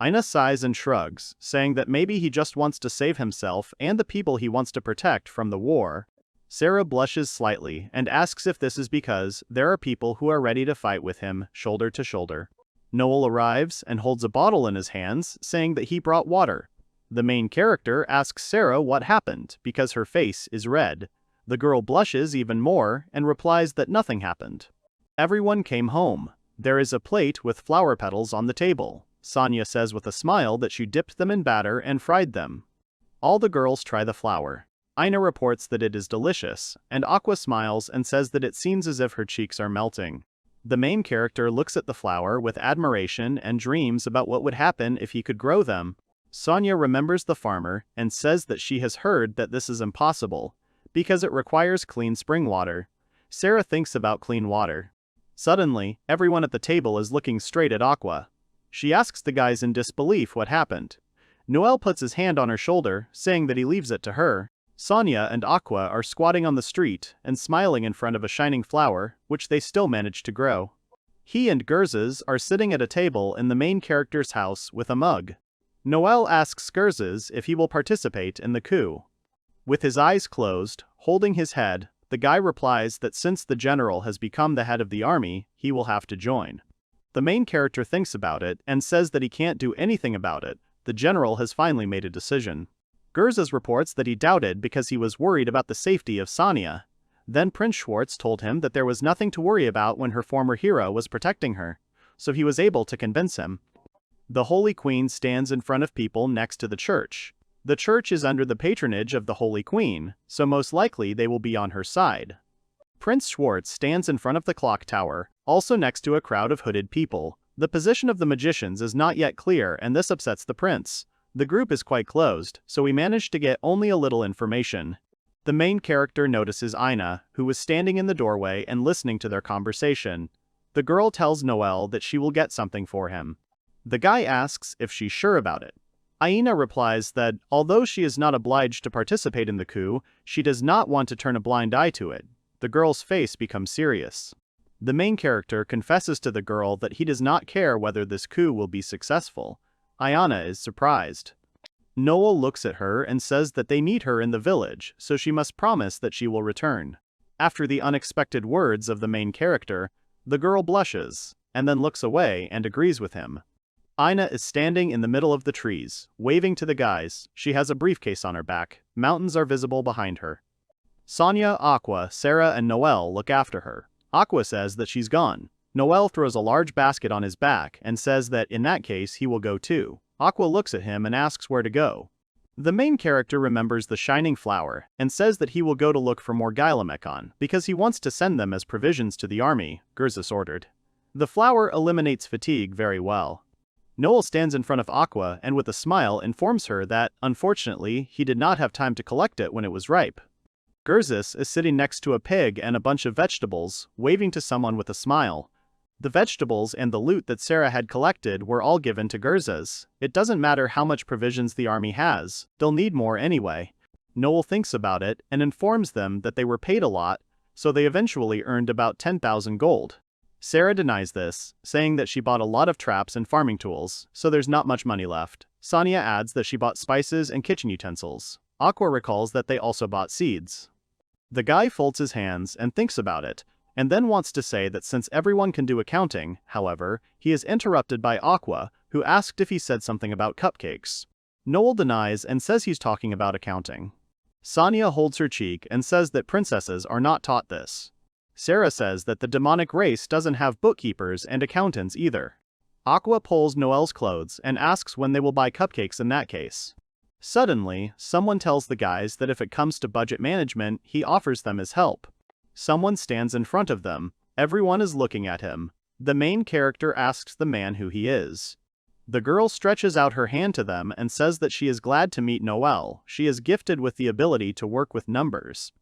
Ina sighs and shrugs, saying that maybe he just wants to save himself and the people he wants to protect from the war. Sarah blushes slightly and asks if this is because there are people who are ready to fight with him, shoulder to shoulder. Noel arrives and holds a bottle in his hands, saying that he brought water. The main character asks Sarah what happened, because her face is red. The girl blushes even more and replies that nothing happened. Everyone came home. There is a plate with flower petals on the table. Sonia says with a smile that she dipped them in batter and fried them. All the girls try the flower. Ina reports that it is delicious, and Aqua smiles and says that it seems as if her cheeks are melting. The main character looks at the flower with admiration and dreams about what would happen if he could grow them. Sonia remembers the farmer and says that she has heard that this is impossible, because it requires clean spring water. Sarah thinks about clean water. Suddenly, everyone at the table is looking straight at Aqua. She asks the guys in disbelief what happened. Noel puts his hand on her shoulder, saying that he leaves it to her. Sonia and Aqua are squatting on the street and smiling in front of a shining flower, which they still manage to grow. He and Gerzes are sitting at a table in the main character's house with a mug. Noel asks Gerzes if he will participate in the coup. With his eyes closed, holding his head, the guy replies that since the general has become the head of the army, he will have to join. The main character thinks about it and says that he can't do anything about it. The general has finally made a decision. Gerzes reports that he doubted because he was worried about the safety of Sonia. Then Prince Schwartz told him that there was nothing to worry about when her former hero was protecting her, so he was able to convince him. The Holy Queen stands in front of people next to the church. The church is under the patronage of the Holy Queen, so most likely they will be on her side. Prince Schwartz stands in front of the clock tower, also next to a crowd of hooded people. The position of the magicians is not yet clear and this upsets the prince. The group is quite closed, so we managed to get only a little information. The main character notices Ina, who was standing in the doorway and listening to their conversation. The girl tells Noel that she will get something for him. The guy asks if she's sure about it. Ina replies that, although she is not obliged to participate in the coup, she does not want to turn a blind eye to it. The girl's face becomes serious. The main character confesses to the girl that he does not care whether this coup will be successful. Ina is surprised. Noel looks at her and says that they need her in the village, so she must promise that she will return. After the unexpected words of the main character, the girl blushes, and then looks away and agrees with him. Ina is standing in the middle of the trees, waving to the guys. She has a briefcase on her back. Mountains are visible behind her. Sonia, Aqua, Sarah, and Noel look after her. Aqua says that she's gone. Noel throws a large basket on his back and says that in that case he will go too. Aqua looks at him and asks where to go. The main character remembers the shining flower and says that he will go to look for more Gailamekon because he wants to send them as provisions to the army, Gerzes ordered. The flower eliminates fatigue very well. Noel stands in front of Aqua and with a smile informs her that, unfortunately, he did not have time to collect it when it was ripe. Gerzes is sitting next to a pig and a bunch of vegetables, waving to someone with a smile. The vegetables and the loot that Sarah had collected were all given to Gerzes. It doesn't matter how much provisions the army has, they'll need more anyway. Noel thinks about it and informs them that they were paid a lot, so they eventually earned about 10,000 gold. Sarah denies this, saying that she bought a lot of traps and farming tools, so there's not much money left. Sonia adds that she bought spices and kitchen utensils. Aqua recalls that they also bought seeds. The guy folds his hands and thinks about it, and then wants to say that since everyone can do accounting, however, he is interrupted by Aqua, who asked if he said something about cupcakes. Noel denies and says he's talking about accounting. Sonia holds her cheek and says that princesses are not taught this. Sarah says that the demonic race doesn't have bookkeepers and accountants either. Aqua pulls Noel's clothes and asks when they will buy cupcakes in that case. Suddenly, someone tells the guys that if it comes to budget management, he offers them his help. Someone stands in front of them. Everyone is looking at him. The main character asks the man who he is. The girl stretches out her hand to them and says that she is glad to meet Noel. She is gifted with the ability to work with numbers.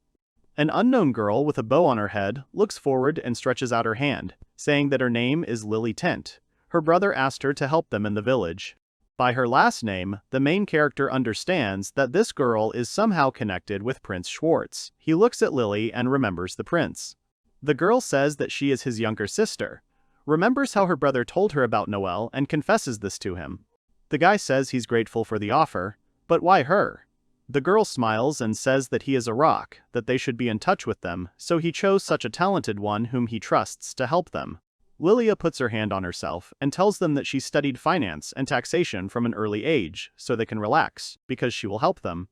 An unknown girl with a bow on her head looks forward and stretches out her hand, saying that her name is Lily Tent. Her brother asked her to help them in the village. By her last name, the main character understands that this girl is somehow connected with Prince Schwartz. He looks at Lily and remembers the prince. The girl says that she is his younger sister, remembers how her brother told her about Noel and confesses this to him. The guy says he's grateful for the offer, but why her? The girl smiles and says that he is a rock, that they should be in touch with them, so he chose such a talented one whom he trusts to help them. Lilia puts her hand on herself and tells them that she studied finance and taxation from an early age, so they can relax, because she will help them.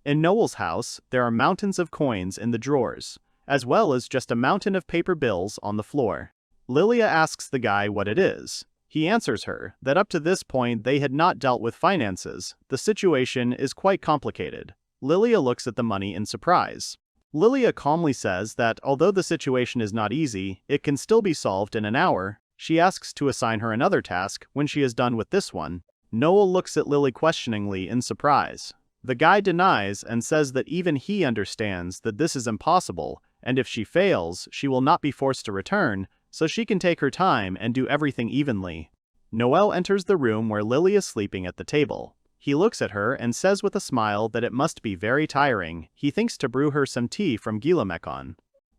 In Noel's house, there are mountains of coins in the drawers, as well as just a mountain of paper bills on the floor. Lilia asks the guy what it is. He answers her that up to this point they had not dealt with finances. The situation is quite complicated. Lilia looks at the money in surprise. Lilia calmly says that although the situation is not easy, it can still be solved in an hour. She asks to assign her another task when she is done with this one. Noel looks at Lily questioningly in surprise. The guy denies and says that even he understands that this is impossible, and if she fails, she will not be forced to return, so she can take her time and do everything evenly. Noel enters the room where Lily is sleeping at the table. He looks at her and says with a smile that it must be very tiring. He thinks to brew her some tea from Gilamekon.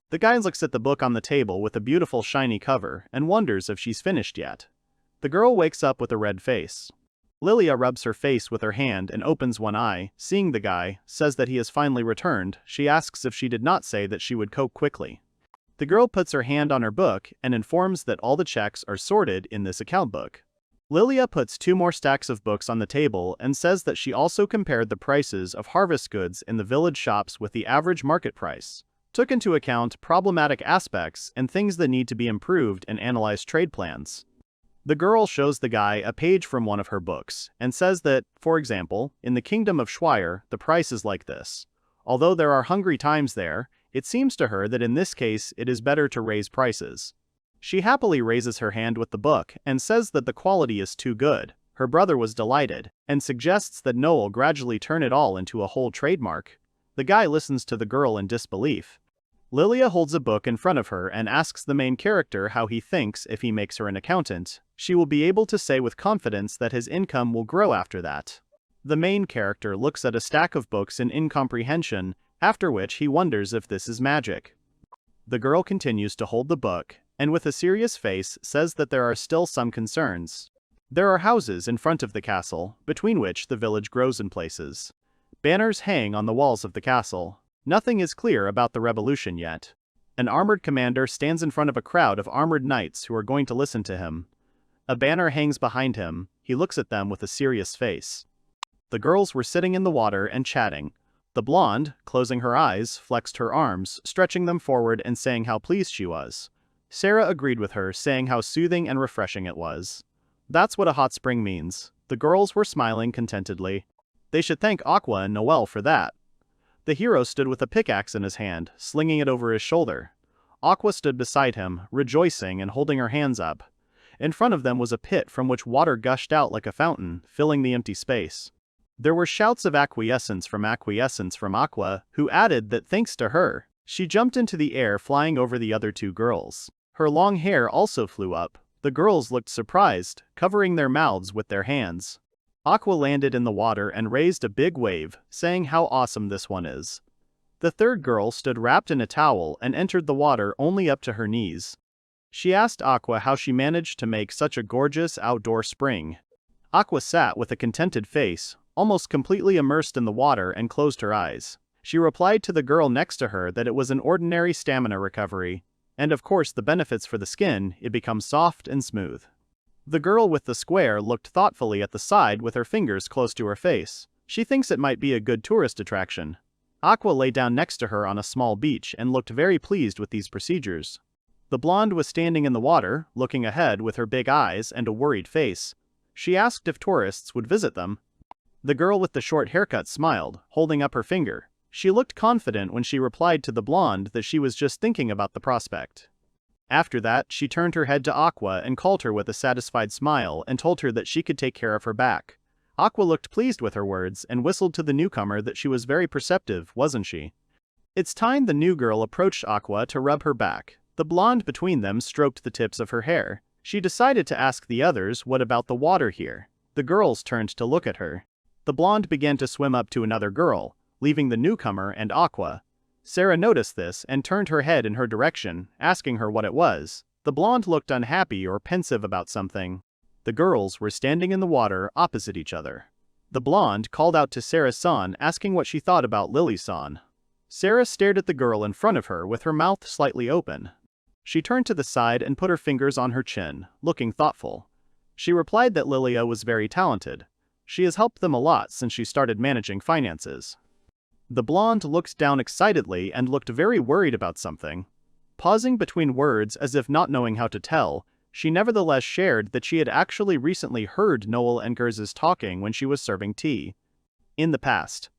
The guy looks at the book on the table with a beautiful shiny cover and wonders if she's finished yet. The girl wakes up with a red face. Lilia rubs her face with her hand and opens one eye, seeing the guy, says that he has finally returned. She asks if she did not say that she would cope quickly. The girl puts her hand on her book and informs that all the checks are sorted in this account book. Lilia puts 2 more stacks of books on the table and says that she also compared the prices of harvest goods in the village shops with the average market price, took into account problematic aspects and things that need to be improved, and analyzed trade plans. The girl shows the guy a page from one of her books and says that, for example, in the kingdom of Schweier, the price is like this. Although there are hungry times there, it seems to her that in this case it is better to raise prices. She happily raises her hand with the book and says that the quality is too good. Her brother was delighted and suggests that Noel gradually turn it all into a whole trademark. The guy listens to the girl in disbelief. Lilia holds a book in front of her and asks the main character how he thinks if he makes her an accountant, she will be able to say with confidence that his income will grow after that. The main character looks at a stack of books in incomprehension, after which he wonders if this is magic. The girl continues to hold the book, and with a serious face says that there are still some concerns. There are houses in front of the castle, between which the village grows in places. Banners hang on the walls of the castle. Nothing is clear about the revolution yet. An armored commander stands in front of a crowd of armored knights who are going to listen to him. A banner hangs behind him. He looks at them with a serious face. The girls were sitting in the water and chatting. The blonde, closing her eyes, flexed her arms, stretching them forward and saying how pleased she was. Sarah agreed with her, saying how soothing and refreshing it was. That's what a hot spring means. The girls were smiling contentedly. They should thank Aqua and Noel for that. The hero stood with a pickaxe in his hand, slinging it over his shoulder. Aqua stood beside him, rejoicing and holding her hands up. In front of them was a pit from which water gushed out like a fountain, filling the empty space. There were shouts of acquiescence from Aqua, who added that thanks to her, she jumped into the air, flying over the other 2 girls. Her long hair also flew up. The girls looked surprised, covering their mouths with their hands. Aqua landed in the water and raised a big wave, saying how awesome this one is. The 3rd girl stood wrapped in a towel and entered the water only up to her knees. She asked Aqua how she managed to make such a gorgeous outdoor spring. Aqua sat with a contented face, almost completely immersed in the water, and closed her eyes. She replied to the girl next to her that it was an ordinary stamina recovery, and of course the benefits for the skin, it becomes soft and smooth. The girl with the square looked thoughtfully at the side with her fingers close to her face. She thinks it might be a good tourist attraction. Aqua lay down next to her on a small beach and looked very pleased with these procedures. The blonde was standing in the water, looking ahead with her big eyes and a worried face. She asked if tourists would visit them. The girl with the short haircut smiled, holding up her finger. She looked confident when she replied to the blonde that she was just thinking about the prospect. After that, she turned her head to Aqua and called her with a satisfied smile and told her that she could take care of her back. Aqua looked pleased with her words and whistled to the newcomer that she was very perceptive, wasn't she? It's time the new girl approached Aqua to rub her back. The blonde between them stroked the tips of her hair. She decided to ask the others what about the water here. The girls turned to look at her. The blonde began to swim up to another girl, leaving the newcomer and Aqua. Sarah noticed this and turned her head in her direction, asking her what it was. The blonde looked unhappy or pensive about something. The girls were standing in the water opposite each other. The blonde called out to Sarah-san, asking what she thought about Lily-san. Sarah stared at the girl in front of her with her mouth slightly open. She turned to the side and put her fingers on her chin, looking thoughtful. She replied that Lilia was very talented. She has helped them a lot since she started managing finances. The blonde looked down excitedly and looked very worried about something. Pausing between words as if not knowing how to tell, she nevertheless shared that she had actually recently heard Noel and Gers's talking when she was serving tea. In the past,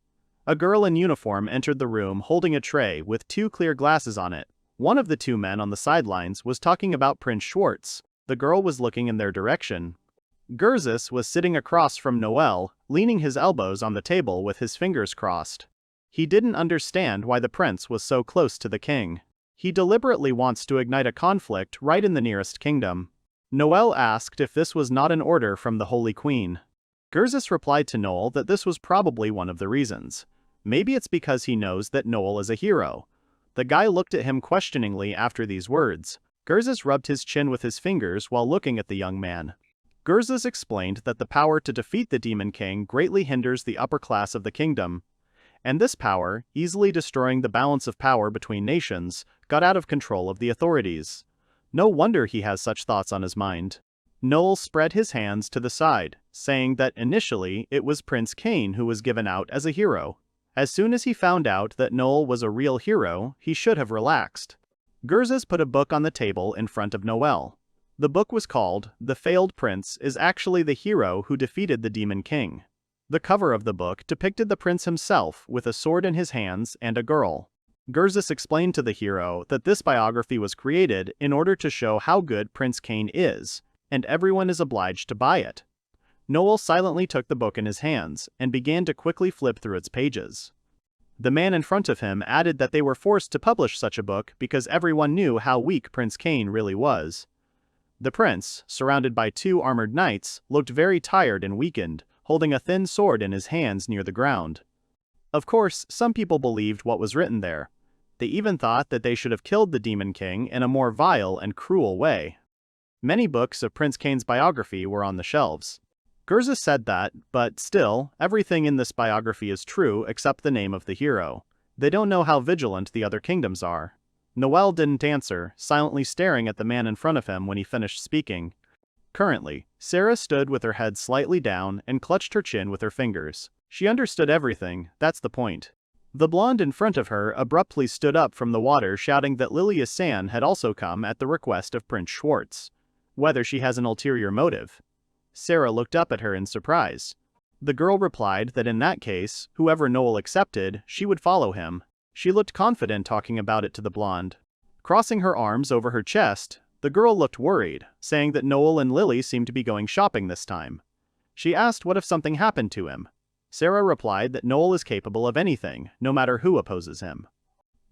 a girl in uniform entered the room holding a tray with 2 clear glasses on it. One of the 2 men on the sidelines was talking about Prince Schwartz. The girl was looking in their direction. Gers's was sitting across from Noel, leaning his elbows on the table with his fingers crossed. He didn't understand why the prince was so close to the king. He deliberately wants to ignite a conflict right in the nearest kingdom. Noel asked if this was not an order from the Holy Queen. Gers's replied to Noel that this was probably one of the reasons. Maybe it's because he knows that Noel is a hero. The guy looked at him questioningly after these words. Gers's rubbed his chin with his fingers while looking at the young man. Gers's explained that the power to defeat the Demon King greatly hinders the upper class of the kingdom, and this power, easily destroying the balance of power between nations, got out of control of the authorities. No wonder he has such thoughts on his mind. Noel spread his hands to the side, saying that initially it was Prince Cain who was given out as a hero. As soon as he found out that Noel was a real hero, he should have relaxed. Gers's put a book on the table in front of Noel. The book was called The Failed Prince is Actually the Hero Who Defeated the Demon King. The cover of the book depicted the prince himself with a sword in his hands and a girl. Gers's explained to the hero that this biography was created in order to show how good Prince Cain is, and everyone is obliged to buy it. Noel silently took the book in his hands and began to quickly flip through its pages. The man in front of him added that they were forced to publish such a book because everyone knew how weak Prince Cain really was. The prince, surrounded by 2 armored knights, looked very tired and weakened, holding a thin sword in his hands near the ground. Of course, some people believed what was written there. They even thought that they should have killed the Demon King in a more vile and cruel way. Many books of Prince Cain's biography were on the shelves. Gers's said that, but still, everything in this biography is true except the name of the hero. They don't know how vigilant the other kingdoms are. Noel didn't answer, silently staring at the man in front of him when he finished speaking. Currently, Sarah stood with her head slightly down and clutched her chin with her fingers. She understood everything, that's the point. The blonde in front of her abruptly stood up from the water shouting that Lilia-san had also come at the request of Prince Schwartz. Whether she has an ulterior motive. Sarah looked up at her in surprise. The girl replied that in that case, whoever Noel accepted, she would follow him. She looked confident talking about it to the blonde. Crossing her arms over her chest, the girl looked worried, saying that Noel and Lily seemed to be going shopping this time. She asked what if something happened to him. Sarah replied that Noel is capable of anything, no matter who opposes him.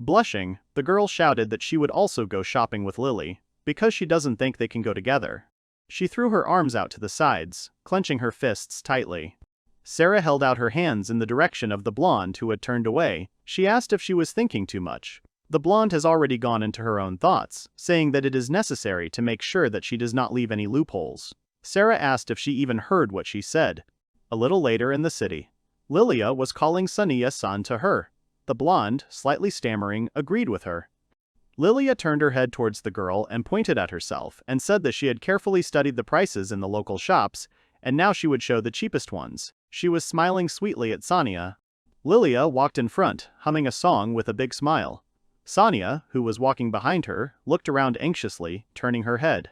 Blushing, the girl shouted that she would also go shopping with Lily, because she doesn't think they can go together. She threw her arms out to the sides, clenching her fists tightly. Sarah held out her hands in the direction of the blonde who had turned away. She asked if she was thinking too much. The blonde has already gone into her own thoughts, saying that it is necessary to make sure that she does not leave any loopholes. Sarah asked if she even heard what she said. A little later in the city, Lilia was calling Sonia-san to her. The blonde, slightly stammering, agreed with her. Lilia turned her head towards the girl and pointed at herself and said that she had carefully studied the prices in the local shops, and now she would show the cheapest ones. She was smiling sweetly at Sonia. Lilia walked in front, humming a song with a big smile. Sonia, who was walking behind her, looked around anxiously, turning her head.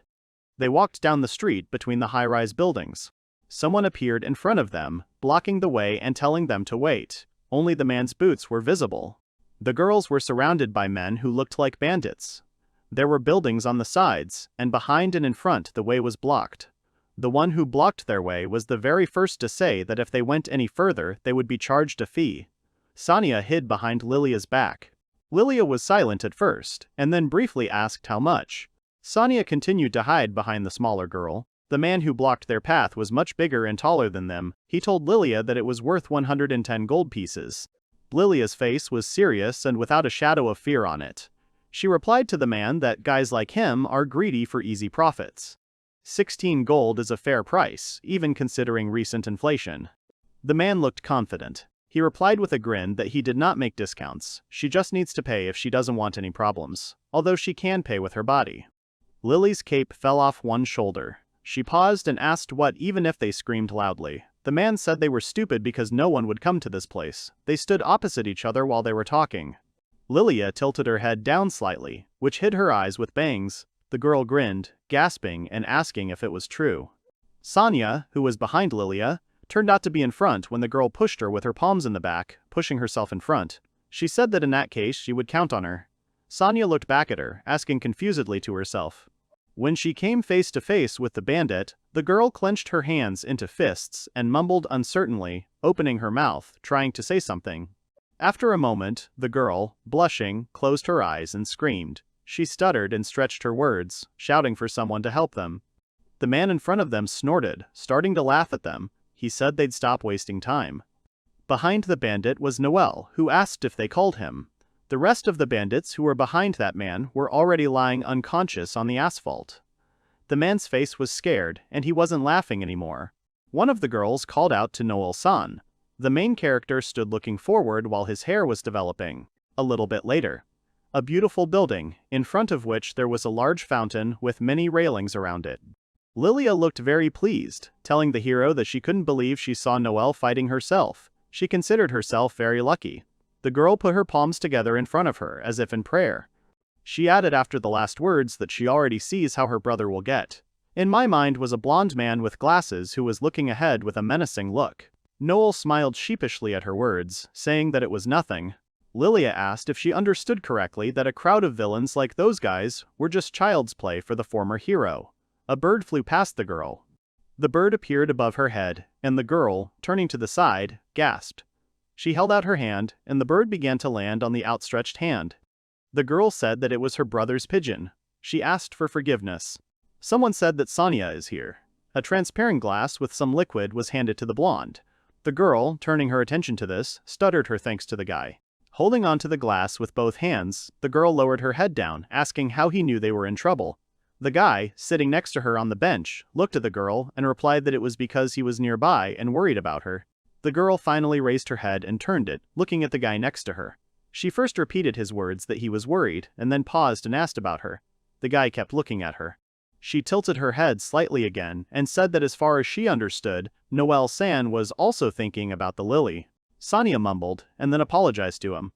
They walked down the street between the high-rise buildings. Someone appeared in front of them, blocking the way and telling them to wait. Only the man's boots were visible. The girls were surrounded by men who looked like bandits. There were buildings on the sides, and behind and in front the way was blocked. The one who blocked their way was the very first to say that if they went any further they would be charged a fee. Sonia hid behind Lilia's back. Lilia was silent at first, and then briefly asked how much. Sonia continued to hide behind the smaller girl. The man who blocked their path was much bigger and taller than them. He told Lilia that it was worth 110 gold pieces. Lilia's face was serious and without a shadow of fear on it. She replied to the man that guys like him are greedy for easy profits. 16 gold is a fair price, even considering recent inflation. The man looked confident. He replied with a grin that he did not make discounts. She just needs to pay if she doesn't want any problems, although she can pay with her body. Lily's cape fell off one shoulder. She paused and asked what even if they screamed loudly. The man said they were stupid because no one would come to this place. They stood opposite each other while they were talking. Lilia tilted her head down slightly, which hid her eyes with bangs. The girl grinned, gasping and asking if it was true. Sonia, who was behind Lilia, turned out to be in front when the girl pushed her with her palms in the back, pushing herself in front. She said that in that case she would count on her. Sonia looked back at her, asking confusedly to herself. When she came face to face with the bandit, the girl clenched her hands into fists and mumbled uncertainly, opening her mouth, trying to say something. After a moment, the girl, blushing, closed her eyes and screamed. She stuttered and stretched her words, shouting for someone to help them. The man in front of them snorted, starting to laugh at them. He said they'd stop wasting time. Behind the bandit was Noel, who asked if they called him. The rest of the bandits who were behind that man were already lying unconscious on the asphalt. The man's face was scared, and he wasn't laughing anymore. One of the girls called out to Noel-san. The main character stood looking forward while his hair was developing. A little bit later, a beautiful building, in front of which there was a large fountain with many railings around it. Lilia looked very pleased, telling the hero that she couldn't believe she saw Noel fighting herself. She considered herself very lucky. The girl put her palms together in front of her, as if in prayer. She added after the last words that she already sees how her brother will get. In my mind was a blonde man with glasses who was looking ahead with a menacing look. Noel smiled sheepishly at her words, saying that it was nothing. Lilia asked if she understood correctly that a crowd of villains like those guys were just child's play for the former hero. A bird flew past the girl. The bird appeared above her head, and the girl, turning to the side, gasped. She held out her hand, and the bird began to land on the outstretched hand. The girl said that it was her brother's pigeon. She asked for forgiveness. Someone said that Sonia is here. A transparent glass with some liquid was handed to the blonde. The girl, turning her attention to this, stuttered her thanks to the guy. Holding onto the glass with both hands, the girl lowered her head down, asking how he knew they were in trouble. The guy, sitting next to her on the bench, looked at the girl and replied that it was because he was nearby and worried about her. The girl finally raised her head and turned it, looking at the guy next to her. She first repeated his words that he was worried, and then paused and asked about her. The guy kept looking at her. She tilted her head slightly again and said that as far as she understood, Noel-san was also thinking about the lily. Sonia mumbled, and then apologized to him.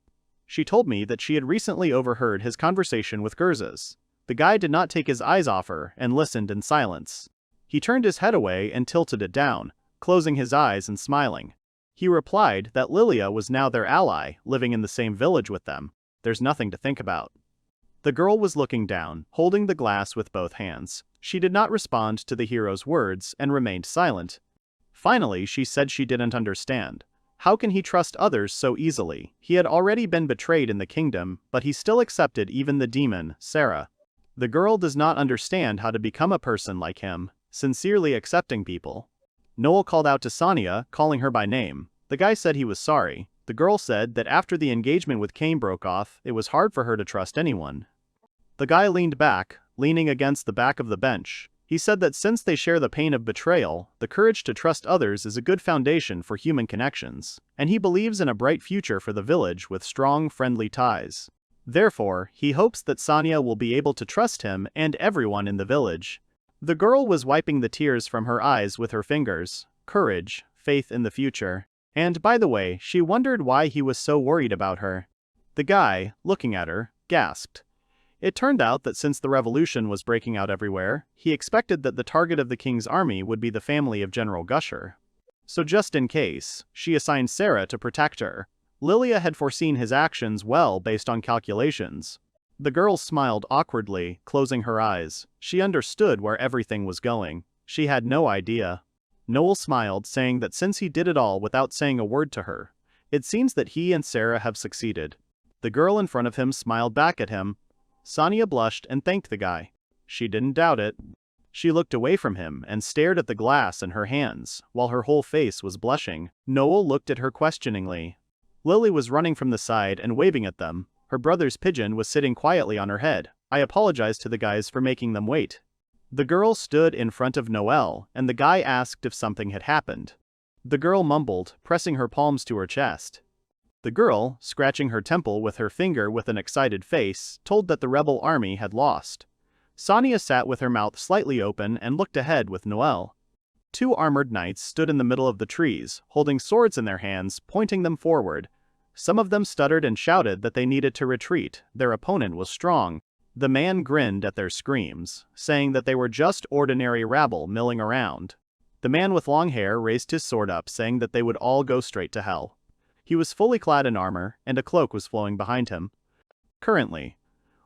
She told me that she had recently overheard his conversation with Gerzes. The guy did not take his eyes off her and listened in silence. He turned his head away and tilted it down, closing his eyes and smiling. He replied that Lilia was now their ally, living in the same village with them. There's nothing to think about. The girl was looking down, holding the glass with both hands. She did not respond to the hero's words and remained silent. Finally, she said she didn't understand. How can he trust others so easily? He had already been betrayed in the kingdom, but he still accepted even the demon, Sarah. The girl does not understand how to become a person like him, sincerely accepting people. Noel called out to Sonia, calling her by name. The guy said he was sorry. The girl said that after the engagement with Kane broke off, it was hard for her to trust anyone. The guy leaned back, leaning against the back of the bench. He said that since they share the pain of betrayal, the courage to trust others is a good foundation for human connections, and he believes in a bright future for the village with strong, friendly ties. Therefore, he hopes that Sonia will be able to trust him and everyone in the village. The girl was wiping the tears from her eyes with her fingers. Courage, faith in the future. And by the way, she wondered why he was so worried about her. The guy, looking at her, gasped. It turned out that since the revolution was breaking out everywhere, he expected that the target of the king's army would be the family of General Gusher. So just in case, she assigned Sarah to protect her. Lilia had foreseen his actions well based on calculations. The girl smiled awkwardly, closing her eyes. She understood where everything was going. She had no idea. Noel smiled, saying that since he did it all without saying a word to her, it seems that he and Sarah have succeeded. The girl in front of him smiled back at him. Sonia blushed and thanked the guy. She didn't doubt it. She looked away from him and stared at the glass in her hands, while her whole face was blushing. Noel looked at her questioningly. Lily was running from the side and waving at them. Her brother's pigeon was sitting quietly on her head. I apologized to the guys for making them wait. The girl stood in front of Noel, and the guy asked if something had happened. The girl mumbled, pressing her palms to her chest. The girl, scratching her temple with her finger with an excited face, told that the rebel army had lost. Sonia sat with her mouth slightly open and looked ahead with Noel. Two armored knights stood in the middle of the trees, holding swords in their hands, pointing them forward. Some of them stuttered and shouted that they needed to retreat. Their opponent was strong. The man grinned at their screams, saying that they were just ordinary rabble milling around. The man with long hair raised his sword up, saying that they would all go straight to hell. He was fully clad in armor, and a cloak was flowing behind him. Currently,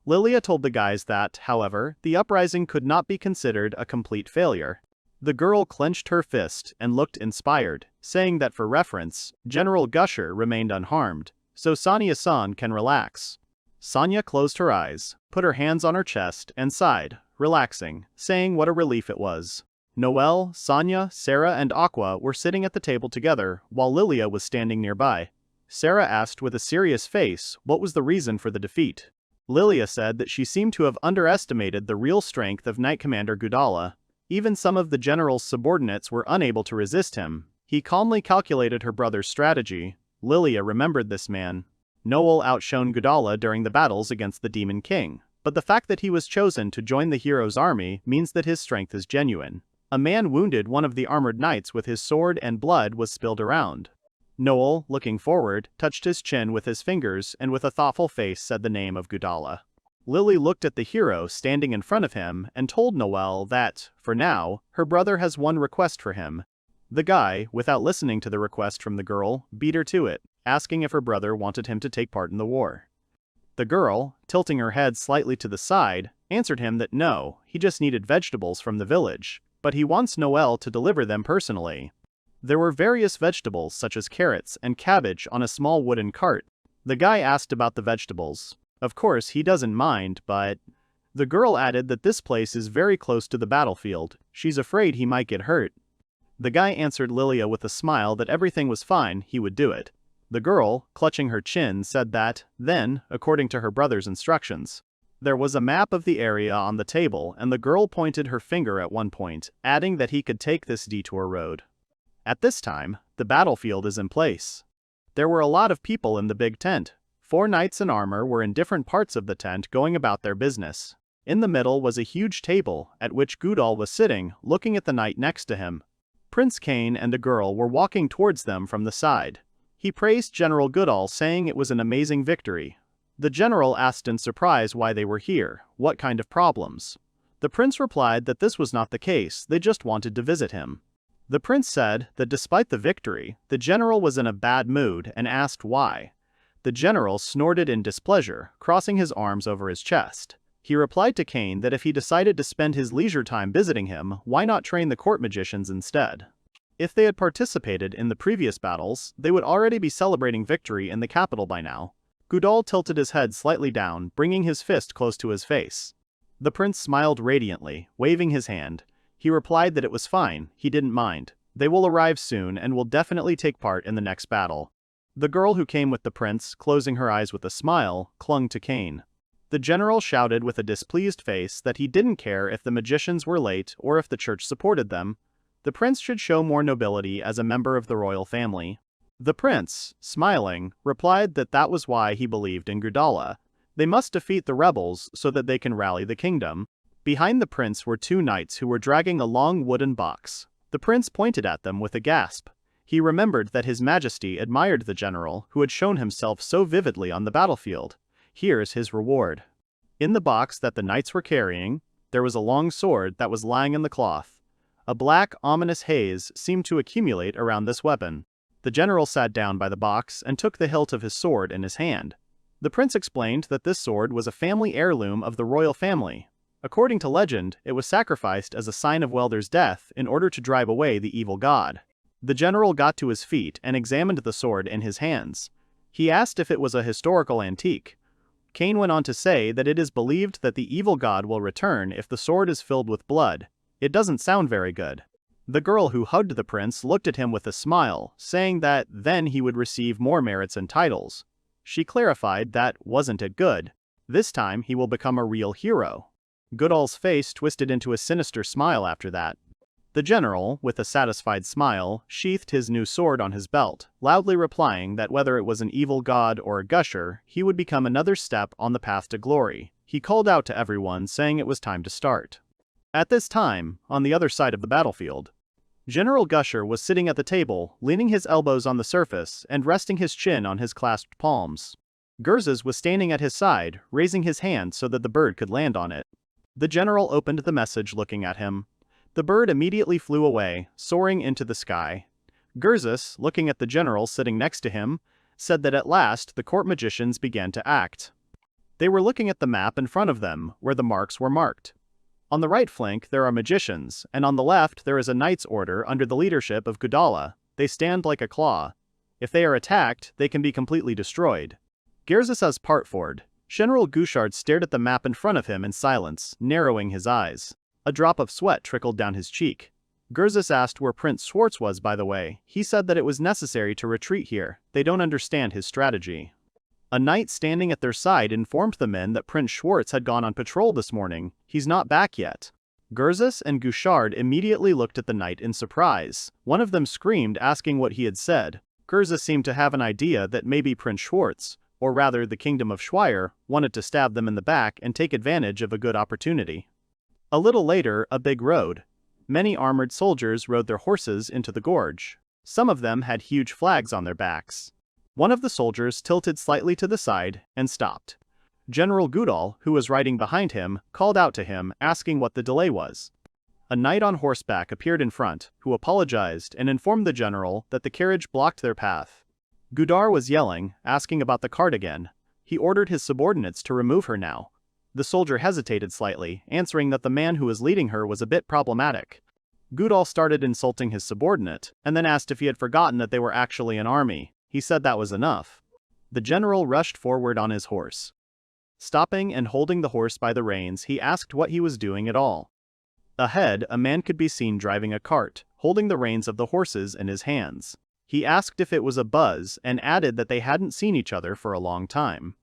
Lilia told the guys that, however, the uprising could not be considered a complete failure. The girl clenched her fist and looked inspired, saying that for reference, General Gusher remained unharmed, so Sonia-san can relax. Sonia closed her eyes, put her hands on her chest, and sighed, relaxing, saying what a relief it was. Noel, Sonia, Sarah, and Aqua were sitting at the table together, while Lilia was standing nearby. Sarah asked with a serious face what was the reason for the defeat. Lilia said that she seemed to have underestimated the real strength of Knight Commander Gudala. Even some of the general's subordinates were unable to resist him. He calmly calculated her brother's strategy. Lilia remembered this man. Noel outshone Gudala during the battles against the Demon King, but the fact that he was chosen to join the hero's army means that his strength is genuine. A man wounded one of the armored knights with his sword and blood was spilled around. Noel, looking forward, touched his chin with his fingers and with a thoughtful face said the name of Gudala. Lily looked at the hero standing in front of him and told Noel that, for now, her brother has one request for him. The guy, without listening to the request from the girl, beat her to it, asking if her brother wanted him to take part in the war. The girl, tilting her head slightly to the side, answered him that no, he just needed vegetables from the village, but he wants Noel to deliver them personally. There were various vegetables such as carrots and cabbage on a small wooden cart. The guy asked about the vegetables. Of course he doesn't mind, but... The girl added that this place is very close to the battlefield. She's afraid he might get hurt. The guy answered Lilia with a smile that everything was fine, he would do it. The girl, clutching her chin, said that, then, according to her brother's instructions, there was a map of the area on the table and the girl pointed her finger at one point, adding that he could take this detour road. At this time, the battlefield is in place. There were a lot of people in the big tent. 4 knights in armor were in different parts of the tent going about their business. In the middle was a huge table, at which Gudal was sitting, looking at the knight next to him. Prince Kane and a girl were walking towards them from the side. He praised General Goodall, saying it was an amazing victory. The general asked in surprise why they were here, what kind of problems. The prince replied that this was not the case, they just wanted to visit him. The prince said that despite the victory, the general was in a bad mood and asked why. The general snorted in displeasure, crossing his arms over his chest. He replied to Kane that if he decided to spend his leisure time visiting him, why not train the court magicians instead? If they had participated in the previous battles, they would already be celebrating victory in the capital by now. Gudal tilted his head slightly down, bringing his fist close to his face. The prince smiled radiantly, waving his hand. He replied that it was fine, he didn't mind. They will arrive soon and will definitely take part in the next battle. The girl who came with the prince, closing her eyes with a smile, clung to Kane. The general shouted with a displeased face that he didn't care if the magicians were late or if the church supported them. The prince should show more nobility as a member of the royal family. The prince, smiling, replied that that was why he believed in Gudala. They must defeat the rebels so that they can rally the kingdom. Behind the prince were two knights who were dragging a long wooden box. The prince pointed at them with a gasp. He remembered that His Majesty admired the general who had shown himself so vividly on the battlefield. Here's his reward. In the box that the knights were carrying, there was a long sword that was lying in the cloth. A black, ominous haze seemed to accumulate around this weapon. The general sat down by the box and took the hilt of his sword in his hand. The prince explained that this sword was a family heirloom of the royal family. According to legend, it was sacrificed as a sign of Welder's death in order to drive away the evil god. The general got to his feet and examined the sword in his hands. He asked if it was a historical antique. Kane went on to say that it is believed that the evil god will return if the sword is filled with blood. It doesn't sound very good. The girl who hugged the prince looked at him with a smile, saying that then he would receive more merits and titles. She clarified that wasn't it good. This time he will become a real hero. Goodall's face twisted into a sinister smile after that. The general, with a satisfied smile, sheathed his new sword on his belt, loudly replying that whether it was an evil god or a gusher, he would become another step on the path to glory. He called out to everyone, saying it was time to start. At this time, on the other side of the battlefield, General Gusher was sitting at the table, leaning his elbows on the surface and resting his chin on his clasped palms. Gerzes was standing at his side, raising his hand so that the bird could land on it. The general opened the message looking at him. The bird immediately flew away, soaring into the sky. Gerzes, looking at the general sitting next to him, said that at last the court magicians began to act. They were looking at the map in front of them, where the marks were marked. On the right flank there are magicians, and on the left there is a knight's order under the leadership of Gudala. They stand like a claw. If they are attacked, they can be completely destroyed. Gerzes part forward. General Gouchard stared at the map in front of him in silence, narrowing his eyes. A drop of sweat trickled down his cheek. Gerzes asked where Prince Schwartz was, by the way. He said that it was necessary to retreat here. They don't understand his strategy. A knight standing at their side informed the men that Prince Schwartz had gone on patrol this morning. He's not back yet. Gerzes and Gouchard immediately looked at the knight in surprise. One of them screamed, asking what he had said. Gerzes seemed to have an idea that maybe Prince Schwartz, or rather the Kingdom of Schweier, wanted to stab them in the back and take advantage of a good opportunity. A little later, a big road. Many armored soldiers rode their horses into the gorge. Some of them had huge flags on their backs. One of the soldiers tilted slightly to the side and stopped. General Goodall, who was riding behind him, called out to him, asking what the delay was. A knight on horseback appeared in front, who apologized and informed the general that the carriage blocked their path. Gudar was yelling, asking about the cart again. He ordered his subordinates to remove her now. The soldier hesitated slightly, answering that the man who was leading her was a bit problematic. Goodall started insulting his subordinate, and then asked if he had forgotten that they were actually an army. He said that was enough. The general rushed forward on his horse. Stopping and holding the horse by the reins, he asked what he was doing at all. Ahead, a man could be seen driving a cart, holding the reins of the horses in his hands. He asked if it was a buzz and added that they hadn't seen each other for a long time.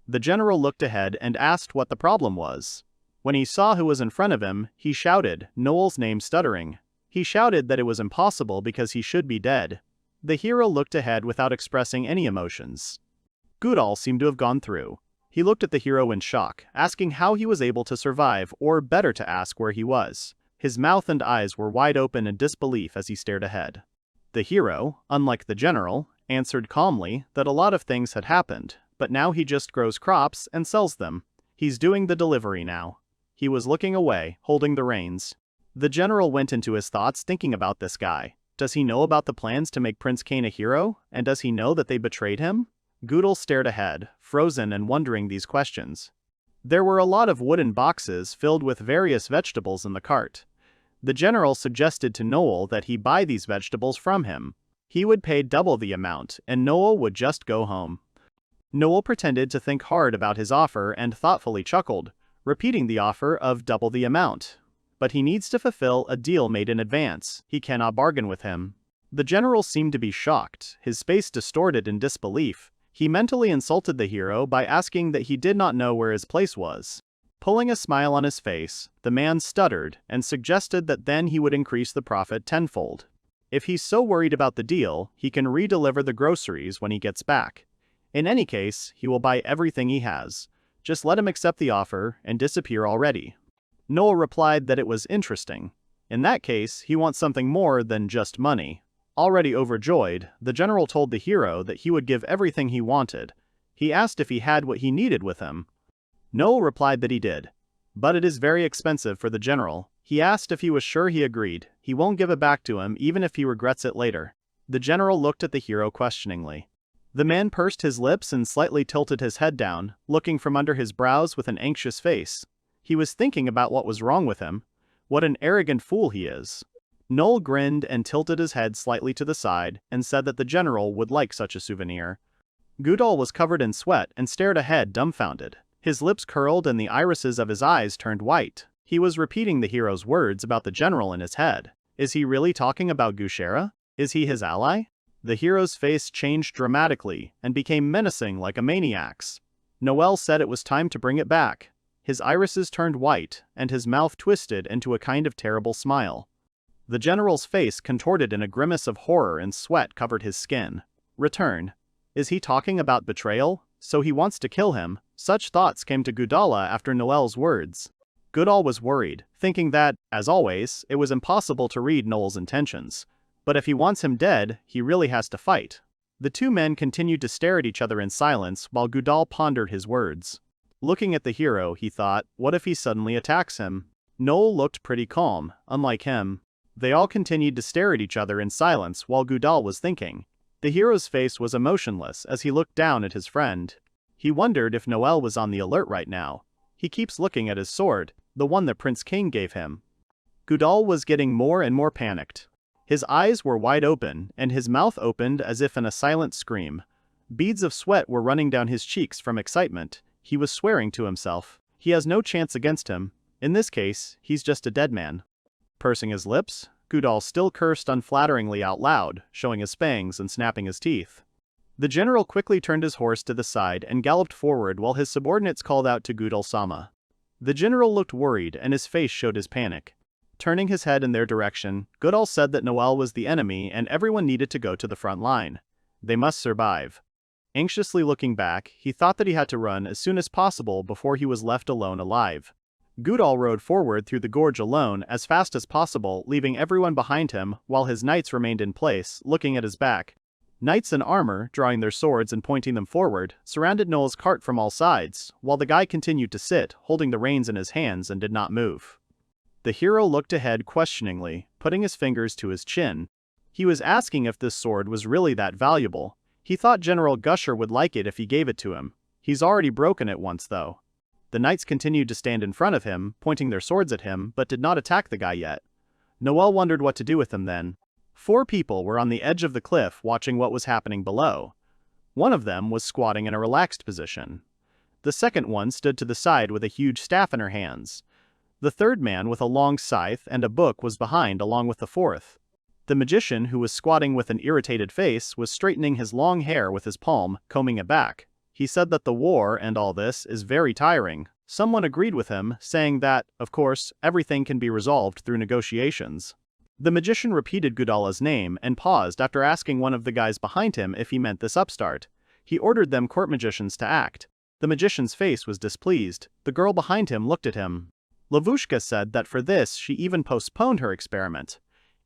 The general looked ahead and asked what the problem was. When he saw who was in front of him, he shouted, Noel's name stuttering. He shouted that it was impossible because he should be dead. The hero looked ahead without expressing any emotions. Goodall seemed to have gone through. He looked at the hero in shock, asking how he was able to survive, or better to ask where he was. His mouth and eyes were wide open in disbelief as he stared ahead. The hero, unlike the general, answered calmly that a lot of things had happened, but now he just grows crops and sells them. He's doing the delivery now. He was looking away, holding the reins. The general went into his thoughts thinking about this guy. Does he know about the plans to make Prince Kane a hero, and does he know that they betrayed him? Goodall stared ahead, frozen and wondering these questions. There were a lot of wooden boxes filled with various vegetables in the cart. The general suggested to Noel that he buy these vegetables from him. He would pay double the amount, and Noel would just go home. Noel pretended to think hard about his offer and thoughtfully chuckled, repeating the offer of double the amount. But he needs to fulfill a deal made in advance. He cannot bargain with him. The general seemed to be shocked, his face distorted in disbelief. He mentally insulted the hero by asking that he did not know where his place was. Pulling a smile on his face, the man stuttered and suggested that then he would increase the profit tenfold. If he's so worried about the deal, he can re-deliver the groceries when he gets back. In any case, he will buy everything he has. Just let him accept the offer and disappear already. Noel replied that it was interesting. In that case, he wants something more than just money. Already overjoyed, the general told the hero that he would give everything he wanted. He asked if he had what he needed with him. Noel replied that he did. But it is very expensive for the general. He asked if he was sure he agreed. He won't give it back to him even if he regrets it later. The general looked at the hero questioningly. The man pursed his lips and slightly tilted his head down, looking from under his brows with an anxious face. He was thinking about what was wrong with him. What an arrogant fool he is. Noel grinned and tilted his head slightly to the side and said that the general would like such a souvenir. Goodall was covered in sweat and stared ahead dumbfounded. His lips curled and the irises of his eyes turned white. He was repeating the hero's words about the general in his head. Is he really talking about Gushera? Is he his ally? The hero's face changed dramatically and became menacing like a maniac's. Noel said it was time to bring it back. His irises turned white and his mouth twisted into a kind of terrible smile. The general's face contorted in a grimace of horror and sweat covered his skin. Return. Is he talking about betrayal? So he wants to kill him. Such thoughts came to Gudala after Noel's words. Goodall was worried, thinking that, as always, it was impossible to read Noel's intentions. But if he wants him dead, he really has to fight. The two men continued to stare at each other in silence while Goodall pondered his words. Looking at the hero, he thought, what if he suddenly attacks him? Noel looked pretty calm, unlike him. They all continued to stare at each other in silence while Goodall was thinking. The hero's face was emotionless as he looked down at his friend. He wondered if Noel was on the alert right now. He keeps looking at his sword, the one that Prince King gave him. Goodall was getting more and more panicked. His eyes were wide open, and his mouth opened as if in a silent scream. Beads of sweat were running down his cheeks from excitement. He was swearing to himself. He has no chance against him. In this case, he's just a dead man. Pursing his lips, Goodall still cursed unflatteringly out loud, showing his fangs and snapping his teeth. The general quickly turned his horse to the side and galloped forward while his subordinates called out to Goodall-sama. The general looked worried and his face showed his panic. Turning his head in their direction, Goodall said that Noel was the enemy and everyone needed to go to the front line. They must survive. Anxiously looking back, he thought that he had to run as soon as possible before he was left alone alive. Goodall rode forward through the gorge alone as fast as possible, leaving everyone behind him while his knights remained in place, looking at his back. Knights in armor, drawing their swords and pointing them forward, surrounded Noel's cart from all sides, while the guy continued to sit, holding the reins in his hands and did not move. The hero looked ahead questioningly, putting his fingers to his chin. He was asking if this sword was really that valuable. He thought General Gusher would like it if he gave it to him. He's already broken it once though. The knights continued to stand in front of him, pointing their swords at him, but did not attack the guy yet. Noel wondered what to do with them then. 4 people were on the edge of the cliff watching what was happening below. One of them was squatting in a relaxed position. The second one stood to the side with a huge staff in her hands. The third man with a long scythe and a book was behind along with the fourth. The magician, who was squatting with an irritated face, was straightening his long hair with his palm, combing it back. He said that the war and all this is very tiring. Someone agreed with him, saying that, of course, everything can be resolved through negotiations. The magician repeated Goodala's name and paused after asking one of the guys behind him if he meant this upstart. He ordered them court magicians to act. The magician's face was displeased. The girl behind him looked at him. Lavushka said that for this she even postponed her experiment.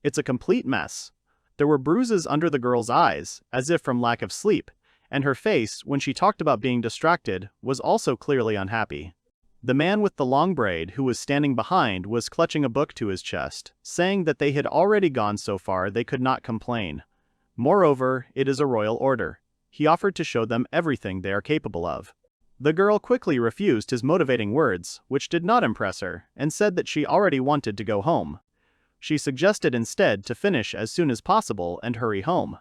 It's a complete mess. There were bruises under the girl's eyes, as if from lack of sleep, and her face, when she talked about being distracted, was also clearly unhappy. The man with the long braid who was standing behind was clutching a book to his chest, saying that they had already gone so far they could not complain. Moreover, it is a royal order. He offered to show them everything they are capable of. The girl quickly refused his motivating words, which did not impress her, and said that she already wanted to go home. She suggested instead to finish as soon as possible and hurry home.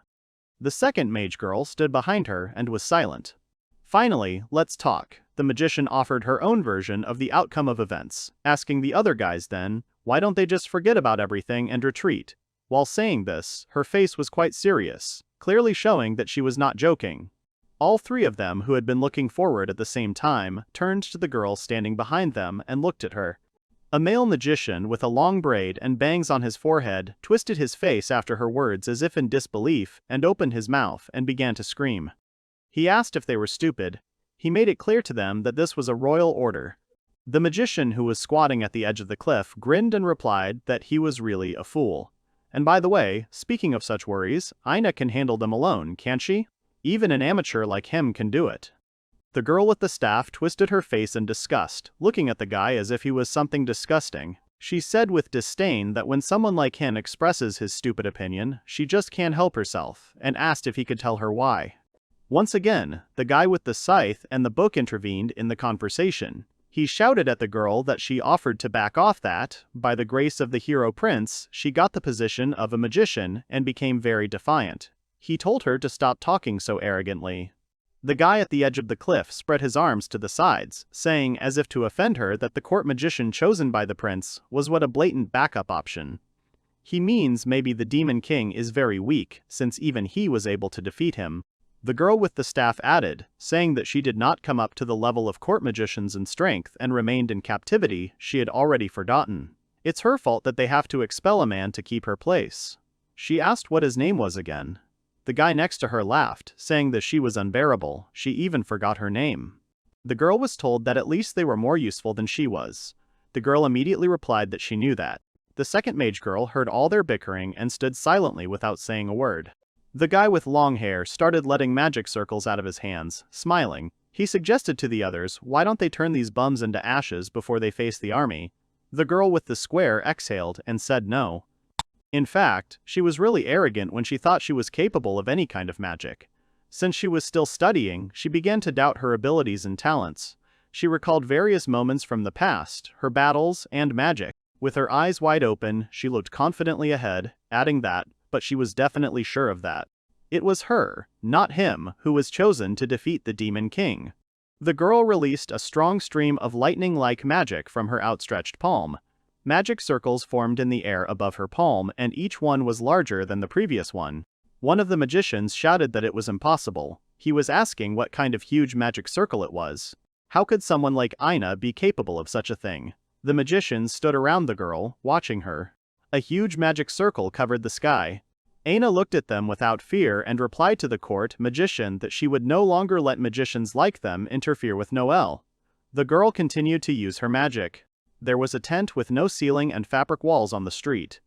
The second mage girl stood behind her and was silent. Finally, let's talk. The magician offered her own version of the outcome of events, asking the other guys then, why don't they just forget about everything and retreat? While saying this, her face was quite serious, clearly showing that she was not joking. All three of them, who had been looking forward at the same time, turned to the girl standing behind them and looked at her. A male magician with a long braid and bangs on his forehead twisted his face after her words as if in disbelief and opened his mouth and began to scream. He asked if they were stupid. He made it clear to them that this was a royal order. The magician, who was squatting at the edge of the cliff, grinned and replied that he was really a fool. And by the way, speaking of such worries, Ina can handle them alone, can't she? Even an amateur like him can do it. The girl with the staff twisted her face in disgust, looking at the guy as if he was something disgusting. She said with disdain that when someone like him expresses his stupid opinion, she just can't help herself, and asked if he could tell her why. Once again, the guy with the scythe and the book intervened in the conversation. He shouted at the girl that she offered to back off, that, by the grace of the hero prince, she got the position of a magician and became very defiant. He told her to stop talking so arrogantly. The guy at the edge of the cliff spread his arms to the sides, saying as if to offend her that the court magician chosen by the prince was what a blatant backup option. He means maybe the Demon King is very weak, since even he was able to defeat him. The girl with the staff added, saying that she did not come up to the level of court magicians in strength and remained in captivity she had already forgotten. It's her fault that they have to expel a man to keep her place. She asked what his name was again. The guy next to her laughed, saying that she was unbearable, she even forgot her name. The girl was told that at least they were more useful than she was. The girl immediately replied that she knew that. The second mage girl heard all their bickering and stood silently without saying a word. The guy with long hair started letting magic circles out of his hands, smiling. He suggested to the others, why don't they turn these bums into ashes before they face the army? The girl with the square exhaled and said no. In fact, she was really arrogant when she thought she was capable of any kind of magic. Since she was still studying, she began to doubt her abilities and talents. She recalled various moments from the past, her battles, and magic. With her eyes wide open, she looked confidently ahead, adding that, but she was definitely sure of that. It was her, not him, who was chosen to defeat the Demon King. The girl released a strong stream of lightning-like magic from her outstretched palm. Magic circles formed in the air above her palm, and each one was larger than the previous one. One of the magicians shouted that it was impossible. He was asking what kind of huge magic circle it was. How could someone like Ina be capable of such a thing? The magicians stood around the girl, watching her. A huge magic circle covered the sky. Aina looked at them without fear and replied to the court magician that she would no longer let magicians like them interfere with Noel. The girl continued to use her magic. There was a tent with no ceiling and fabric walls on the street.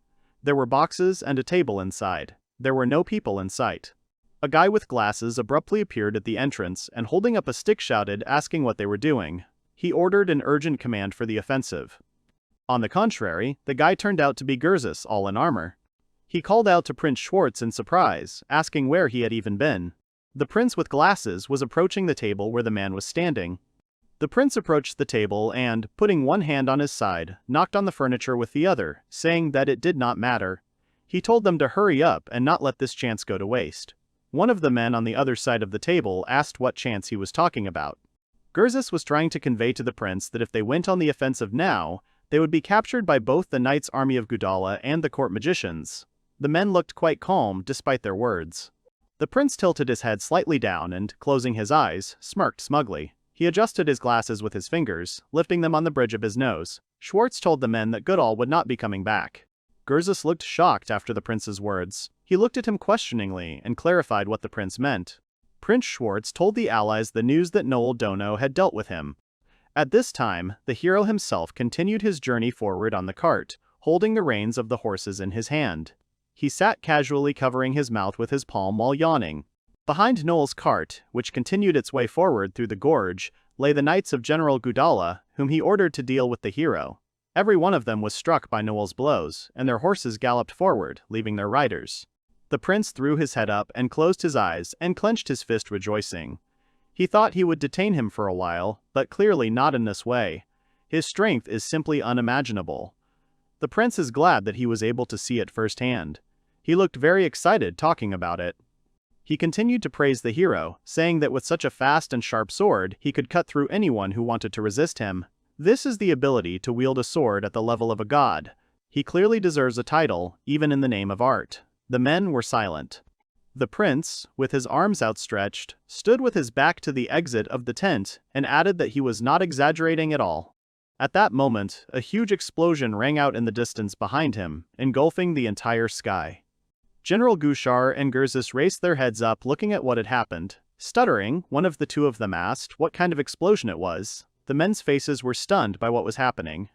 There were boxes and a table inside. There were no people in sight. A guy with glasses abruptly appeared at the entrance and holding up a stick shouted, asking what they were doing. He ordered an urgent command for the offensive. On the contrary, the guy turned out to be Gurzus, all in armor. He called out to Prince Schwartz in surprise, asking where he had even been. The prince with glasses was approaching the table where the man was standing. The prince approached the table and, putting one hand on his side, knocked on the furniture with the other, saying that it did not matter. He told them to hurry up and not let this chance go to waste. One of the men on the other side of the table asked what chance he was talking about. Gurzus was trying to convey to the prince that if they went on the offensive now, they would be captured by both the Knights' Army of Gudala and the court magicians. The men looked quite calm despite their words. The prince tilted his head slightly down and, closing his eyes, smirked smugly. He adjusted his glasses with his fingers, lifting them on the bridge of his nose. Schwartz told the men that Goodall would not be coming back. Gurzus looked shocked after the prince's words. He looked at him questioningly and clarified what the prince meant. Prince Schwartz told the allies the news that Noel Dono had dealt with him. At this time, the hero himself continued his journey forward on the cart, holding the reins of the horses in his hand. He sat casually covering his mouth with his palm while yawning. Behind Noel's cart, which continued its way forward through the gorge, lay the knights of General Gudala, whom he ordered to deal with the hero. Every one of them was struck by Noel's blows, and their horses galloped forward, leaving their riders. The prince threw his head up and closed his eyes and clenched his fist, rejoicing. He thought he would detain him for a while, but clearly not in this way. His strength is simply unimaginable. The prince is glad that he was able to see it firsthand. He looked very excited talking about it. He continued to praise the hero, saying that with such a fast and sharp sword, he could cut through anyone who wanted to resist him. This is the ability to wield a sword at the level of a god. He clearly deserves a title, even in the name of art. The men were silent. The prince, with his arms outstretched, stood with his back to the exit of the tent and added that he was not exaggerating at all. At that moment, a huge explosion rang out in the distance behind him, engulfing the entire sky. General Gushar and Gurzis raised their heads up looking at what had happened. Stuttering, one of the two of them asked what kind of explosion it was. The men's faces were stunned by what was happening.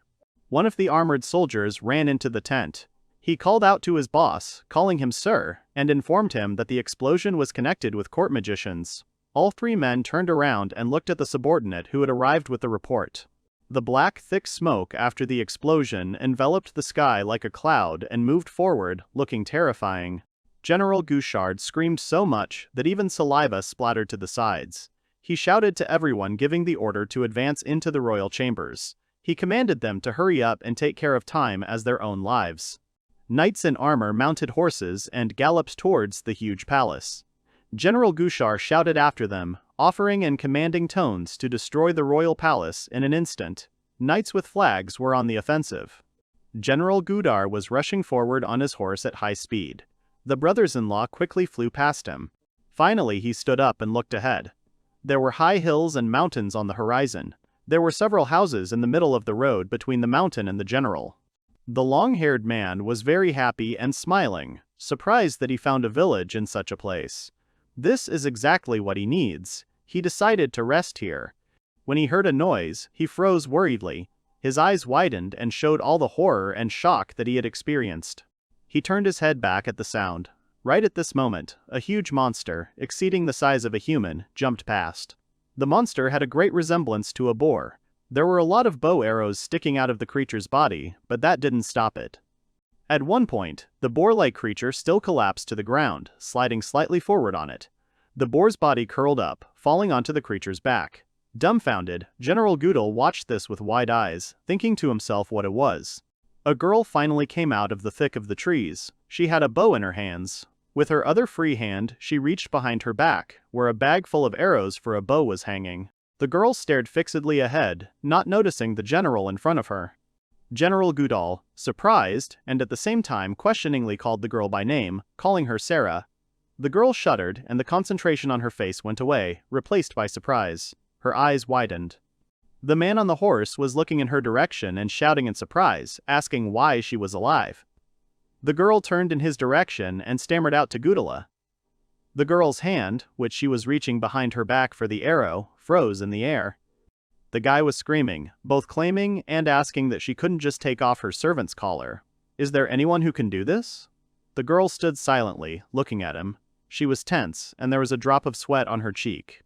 One of the armored soldiers ran into the tent. He called out to his boss, calling him sir, and informed him that the explosion was connected with court magicians. All three men turned around and looked at the subordinate who had arrived with the report. The black, thick smoke after the explosion enveloped the sky like a cloud and moved forward, looking terrifying. General Gushard screamed so much that even saliva splattered to the sides. He shouted to everyone, giving the order to advance into the royal chambers. He commanded them to hurry up and take care of time as their own lives. Knights in armor mounted horses and galloped towards the huge palace. General Gushar shouted after them, offering in commanding tones to destroy the royal palace in an instant. Knights with flags were on the offensive. General Gudar was rushing forward on his horse at high speed. The brothers-in-law quickly flew past him. Finally he stood up and looked ahead. There were high hills and mountains on the horizon. There were several houses in the middle of the road between the mountain and the general. The long-haired man was very happy and smiling, surprised that he found a village in such a place. This is exactly what he needs. He decided to rest here. When he heard a noise, he froze worriedly. His eyes widened and showed all the horror and shock that he had experienced. He turned his head back at the sound. Right at this moment, a huge monster, exceeding the size of a human, jumped past. The monster had a great resemblance to a boar. There were a lot of bow arrows sticking out of the creature's body, but that didn't stop it. At one point, the boar-like creature still collapsed to the ground, sliding slightly forward on it. The boar's body curled up, falling onto the creature's back. Dumbfounded, General Gudel watched this with wide eyes, thinking to himself what it was. A girl finally came out of the thick of the trees. She had a bow in her hands. With her other free hand, she reached behind her back, where a bag full of arrows for a bow was hanging. The girl stared fixedly ahead, not noticing the general in front of her. General Gudal, surprised, and at the same time questioningly called the girl by name, calling her Sarah. The girl shuddered, and the concentration on her face went away, replaced by surprise. Her eyes widened. The man on the horse was looking in her direction and shouting in surprise, asking why she was alive. The girl turned in his direction and stammered out to Gudala. The girl's hand, which she was reaching behind her back for the arrow, froze in the air. The guy was screaming, both claiming and asking that she couldn't just take off her servant's collar. Is there anyone who can do this? The girl stood silently, looking at him. She was tense, and there was a drop of sweat on her cheek.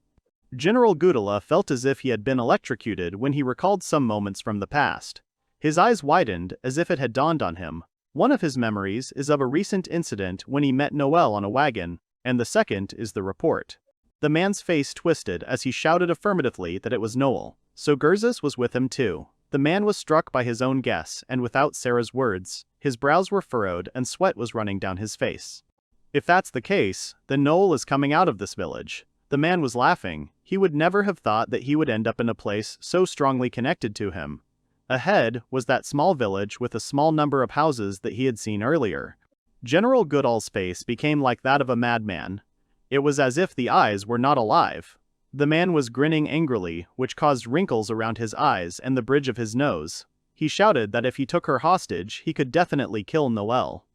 General Gudala felt as if he had been electrocuted when he recalled some moments from the past. His eyes widened as if it had dawned on him. One of his memories is of a recent incident when he met Noel on a wagon, and the second is the report. The man's face twisted as he shouted affirmatively that it was Noel. So Gurzis was with him too. The man was struck by his own guess, and without Sarah's words, his brows were furrowed and sweat was running down his face. If that's the case, then Noel is coming out of this village. The man was laughing. He would never have thought that he would end up in a place so strongly connected to him. Ahead was that small village with a small number of houses that he had seen earlier. General Goodall's face became like that of a madman. It was as if the eyes were not alive. The man was grinning angrily, which caused wrinkles around his eyes and the bridge of his nose. He shouted that if he took her hostage, he could definitely kill Noel.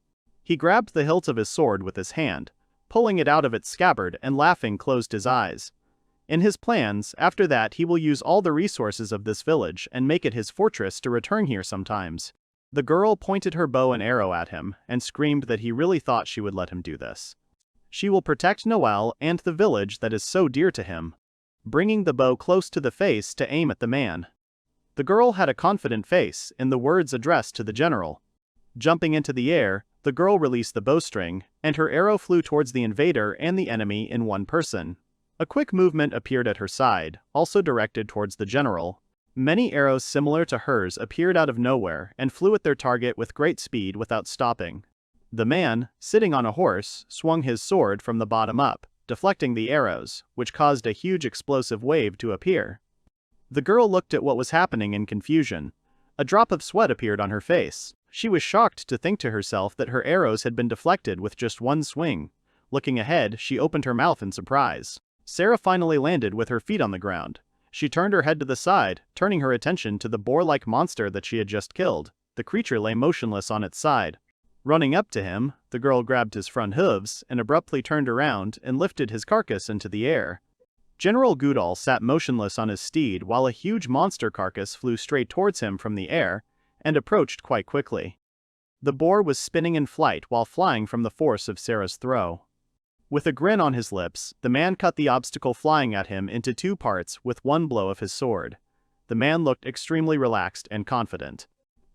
He grabbed the hilt of his sword with his hand, pulling it out of its scabbard and laughing closed his eyes. In his plans, after that he will use all the resources of this village and make it his fortress to return here sometimes. The girl pointed her bow and arrow at him and screamed that he really thought she would let him do this. She will protect Noel and the village that is so dear to him. Bringing the bow close to the face to aim at the man. The girl had a confident face in the words addressed to the general. Jumping into the air, the girl released the bowstring, and her arrow flew towards the invader and the enemy in one person. A quick movement appeared at her side, also directed towards the general. Many arrows similar to hers appeared out of nowhere and flew at their target with great speed without stopping. The man, sitting on a horse, swung his sword from the bottom up, deflecting the arrows, which caused a huge explosive wave to appear. The girl looked at what was happening in confusion. A drop of sweat appeared on her face. She was shocked to think to herself that her arrows had been deflected with just one swing. Looking ahead, she opened her mouth in surprise. Sarah finally landed with her feet on the ground. She turned her head to the side, turning her attention to the boar-like monster that she had just killed. The creature lay motionless on its side. Running up to him, the girl grabbed his front hooves and abruptly turned around and lifted his carcass into the air. General Goodall sat motionless on his steed while a huge monster carcass flew straight towards him from the air and approached quite quickly. The boar was spinning in flight while flying from the force of Sarah's throw. With a grin on his lips, the man cut the obstacle flying at him into two parts with one blow of his sword. The man looked extremely relaxed and confident.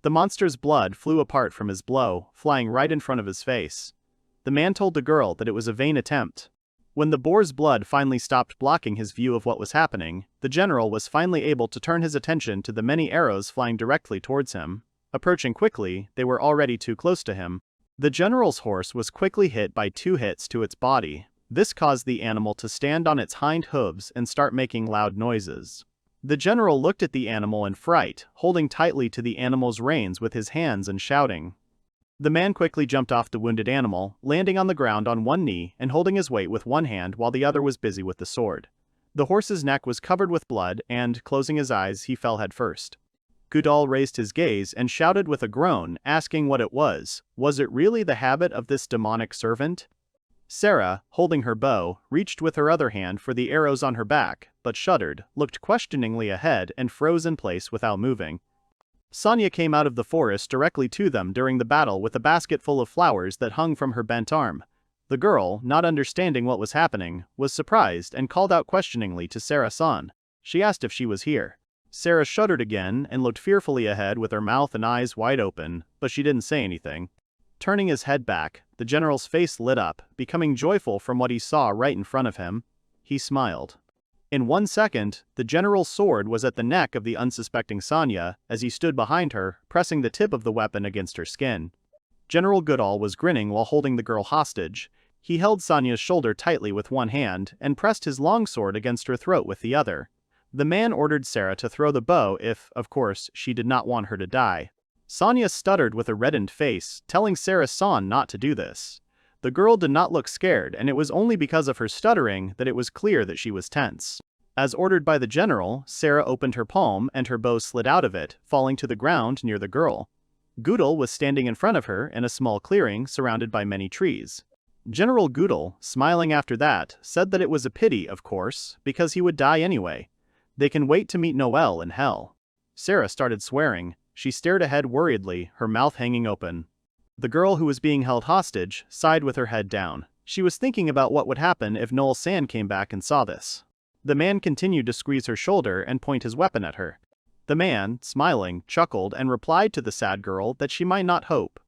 The monster's blood flew apart from his blow, flying right in front of his face. The man told the girl that it was a vain attempt. When the boar's blood finally stopped blocking his view of what was happening, the general was finally able to turn his attention to the many arrows flying directly towards him. Approaching quickly, they were already too close to him. The general's horse was quickly hit by 2 hits to its body. This caused the animal to stand on its hind hooves and start making loud noises. The general looked at the animal in fright, holding tightly to the animal's reins with his hands and shouting. The man quickly jumped off the wounded animal, landing on the ground on one knee and holding his weight with one hand while the other was busy with the sword. The horse's neck was covered with blood and, closing his eyes, he fell headfirst. Goodall raised his gaze and shouted with a groan, asking what it was. Was it really the habit of this demonic servant? Sarah, holding her bow, reached with her other hand for the arrows on her back, but shuddered, looked questioningly ahead and froze in place without moving. Sonia came out of the forest directly to them during the battle with a basket full of flowers that hung from her bent arm. The girl, not understanding what was happening, was surprised and called out questioningly to Sarah-san. She asked if she was here. Sarah shuddered again and looked fearfully ahead with her mouth and eyes wide open, but she didn't say anything. Turning his head back, the general's face lit up, becoming joyful from what he saw right in front of him. He smiled. In 1 second, the general's sword was at the neck of the unsuspecting Sonia as he stood behind her, pressing the tip of the weapon against her skin. General Goodall was grinning while holding the girl hostage. He held Sonia's shoulder tightly with one hand and pressed his long sword against her throat with the other. The man ordered Sarah to throw the bow if, of course, she did not want her to die. Sonia stuttered with a reddened face, telling Sarah-san not to do this. The girl did not look scared, and it was only because of her stuttering that it was clear that she was tense. As ordered by the general, Sarah opened her palm and her bow slid out of it, falling to the ground near the girl. Goodall was standing in front of her in a small clearing surrounded by many trees. General Goodall, smiling after that, said that it was a pity, of course, because he would die anyway. They can wait to meet Noel in hell. Sarah started swearing. She stared ahead worriedly, her mouth hanging open. The girl who was being held hostage sighed with her head down. She was thinking about what would happen if Noel-san came back and saw this. The man continued to squeeze her shoulder and point his weapon at her. The man, smiling, chuckled and replied to the sad girl that she might not hope.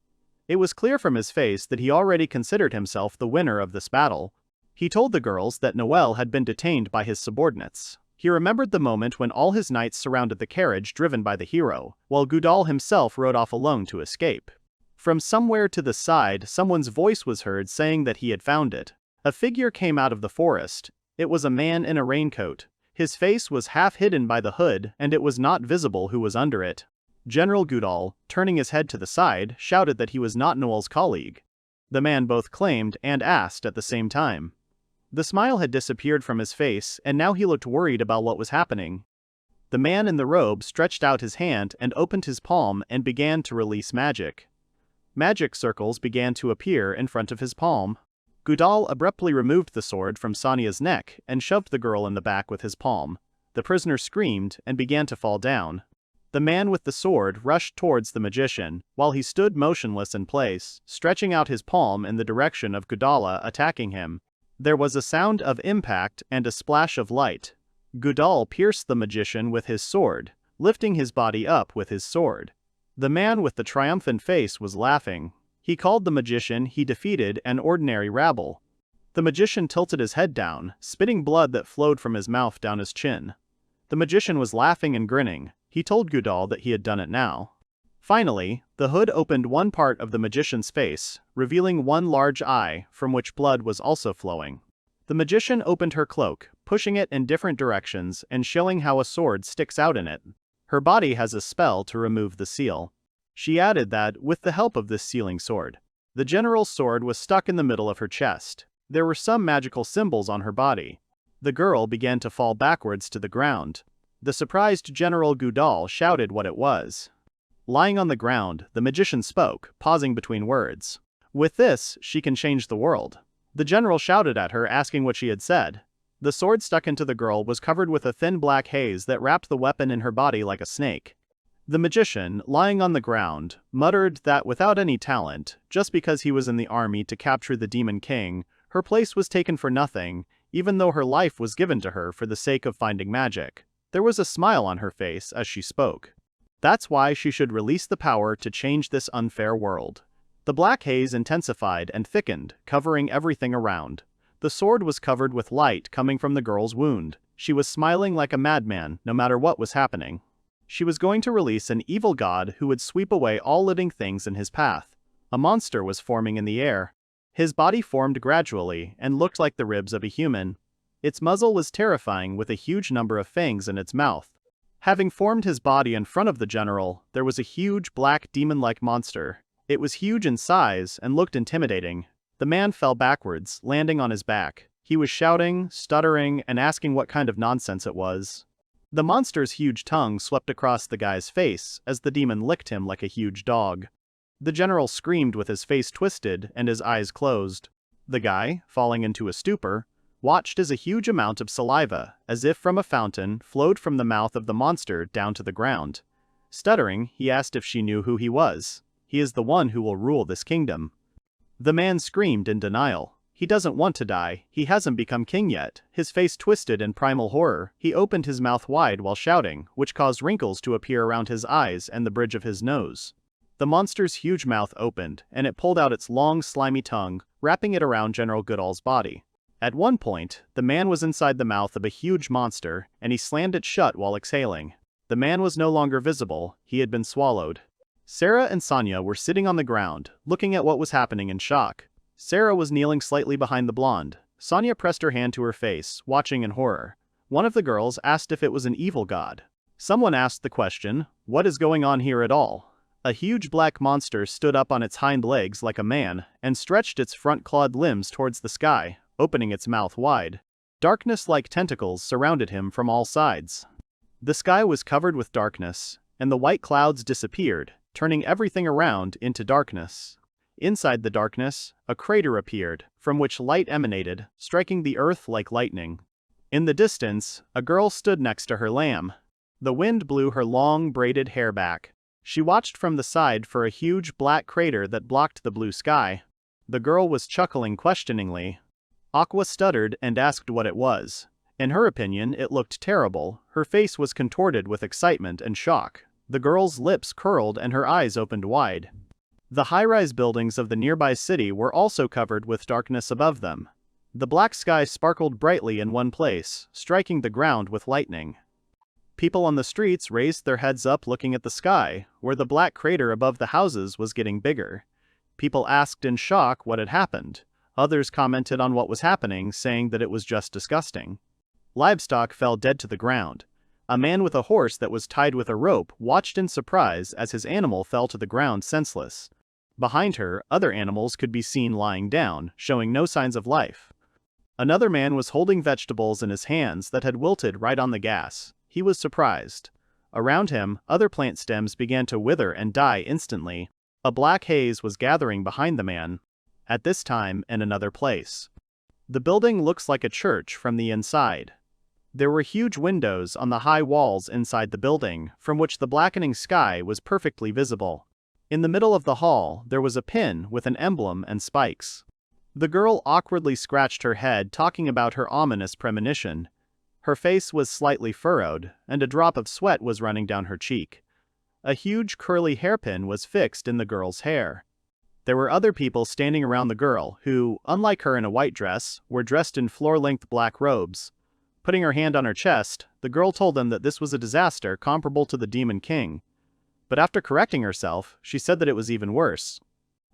It was clear from his face that he already considered himself the winner of this battle. He told the girls that Noel had been detained by his subordinates. He remembered the moment when all his knights surrounded the carriage driven by the hero, while Goodall himself rode off alone to escape. From somewhere to the side, someone's voice was heard saying that he had found it. A figure came out of the forest. It was a man in a raincoat. His face was half hidden by the hood, and it was not visible who was under it. General Goodall, turning his head to the side, shouted that he was not Noel's colleague. The man both claimed and asked at the same time. The smile had disappeared from his face, and now he looked worried about what was happening. The man in the robe stretched out his hand and opened his palm and began to release magic. Magic circles began to appear in front of his palm. Goodall abruptly removed the sword from Sonia's neck and shoved the girl in the back with his palm. The prisoner screamed and began to fall down. The man with the sword rushed towards the magician, while he stood motionless in place, stretching out his palm in the direction of Goodall attacking him. There was a sound of impact and a splash of light. Goodall pierced the magician with his sword, lifting his body up with his sword. The man with the triumphant face was laughing. He called the magician he defeated an ordinary rabble. The magician tilted his head down, spitting blood that flowed from his mouth down his chin. The magician was laughing and grinning. He told Goodall that he had done it now. Finally, the hood opened one part of the magician's face, revealing one large eye, from which blood was also flowing. The magician opened her cloak, pushing it in different directions and showing how a sword sticks out in it. Her body has a spell to remove the seal. She added that, with the help of this sealing sword, the general's sword was stuck in the middle of her chest. There were some magical symbols on her body. The girl began to fall backwards to the ground. The surprised General Gudal shouted what it was. Lying on the ground, the magician spoke, pausing between words. With this, she can change the world. The general shouted at her, asking what she had said. The sword stuck into the girl was covered with a thin black haze that wrapped the weapon in her body like a snake. The magician, lying on the ground, muttered that without any talent, just because he was in the army to capture the Demon King, her place was taken for nothing, even though her life was given to her for the sake of finding magic. There was a smile on her face as she spoke. That's why she should release the power to change this unfair world. The black haze intensified and thickened, covering everything around. The sword was covered with light coming from the girl's wound. She was smiling like a madman, no matter what was happening. She was going to release an evil god who would sweep away all living things in his path. A monster was forming in the air. His body formed gradually and looked like the ribs of a human. Its muzzle was terrifying with a huge number of fangs in its mouth. Having formed his body in front of the general, there was a huge black demon-like monster. It was huge in size and looked intimidating. The man fell backwards, landing on his back. He was shouting, stuttering, and asking what kind of nonsense it was. The monster's huge tongue swept across the guy's face as the demon licked him like a huge dog. The general screamed with his face twisted and his eyes closed. The guy, falling into a stupor, watched as a huge amount of saliva, as if from a fountain, flowed from the mouth of the monster down to the ground. Stuttering, he asked if she knew who he was. He is the one who will rule this kingdom. The man screamed in denial. He doesn't want to die, he hasn't become king yet. His face twisted in primal horror, he opened his mouth wide while shouting, which caused wrinkles to appear around his eyes and the bridge of his nose. The monster's huge mouth opened, and it pulled out its long, slimy tongue, wrapping it around General Goodall's body. At one point, the man was inside the mouth of a huge monster, and he slammed it shut while exhaling. The man was no longer visible, he had been swallowed. Sarah and Sonia were sitting on the ground, looking at what was happening in shock. Sarah was kneeling slightly behind the blonde. Sonia pressed her hand to her face, watching in horror. One of the girls asked if it was an evil god. Someone asked the question, "What is going on here at all?" A huge black monster stood up on its hind legs like a man, and stretched its front clawed limbs towards the sky, opening its mouth wide. Darkness-like tentacles surrounded him from all sides. The sky was covered with darkness, and the white clouds disappeared, turning everything around into darkness. Inside the darkness, a crater appeared, from which light emanated, striking the earth like lightning. In the distance, a girl stood next to her lamb. The wind blew her long, braided hair back. She watched from the side for a huge black crater that blocked the blue sky. The girl was chuckling questioningly. Aqua stuttered and asked what it was. In her opinion, it looked terrible. Her face was contorted with excitement and shock. The girl's lips curled and her eyes opened wide. The high-rise buildings of the nearby city were also covered with darkness above them. The black sky sparkled brightly in one place, striking the ground with lightning. People on the streets raised their heads up looking at the sky, where the black crater above the houses was getting bigger. People asked in shock what had happened. Others commented on what was happening, saying that it was just disgusting. Livestock fell dead to the ground. A man with a horse that was tied with a rope watched in surprise as his animal fell to the ground senseless. Behind her, other animals could be seen lying down, showing no signs of life. Another man was holding vegetables in his hands that had wilted right on the gas. He was surprised. Around him, other plant stems began to wither and die instantly. A black haze was gathering behind the man. At this time, in another place. The building looks like a church from the inside. There were huge windows on the high walls inside the building, from which the blackening sky was perfectly visible. In the middle of the hall, there was a pin with an emblem and spikes. The girl awkwardly scratched her head, talking about her ominous premonition. Her face was slightly furrowed, and a drop of sweat was running down her cheek. A huge curly hairpin was fixed in the girl's hair. There were other people standing around the girl who, unlike her in a white dress, were dressed in floor-length black robes. Putting her hand on her chest, the girl told them that this was a disaster comparable to the Demon King. But after correcting herself, she said that it was even worse.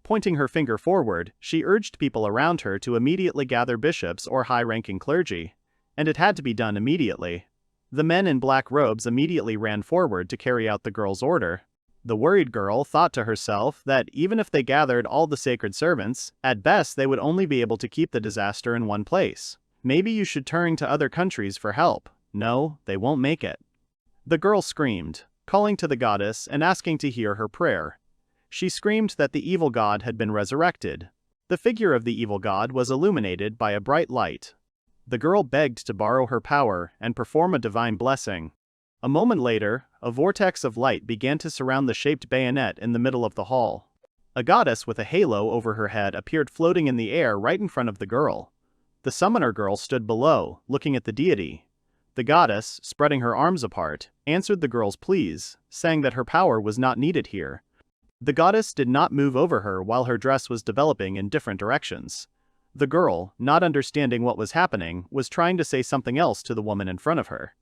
Pointing her finger forward, she urged people around her to immediately gather bishops or high-ranking clergy. And it had to be done immediately. The men in black robes immediately ran forward to carry out the girl's order. The worried girl thought to herself that even if they gathered all the sacred servants, at best they would only be able to keep the disaster in one place. Maybe you should turn to other countries for help. No, they won't make it. The girl screamed, calling to the goddess and asking to hear her prayer. She screamed that the evil god had been resurrected. The figure of the evil god was illuminated by a bright light. The girl begged to borrow her power and perform a divine blessing. A moment later, a vortex of light began to surround the shaped bayonet in the middle of the hall. A goddess with a halo over her head appeared floating in the air right in front of the girl. The summoner girl stood below, looking at the deity. The goddess, spreading her arms apart, answered the girl's pleas, saying that her power was not needed here. The goddess did not move over her while her dress was developing in different directions. The girl, not understanding what was happening, was trying to say something else to the woman in front of her.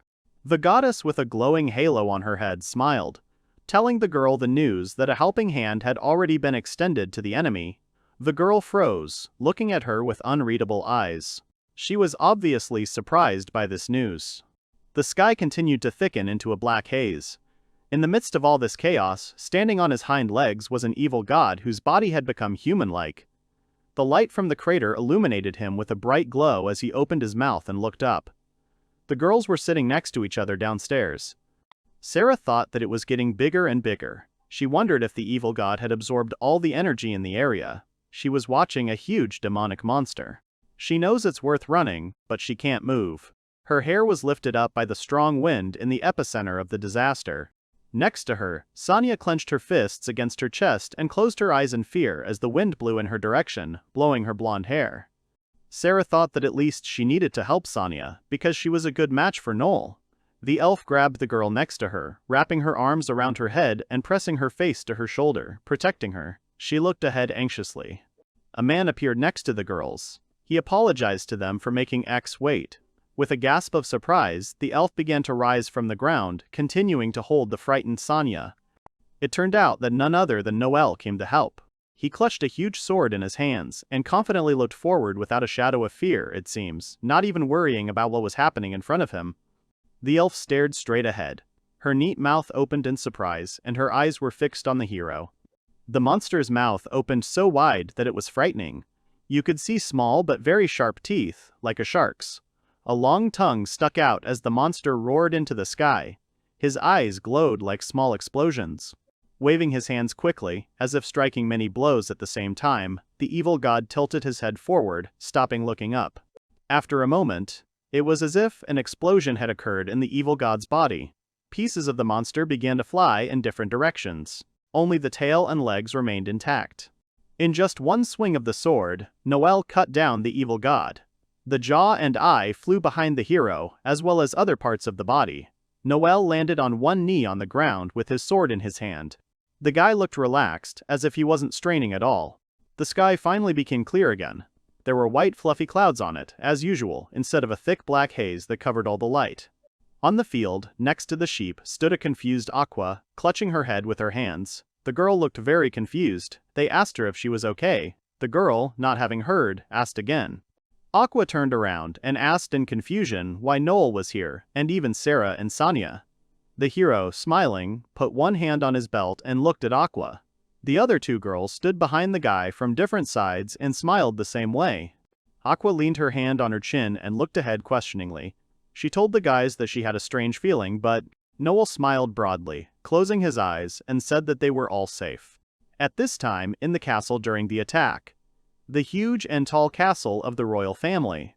The goddess with a glowing halo on her head smiled, telling the girl the news that a helping hand had already been extended to the enemy. The girl froze, looking at her with unreadable eyes. She was obviously surprised by this news. The sky continued to thicken into a black haze. In the midst of all this chaos, standing on his hind legs was an evil god whose body had become human-like. The light from the crater illuminated him with a bright glow as he opened his mouth and looked up. The girls were sitting next to each other downstairs. Sarah thought that it was getting bigger and bigger. She wondered if the evil god had absorbed all the energy in the area. She was watching a huge demonic monster. She knows it's worth running, but she can't move. Her hair was lifted up by the strong wind in the epicenter of the disaster. Next to her, Sonia clenched her fists against her chest and closed her eyes in fear as the wind blew in her direction, blowing her blonde hair. Sarah thought that at least she needed to help Sonia, because she was a good match for Noel. The elf grabbed the girl next to her, wrapping her arms around her head and pressing her face to her shoulder, protecting her. She looked ahead anxiously. A man appeared next to the girls. He apologized to them for making X wait. With a gasp of surprise, the elf began to rise from the ground, continuing to hold the frightened Sonia. It turned out that none other than Noel came to help. He clutched a huge sword in his hands and confidently looked forward without a shadow of fear, it seems, not even worrying about what was happening in front of him. The elf stared straight ahead. Her neat mouth opened in surprise, and her eyes were fixed on the hero. The monster's mouth opened so wide that it was frightening. You could see small but very sharp teeth, like a shark's. A long tongue stuck out as the monster roared into the sky. His eyes glowed like small explosions. Waving his hands quickly, as if striking many blows at the same time, the evil god tilted his head forward, stopping looking up. After a moment, it was as if an explosion had occurred in the evil god's body. Pieces of the monster began to fly in different directions. Only the tail and legs remained intact. In just one swing of the sword, Noel cut down the evil god. The jaw and eye flew behind the hero, as well as other parts of the body. Noel landed on one knee on the ground with his sword in his hand. The guy looked relaxed, as if he wasn't straining at all. The sky finally became clear again. There were white fluffy clouds on it, as usual, instead of a thick black haze that covered all the light. On the field, next to the sheep, stood a confused Aqua, clutching her head with her hands. The girl looked very confused. They asked her if she was okay. The girl, not having heard, asked again. Aqua turned around and asked in confusion why Noel was here, and even Sarah and Sonia. The hero, smiling, put one hand on his belt and looked at Aqua. The other two girls stood behind the guy from different sides and smiled the same way. Aqua leaned her hand on her chin and looked ahead questioningly. She told the guys that she had a strange feeling, but Noel smiled broadly, closing his eyes, and said that they were all safe. At this time, in the castle during the attack. The huge and tall castle of the royal family.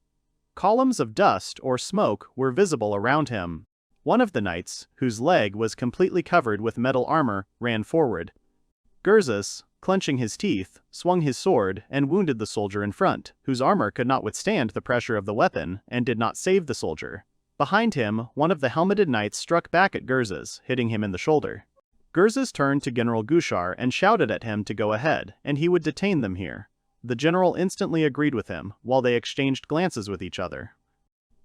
Columns of dust or smoke were visible around him. One of the knights, whose leg was completely covered with metal armor, ran forward. Gurzus, clenching his teeth, swung his sword and wounded the soldier in front, whose armor could not withstand the pressure of the weapon and did not save the soldier. Behind him, one of the helmeted knights struck back at Gurzus, hitting him in the shoulder. Gurzus turned to General Gushar and shouted at him to go ahead, and he would detain them here. The general instantly agreed with him, while they exchanged glances with each other.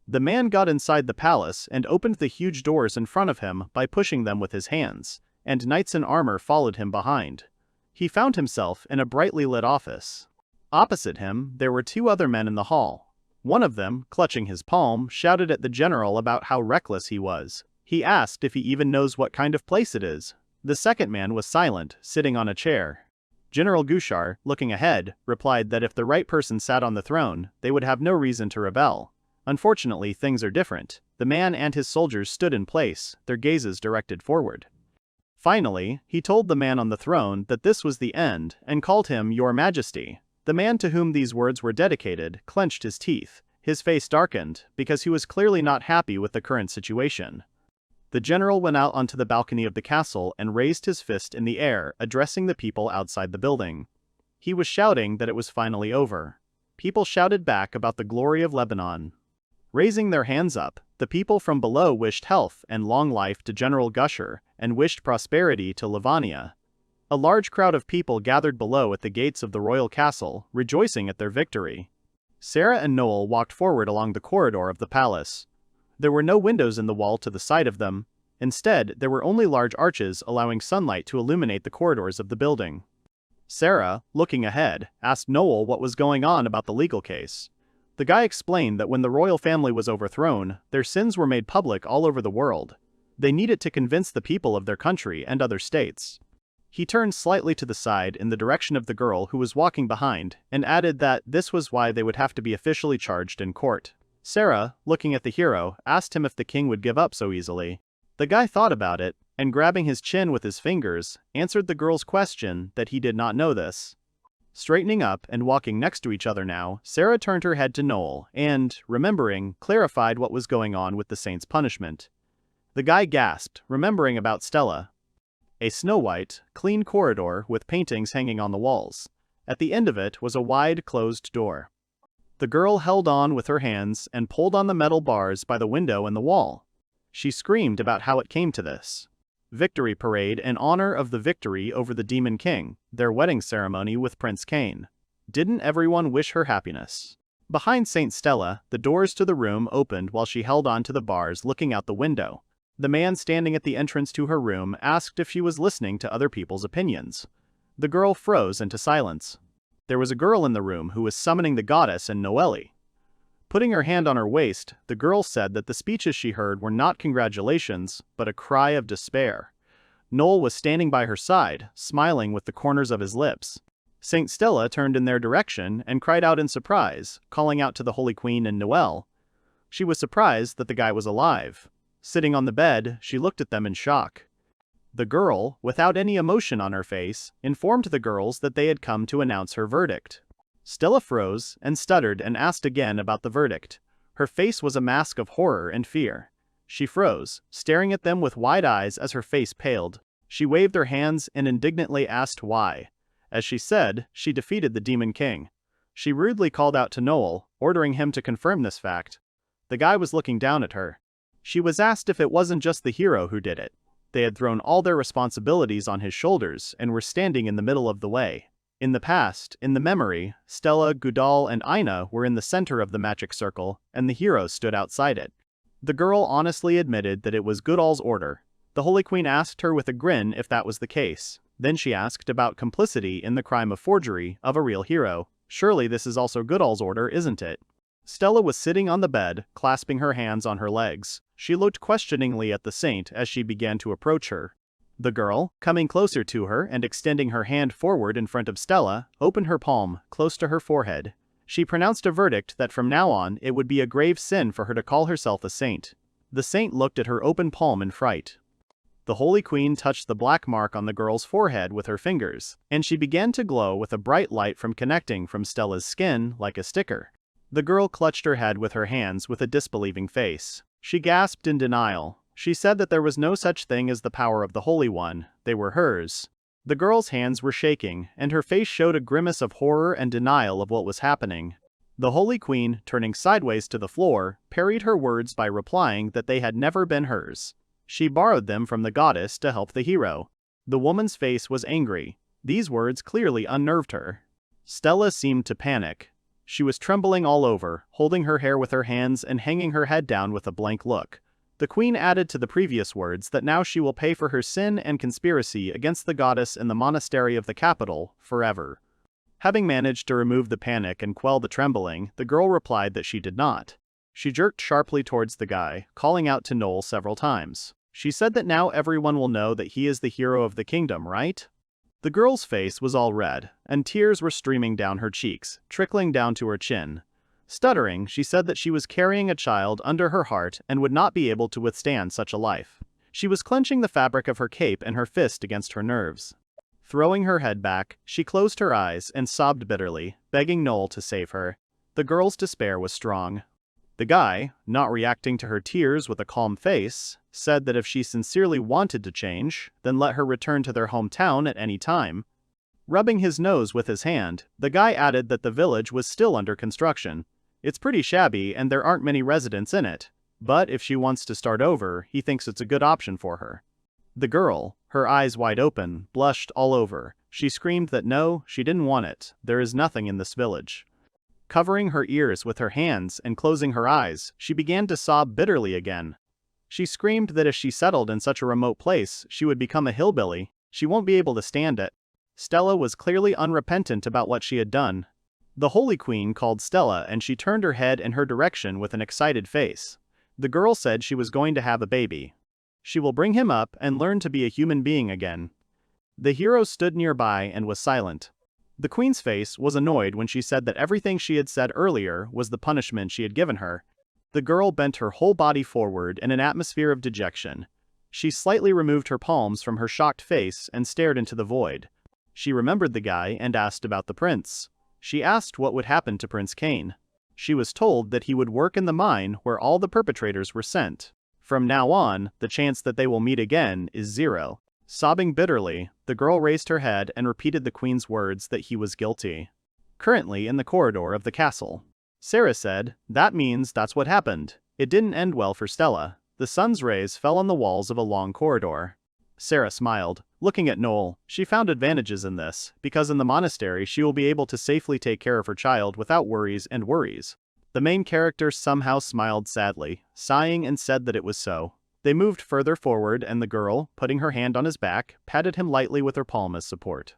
The man got inside the palace and opened the huge doors in front of him by pushing them with his hands, and knights in armor followed him behind. He found himself in a brightly lit office. Opposite him, there were two other men in the hall. One of them, clutching his palm, shouted at the general about how reckless he was. He asked if he even knows what kind of place it is. The second man was silent, sitting on a chair. General Gushar, looking ahead, replied that if the right person sat on the throne, they would have no reason to rebel. Unfortunately, things are different. The man and his soldiers stood in place, their gazes directed forward. Finally, he told the man on the throne that this was the end and called him Your Majesty. The man to whom these words were dedicated clenched his teeth. His face darkened, because he was clearly not happy with the current situation. The general went out onto the balcony of the castle and raised his fist in the air, addressing the people outside the building. He was shouting that it was finally over. People shouted back about the glory of Lebanon. Raising their hands up, the people from below wished health and long life to General Gusher and wished prosperity to Lavania. A large crowd of people gathered below at the gates of the royal castle, rejoicing at their victory. Sarah and Noel walked forward along the corridor of the palace. There were no windows in the wall to the side of them. Instead, there were only large arches allowing sunlight to illuminate the corridors of the building. Sarah, looking ahead, asked Noel what was going on about the legal case. The guy explained that when the royal family was overthrown, their sins were made public all over the world. They needed to convince the people of their country and other states. He turned slightly to the side in the direction of the girl who was walking behind and added that this was why they would have to be officially charged in court. Sarah, looking at the hero, asked him if the king would give up so easily. The guy thought about it, and grabbing his chin with his fingers, answered the girl's question that he did not know this. Straightening up and walking next to each other now, Sarah turned her head to Noel and, remembering, clarified what was going on with the saint's punishment. The guy gasped, remembering about Stella. A snow-white, clean corridor with paintings hanging on the walls. At the end of it was a wide, closed door. The girl held on with her hands and pulled on the metal bars by the window and the wall. She screamed about how it came to this. Victory parade in honor of the victory over the Demon King, their wedding ceremony with Prince Cain. Didn't everyone wish her happiness? Behind Saint Stella, the doors to the room opened while she held on to the bars looking out the window. The man standing at the entrance to her room asked if she was listening to other people's opinions. The girl froze into silence. There was a girl in the room who was summoning the goddess and Noelle. Putting her hand on her waist, the girl said that the speeches she heard were not congratulations, but a cry of despair. Noel was standing by her side, smiling with the corners of his lips. Saint Stella turned in their direction and cried out in surprise, calling out to the Holy Queen and Noel. She was surprised that the guy was alive. Sitting on the bed, she looked at them in shock. The girl, without any emotion on her face, informed the girls that they had come to announce her verdict. Stella froze and stuttered and asked again about the verdict. Her face was a mask of horror and fear. She froze, staring at them with wide eyes as her face paled. She waved her hands and indignantly asked why. As she said, she defeated the Demon King. She rudely called out to Noel, ordering him to confirm this fact. The guy was looking down at her. She was asked if it wasn't just the hero who did it. They had thrown all their responsibilities on his shoulders and were standing in the middle of the way. In the past, in the memory, Stella, Gudal, and Ina were in the center of the magic circle, and the hero stood outside it. The girl honestly admitted that it was Gudal's order. The Holy Queen asked her with a grin if that was the case. Then she asked about complicity in the crime of forgery of a real hero. Surely this is also Gudal's order, isn't it? Stella was sitting on the bed, clasping her hands on her legs. She looked questioningly at the saint as she began to approach her. The girl, coming closer to her and extending her hand forward in front of Stella, opened her palm, close to her forehead. She pronounced a verdict that from now on it would be a grave sin for her to call herself a saint. The saint looked at her open palm in fright. The Holy Queen touched the black mark on the girl's forehead with her fingers, and she began to glow with a bright light connecting from Stella's skin like a sticker. The girl clutched her head with her hands with a disbelieving face. She gasped in denial. She said that there was no such thing as the power of the Holy One, they were hers. The girl's hands were shaking, and her face showed a grimace of horror and denial of what was happening. The Holy Queen, turning sideways to the floor, parried her words by replying that they had never been hers. She borrowed them from the goddess to help the hero. The woman's face was angry. These words clearly unnerved her. Stella seemed to panic. She was trembling all over, holding her hair with her hands and hanging her head down with a blank look. The queen added to the previous words that now she will pay for her sin and conspiracy against the goddess in the monastery of the capital, forever. Having managed to remove the panic and quell the trembling, the girl replied that she did not. She jerked sharply towards the guy, calling out to Noel several times. She said that now everyone will know that he is the hero of the kingdom, right? The girl's face was all red, and tears were streaming down her cheeks, trickling down to her chin. Stuttering, she said that she was carrying a child under her heart and would not be able to withstand such a life. She was clenching the fabric of her cape and her fist against her nerves. Throwing her head back, she closed her eyes and sobbed bitterly, begging Noel to save her. The girl's despair was strong. The guy, not reacting to her tears with a calm face, said that if she sincerely wanted to change, then let her return to their hometown at any time. Rubbing his nose with his hand, the guy added that the village was still under construction. It's pretty shabby and there aren't many residents in it, but if she wants to start over, he thinks it's a good option for her. The girl, her eyes wide open, blushed all over. She screamed that no, she didn't want it. There is nothing in this village. Covering her ears with her hands and closing her eyes, she began to sob bitterly again. She screamed that if she settled in such a remote place, she would become a hillbilly. She won't be able to stand it. Stella was clearly unrepentant about what she had done. The Holy Queen called Stella and she turned her head in her direction with an excited face. The girl said she was going to have a baby. She will bring him up and learn to be a human being again. The hero stood nearby and was silent. The queen's face was annoyed when she said that everything she had said earlier was the punishment she had given her. The girl bent her whole body forward in an atmosphere of dejection. She slightly removed her palms from her shocked face and stared into the void. She remembered the guy and asked about the prince. She asked what would happen to Prince Cain. She was told that he would work in the mine where all the perpetrators were sent. From now on, the chance that they will meet again is 0. Sobbing bitterly, the girl raised her head and repeated the queen's words that he was guilty. Currently in the corridor of the castle, Sarah said, "That means that's what happened." It didn't end well for Stella. The sun's rays fell on the walls of a long corridor. Sarah smiled. Looking at Noel, she found advantages in this, because in the monastery she will be able to safely take care of her child without worries and worries. The main character somehow smiled sadly, sighing and said that it was so. They moved further forward and the girl, putting her hand on his back, patted him lightly with her palm as support.